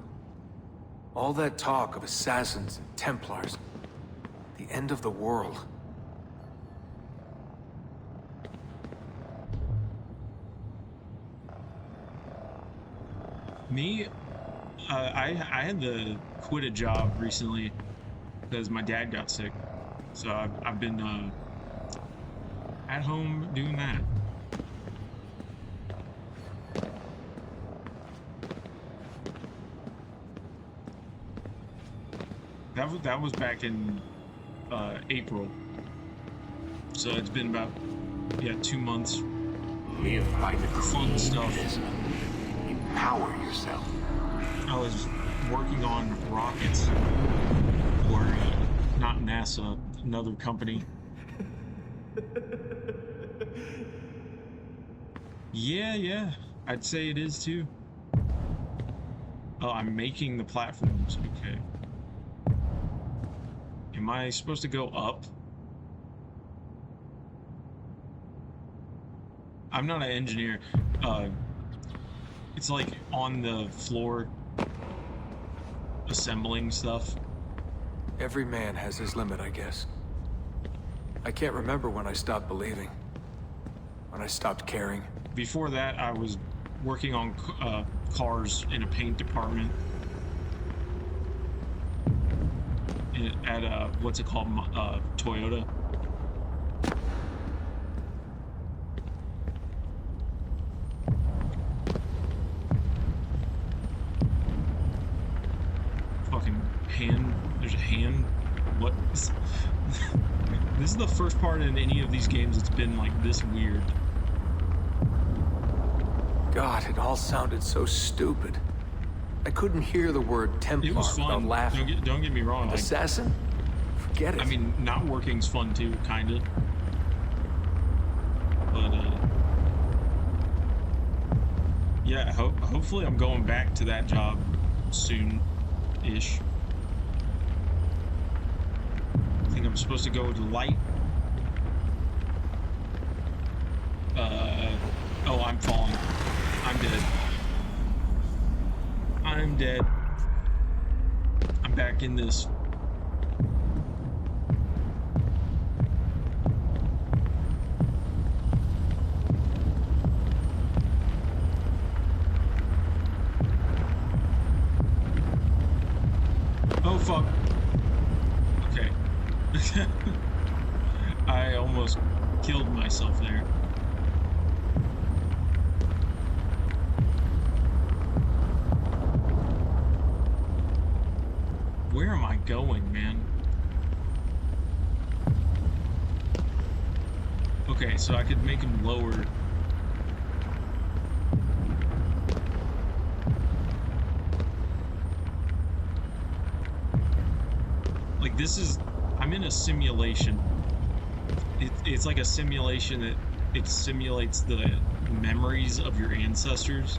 All that talk of assassins and Templars. The end of the world. Me, I had to quit a job recently because my dad got sick. So I've been at home doing that. That was back in April. So it's been about 2 months. Live by the fun stuff. Empower yourself. I was working on rockets for not NASA, another company. Yeah, I'd say it is too. Oh, I'm making the platforms. Okay. Am I supposed to go up? I'm not an engineer. It's like on the floor assembling stuff. Every man has his limit, I guess. I can't remember when I stopped believing. When I stopped caring. Before that, I was working on cars in a paint department. At what's it called? Toyota. Fucking hand. There's a hand. What? This is the first part in any of these games that's been like this weird. God, it all sounded so stupid. I couldn't hear the word Templar It was without fun. laughing. Don't get me wrong. like, Assassin? Forget it. I mean, not working's fun too, kinda. But yeah. Hopefully, I'm going back to that job soon-ish. I think I'm supposed to go to light. Oh, I'm falling. I'm dead. I'm dead. I'm back in this. Oh, fuck. Okay. I almost killed myself there. Where am I going, man? Okay, so I could make him lower. Like, this is... I'm in a simulation. It's like a simulation that it simulates the memories of your ancestors.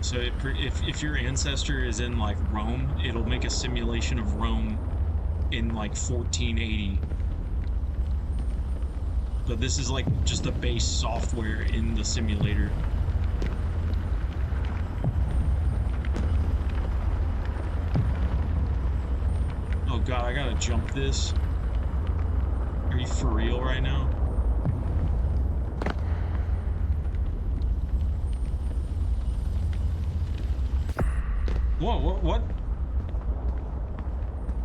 So if your ancestor is in like Rome, it'll make a simulation of Rome in like 1480. But this is like just the base software in the simulator. Oh god, I gotta jump this. Are you for real right now? Whoa, what?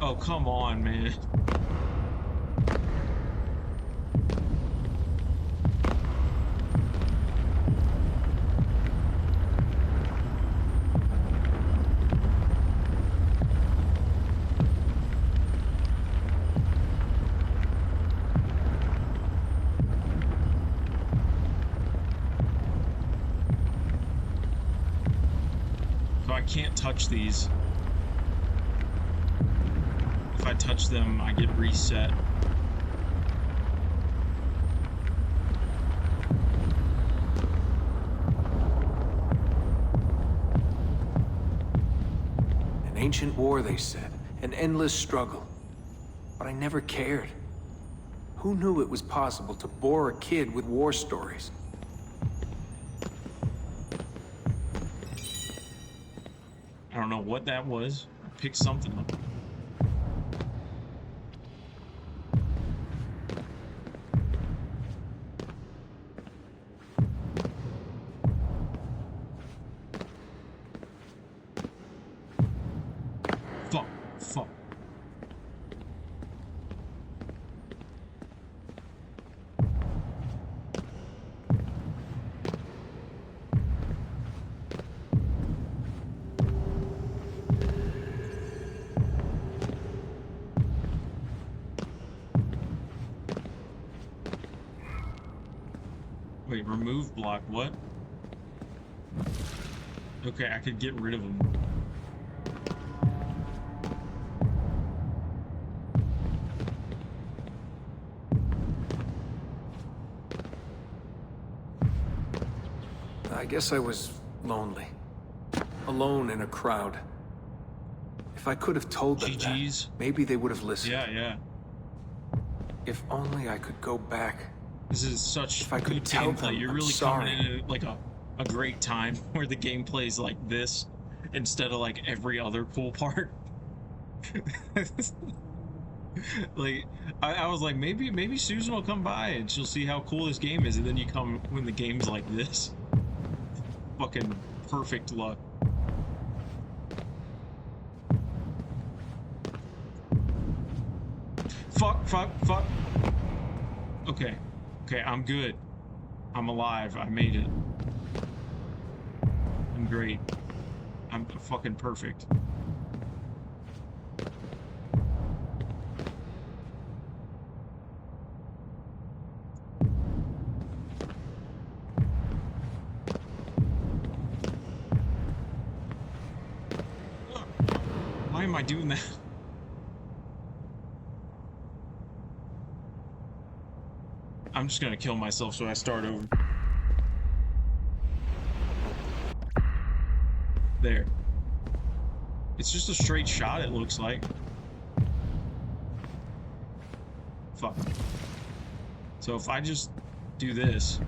Oh, come on, man. I can't touch these. If I touch them, I get reset. An ancient war, they said. An endless struggle. But I never cared. Who knew it was possible to bore a kid with war stories? I don't know what that was. I picked something up. Fuck. Wait, remove block, what? Okay, I could get rid of them. I guess I was lonely. Alone in a crowd. If I could have told them that, maybe they would have listened. Yeah. If only I could go back. This is such if I could good tell gameplay. them You're I'm really sorry. coming in at like a great time where the gameplay is like this instead of like every other cool part. Like I was like maybe Susan will come by and she'll see how cool this game is, and then you come when the game's like this. Fucking perfect luck. Fuck. Okay, I'm good. I'm alive. I made it. I'm great. I'm fucking perfect. Why am I doing that? I'm just gonna kill myself so I start over. There. It's just a straight shot, it looks like. Fuck. So if I just do this.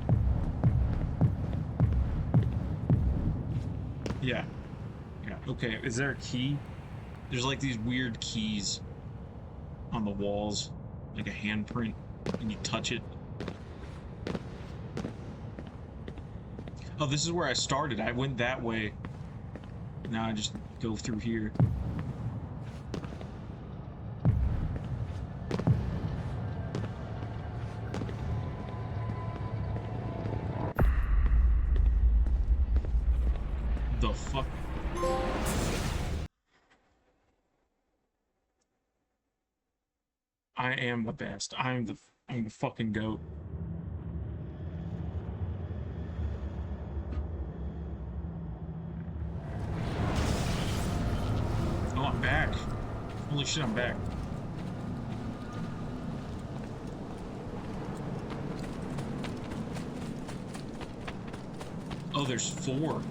Yeah. Okay, is there a key? There's like these weird keys on the walls, like a handprint, and you touch it. Oh, this is where I started. I went that way. Now I just go through here. The fuck? I am the best. I'm the fucking GOAT. Oh, I'm back. Holy shit, I'm back. Oh, there's 4.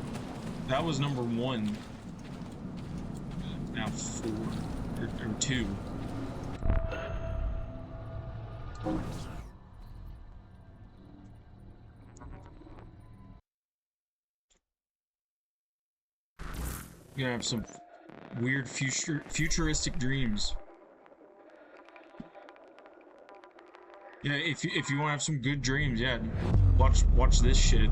That was number 1. Now 4. Or 2. You're gonna have some weird futuristic dreams. Yeah, if you want to have some good dreams, yeah, watch this shit.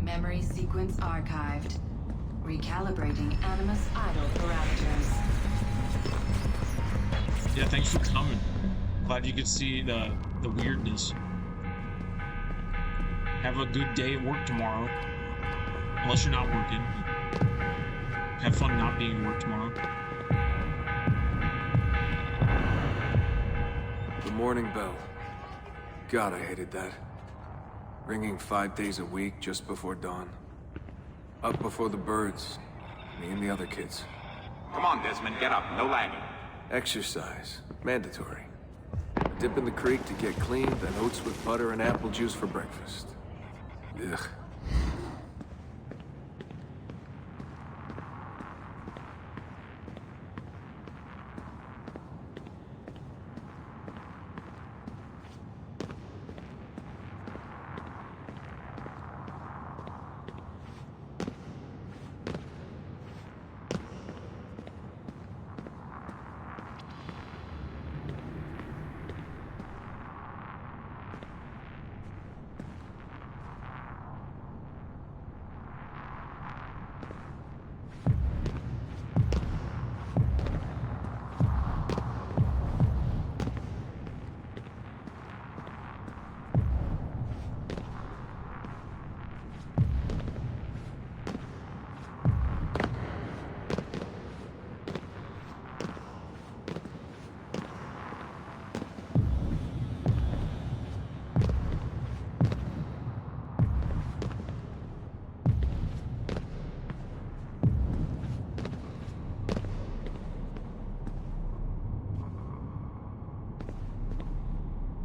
Memory sequence archived. Recalibrating Animus idle parameters. Yeah, thanks for coming. Glad you could see the weirdness. Have a good day at work tomorrow. Unless you're not working. Have fun not being at work tomorrow. The morning bell. God, I hated that. Ringing 5 days a week just before dawn. Up before the birds, Me and the other kids. Come on, Desmond, get up. No lagging. Exercise. Mandatory. A dip in the creek to get clean, then oats with butter and apple juice for breakfast. Ugh.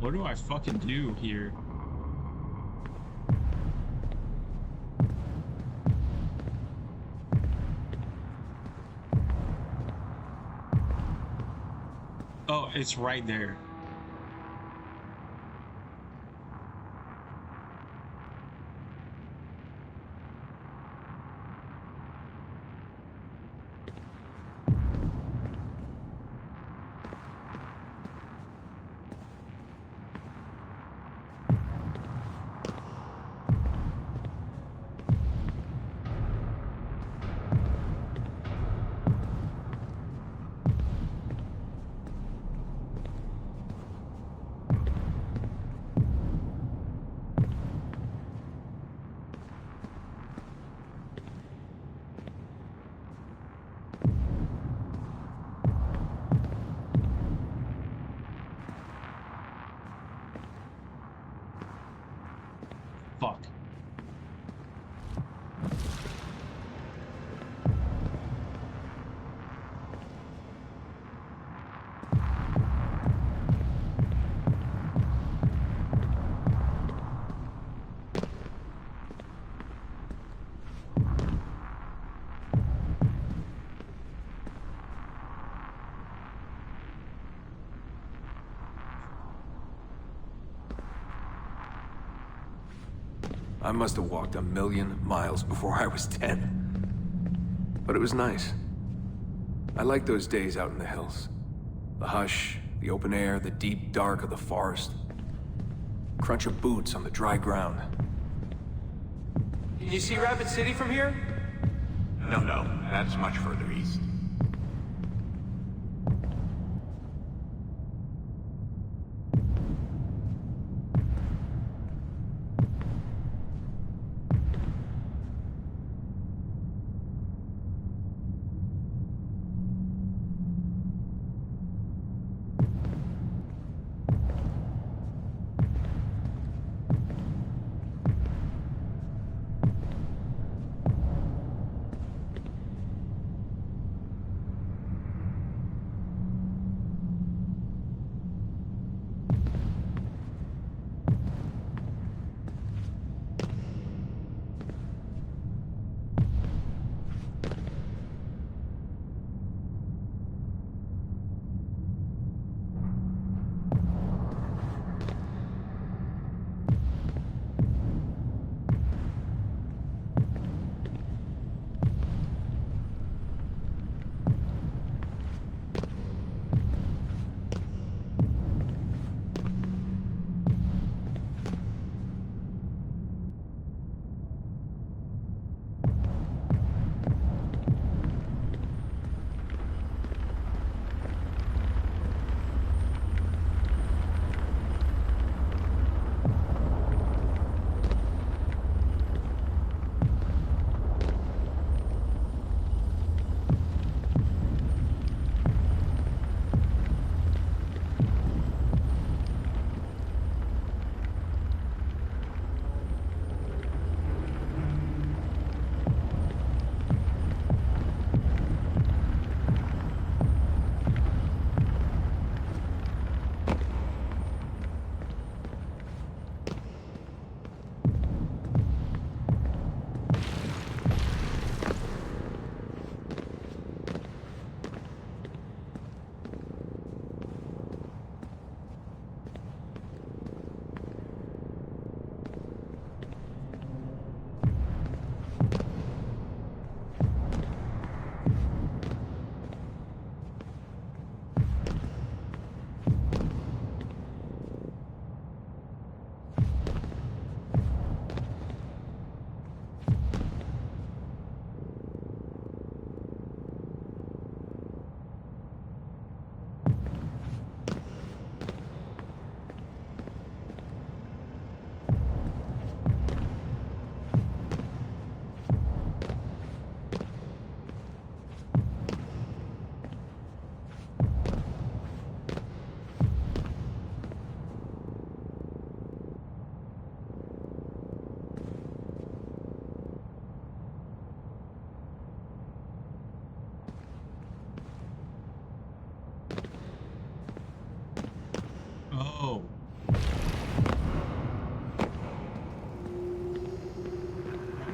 What do I fucking do here? Oh, it's right there. Fuck. I must have walked 1,000,000 miles before I was 10. But it was nice. I liked those days out in the hills. The hush, the open air, the deep dark of the forest. Crunch of boots on the dry ground. Can you see Rapid City from here? No, that's much further east.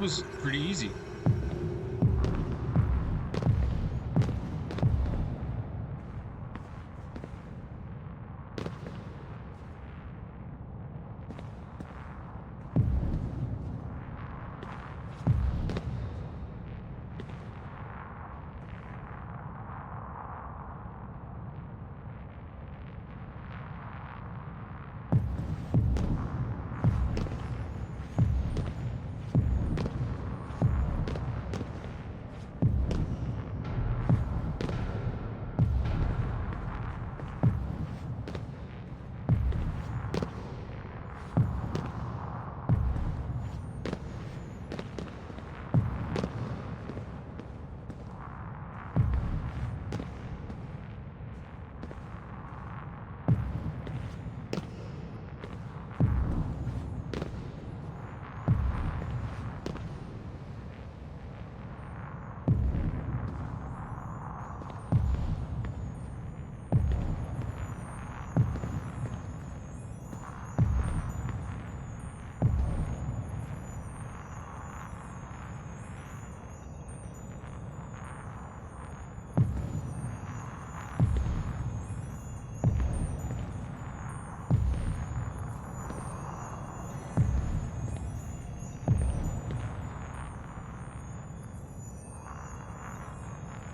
was pretty easy.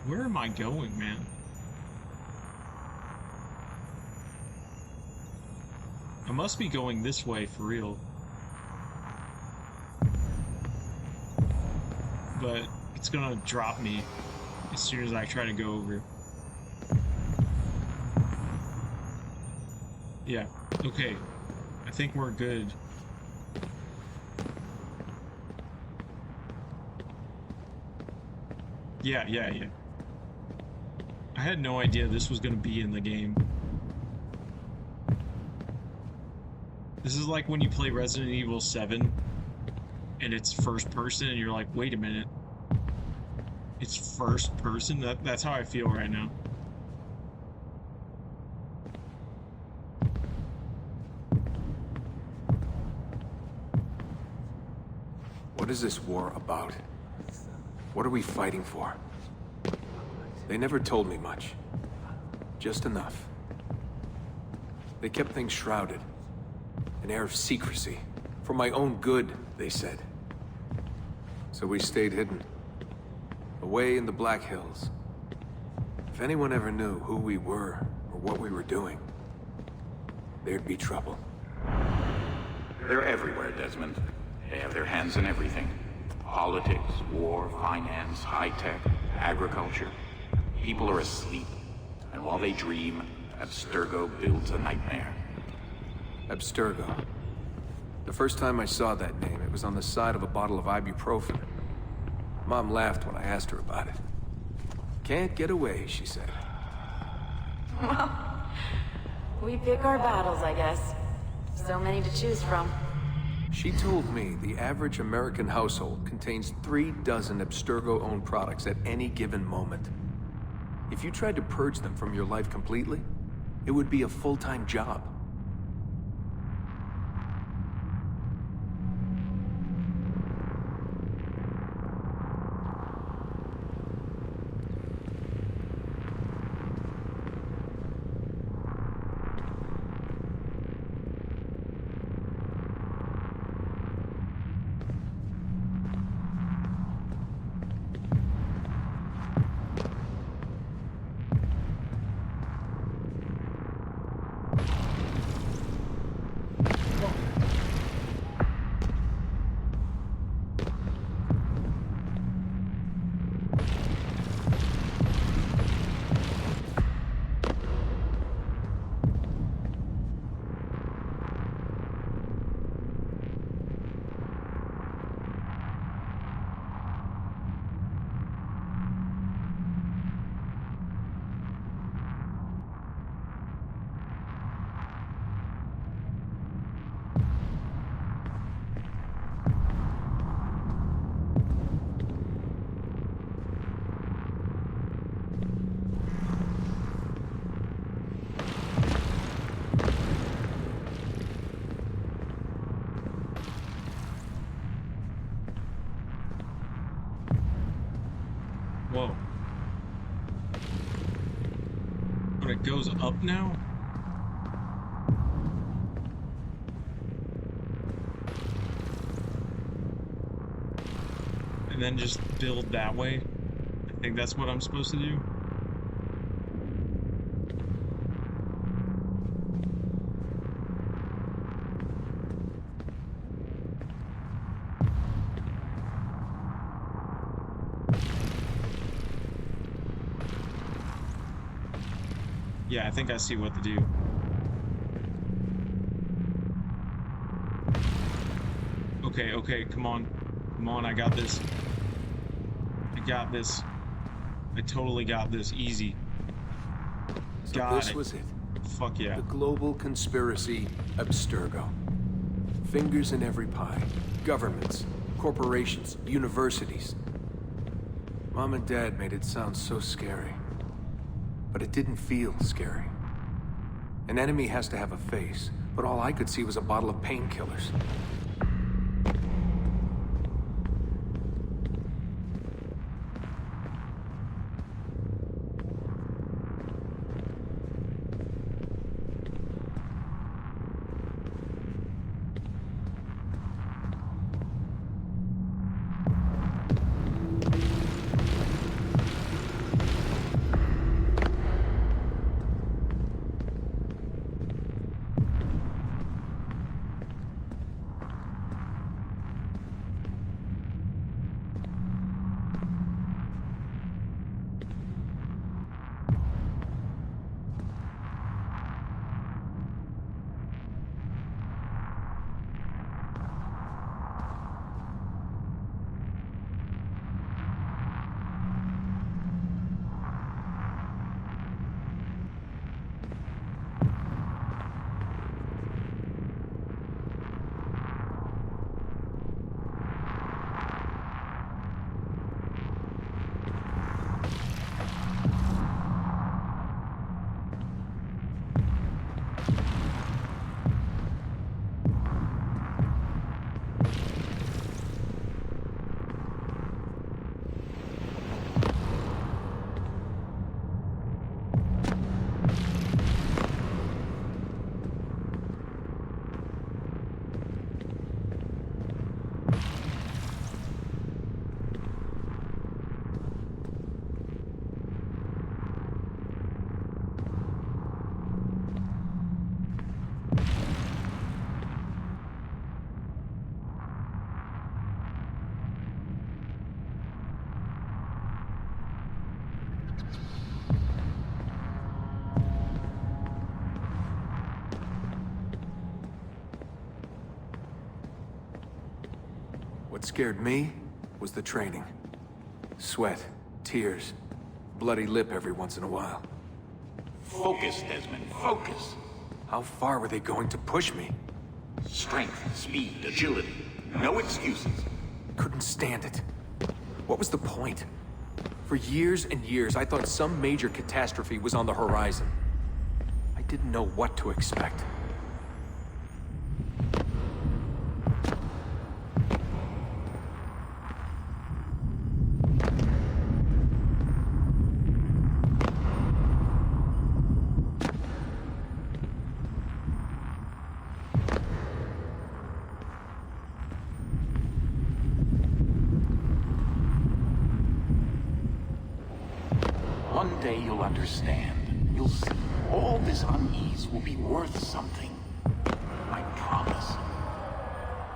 Where am I going, man? I must be going this way for real. But it's gonna drop me as soon as I try to go over. Yeah, okay. I think we're good. Yeah. I had no idea this was gonna be in the game. This is like when you play Resident Evil 7 and it's first person and you're like, wait a minute. It's first person? That's how I feel right now. What is this war about? What are we fighting for? They never told me much. Just enough. They kept things shrouded. An air of secrecy. For my own good, they said. So we stayed hidden. Away in the Black Hills. If anyone ever knew who we were or what we were doing, there'd be trouble. They're everywhere, Desmond. They have their hands in everything. Politics, war, finance, high-tech, agriculture. People are asleep, and while they dream, Abstergo builds a nightmare. Abstergo. The first time I saw that name, it was on the side of a bottle of ibuprofen. Mom laughed when I asked her about it. Can't get away, she said. Well, we pick our battles, I guess. So many to choose from. She told me the average American household contains 3 dozen Abstergo-owned products at any given moment. If you tried to purge them from your life completely, it would be a full-time job. Whoa. But it goes up now? And then just build that way? I think that's what I'm supposed to do. Yeah, I think I see what to do. Okay, okay, come on. Come on, I got this. I got this. I totally got this. Easy. So Got this it. was it. Fuck yeah. The global conspiracy Abstergo. Fingers in every pie. Governments, corporations, universities. Mom and Dad made it sound so scary. But it didn't feel scary. An enemy has to have a face, but all I could see was a bottle of painkillers. What scared me was the training. Sweat, tears, bloody lip every once in a while. Focus, Desmond, focus. How far were they going to push me? Strength, speed, agility. No excuses. Couldn't stand it. What was the point? For years and years, I thought some major catastrophe was on the horizon. I didn't know what to expect. One day you'll understand. You'll see. All this unease will be worth something. I promise.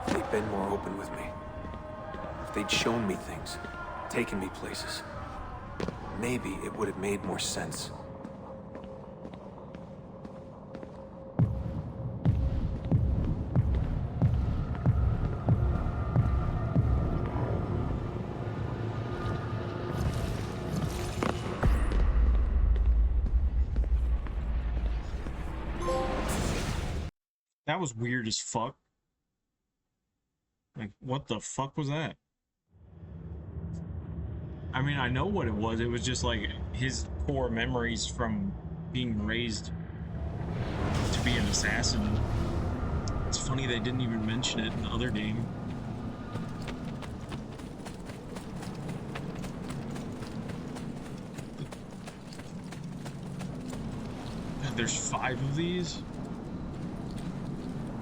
If they'd been more open with me. If they'd shown me things. Taken me places. Maybe it would have made more sense. That was weird as fuck. Like, what the fuck was that? I mean, I know what it was. It was just like his core memories from being raised to be an assassin. It's funny they didn't even mention it in the other game. there's 5 of these?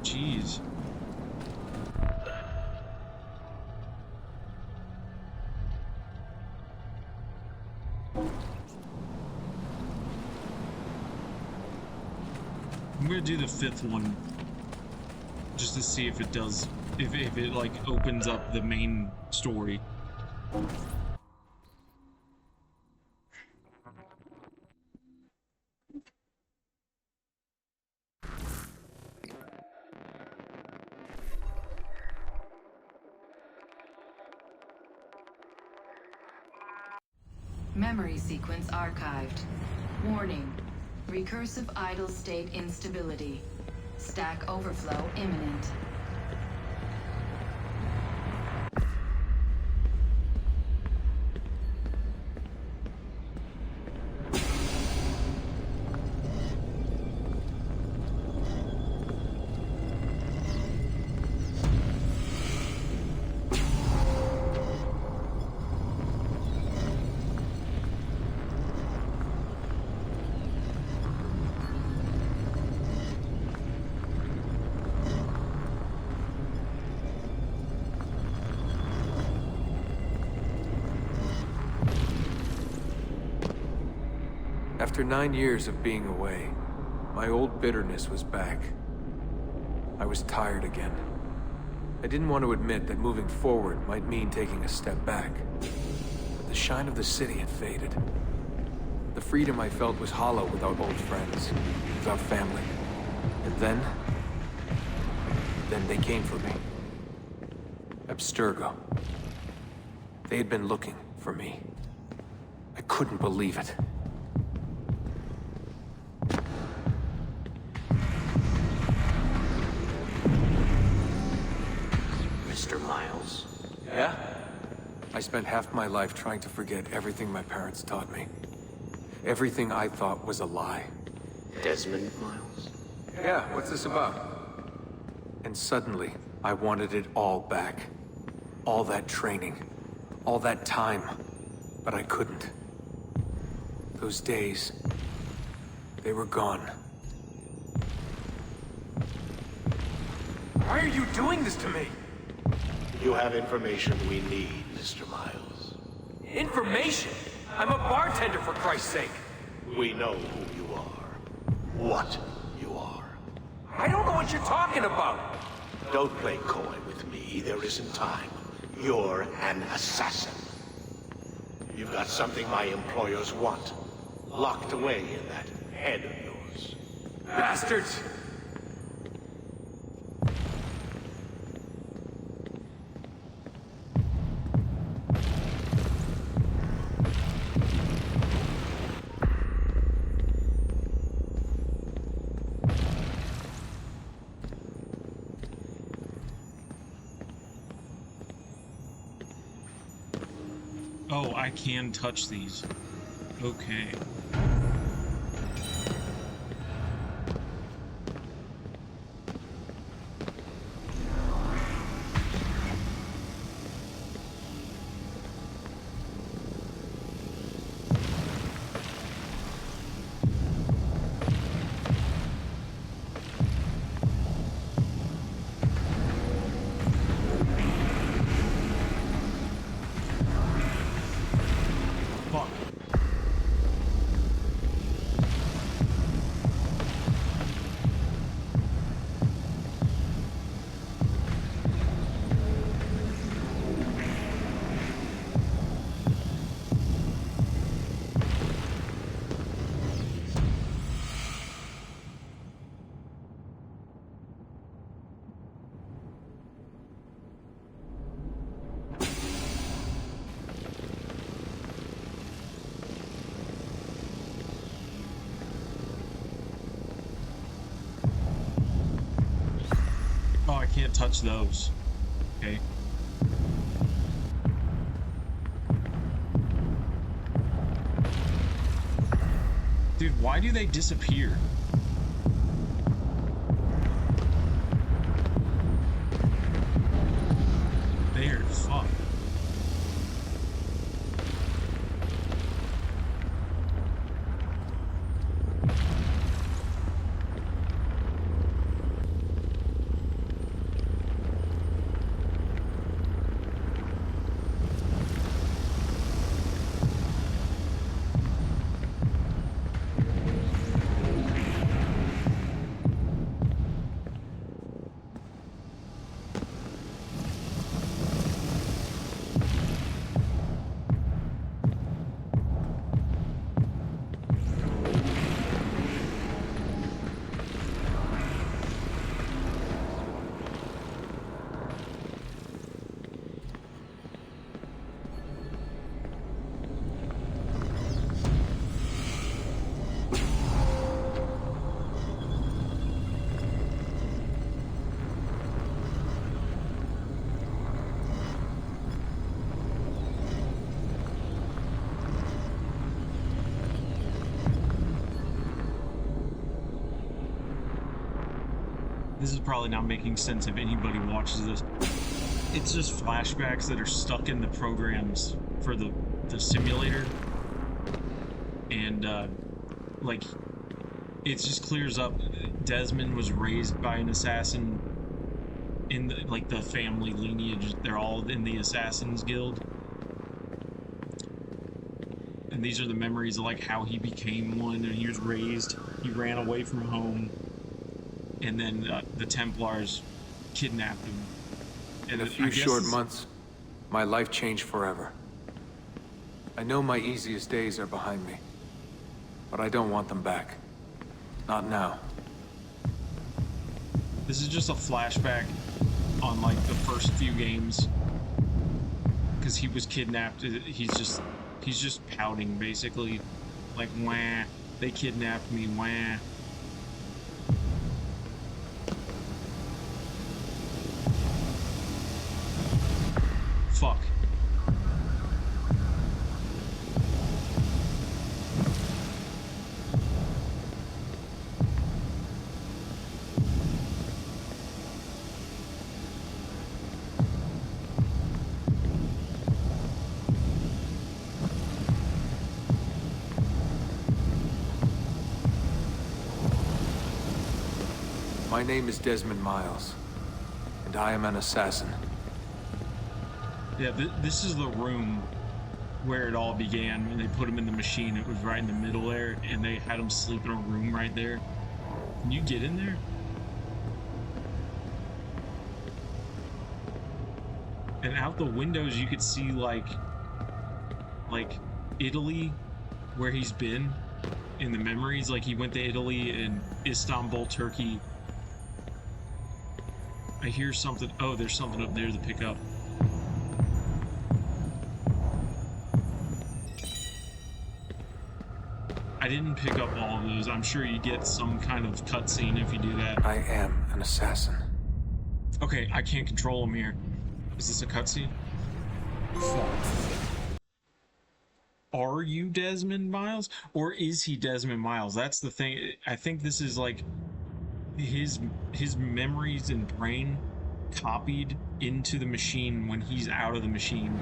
Jeez. I'm gonna do the 5th one just to see if it does, if it like opens up the main story. Memory sequence archived. Warning. Recursive idle state instability. Stack overflow imminent. After 9 years of being away, my old bitterness was back. I was tired again. I didn't want to admit that moving forward might mean taking a step back. But the shine of the city had faded. The freedom I felt was hollow without old friends, without family. And then they came for me. Abstergo. They had been looking for me. I couldn't believe it. Mr. Miles? Yeah? I spent half my life trying to forget everything my parents taught me. Everything I thought was a lie. Desmond Miles? Yeah, what's this about? And suddenly, I wanted it all back. All that training. All that time. But I couldn't. Those days, they were gone. Why are you doing this to me? You have information we need, Mr. Miles. Information? I'm a bartender, for Christ's sake. We know who you are. What you are. I don't know what you're talking about. Don't play coy with me. There isn't time. You're an assassin. You've got something my employers want. Locked away in that head of yours. Bastards! Oh, I can touch these. Okay. Can't touch those. Okay. Dude, why do they disappear? They're fucked. this is probably not making sense if anybody watches this. It's just flashbacks that are stuck in the programs for the simulator. And, like, it just clears up. Desmond was raised by an assassin in, the family lineage. They're all in the Assassin's Guild. And these are the memories of, like, how he became one, and he was raised. He ran away from home. And then the Templars kidnapped him. In a few short months, my life changed forever. I know my easiest days are behind me, but I don't want them back. Not now. This is just a flashback on, like, the first few games. Because he was kidnapped. He's just pouting, basically. Like, wah, they kidnapped me, wah. Fuck. My name is Desmond Miles, and I am an assassin. Yeah, this is the room where it all began. When they put him in the machine, it was right in the middle there, and they had him sleep in a room right there. Can you get in there? And out the windows, you could see, like Italy, where he's been in the memories. Like, he went to Italy and Istanbul, Turkey. I hear something. Oh, there's something up there to pick up. I didn't pick up all of those. I'm sure you get some kind of cutscene if you do that. I am an assassin. Okay, I can't control him here. Is this a cutscene? Are you Desmond Miles? Or is he Desmond Miles? That's the thing. I think this is like his memories and brain copied into the machine when he's out of the machine.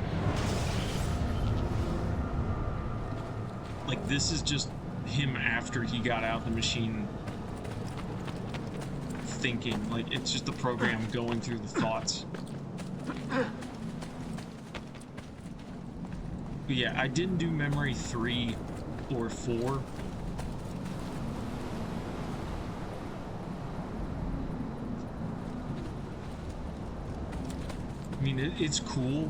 Like, this is just him after he got out of the machine thinking. Like, it's just the program going through the thoughts. But yeah, I didn't do memory 3 or 4. I mean, it's cool,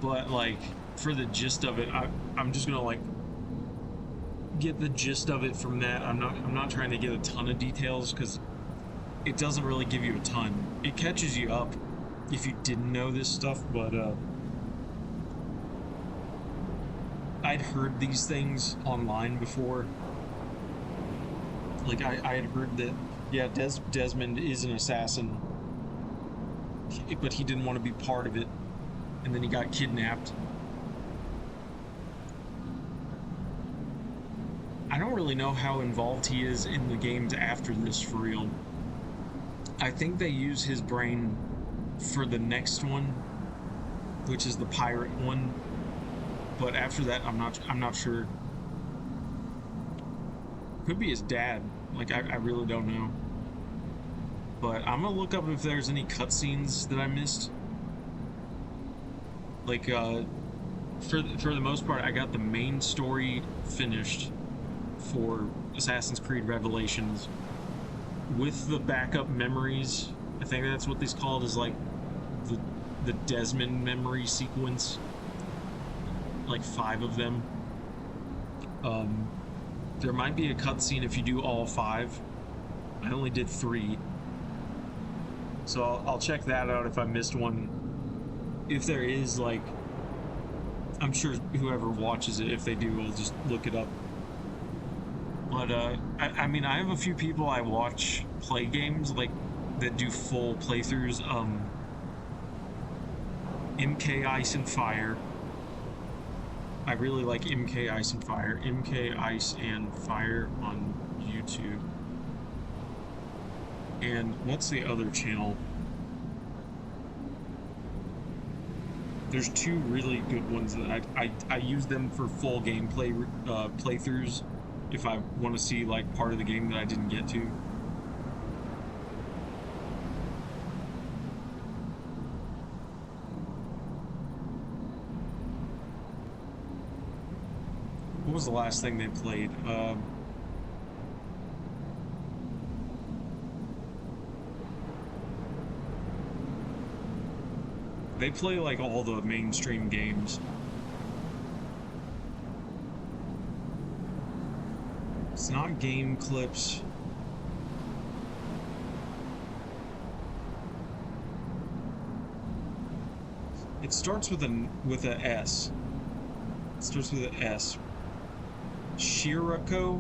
but, like, for the gist of it, I'm just gonna, like, get the gist of it from that. I'm not trying to get a ton of details, because it doesn't really give you a ton. It catches you up if you didn't know this stuff, but, I'd heard these things online before. Like, I had heard that, yeah, Desmond is an assassin, but he didn't want to be part of it, and then he got kidnapped. I don't really know how involved he is in the games after this, for real. I think they use his brain for the next one, which is the pirate one, but after that, I'm not sure. Could be his dad. Like, I really don't know. But I'm gonna look up if there's any cutscenes that I missed. Like, for the most part, I got the main story finished for Assassin's Creed Revelations with the backup memories. I think that's what these called, is like the Desmond memory sequence. Like 5 of them. There might be a cutscene if you do all 5. I only did 3. So I'll check that out if I missed one. If there is, like, I'm sure whoever watches it, if they do, will just look it up. But, I mean, I have a few people I watch play games, like, that do full playthroughs. MK Ice and Fire. I really like MK Ice and Fire. MK Ice and Fire on YouTube. And what's the other channel? There's two really good ones that I use them for full gameplay playthroughs if I want to see like part of the game that I didn't get to. What was the last thing they played? They play like all the mainstream games. It's not Game Clips. It starts with a S. It starts with an S. Shirako.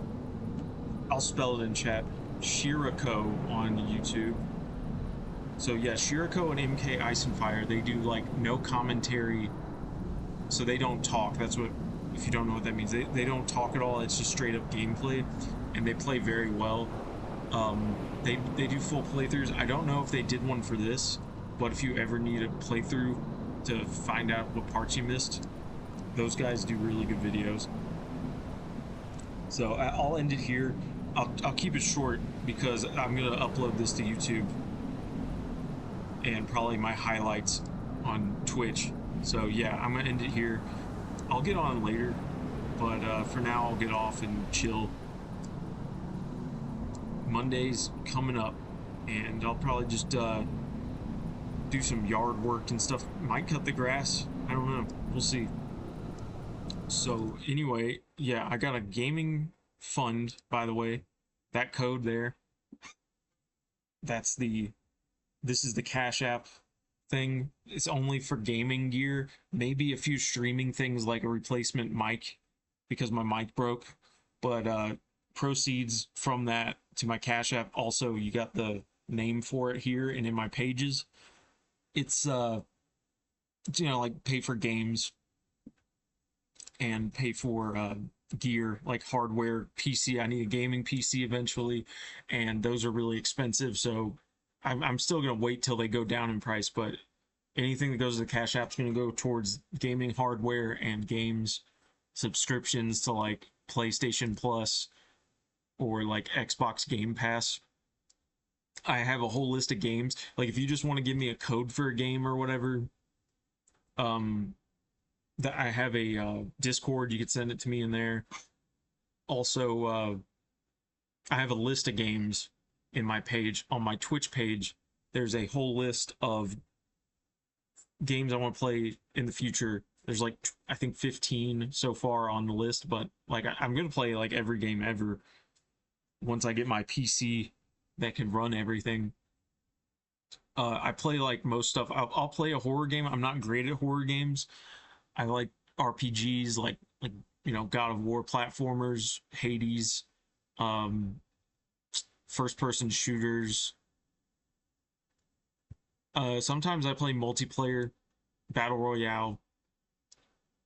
I'll spell it in chat. Shirako on YouTube. So yeah, Shirako and MK Ice and Fire, they do like no commentary, so they don't talk. That's what, if you don't know what that means, they don't talk at all. It's just straight up gameplay, and they play very well. They do full playthroughs. I don't know if they did one for this, but if you ever need a playthrough to find out what parts you missed, those guys do really good videos. So I'll end it here. I'll keep it short because I'm gonna upload this to YouTube and probably my highlights on Twitch. So yeah, I'm gonna end it here. I'll get on later, but for now I'll get off and chill. Monday's coming up, and I'll probably just do some yard work and stuff. Might cut the grass, I don't know, we'll see. So anyway, yeah, I got a gaming fund, by the way. That code there, this is the Cash App thing. It's only for gaming gear, maybe a few streaming things like a replacement mic because my mic broke, but proceeds from that to my Cash App. Also, you got the name for it here and in my pages. It's you know, like pay for games and pay for gear like hardware, PC. I need a gaming PC eventually, and those are really expensive, so I'm still gonna wait till they go down in price, but anything that goes to the Cash App is gonna go towards gaming hardware and games, subscriptions to like PlayStation Plus or like Xbox Game Pass. I have a whole list of games. Like if you just want to give me a code for a game or whatever, that I have a Discord, you could send it to me in there. Also, I have a list of games in my page. On my Twitch page, there's a whole list of games I want to play in the future. There's like, I think 15 so far on the list, but like I'm gonna play like every game ever once I get my PC that can run everything. I play like most stuff. I'll play a horror game. I'm not great at horror games. I like RPGs, like you know, God of War platformers, Hades, first-person shooters. Sometimes I play multiplayer, battle royale,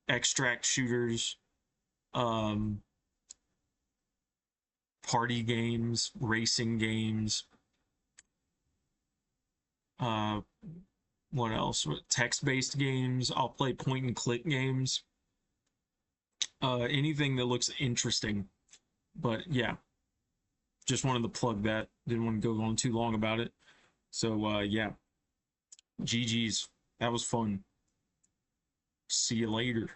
extract shooters, party games, racing games. What else? Text-based games. I'll play point-and-click games. Anything that looks interesting. But yeah, just wanted to plug that. Didn't want to go on too long about it. So yeah, GG's. That was fun. See you later.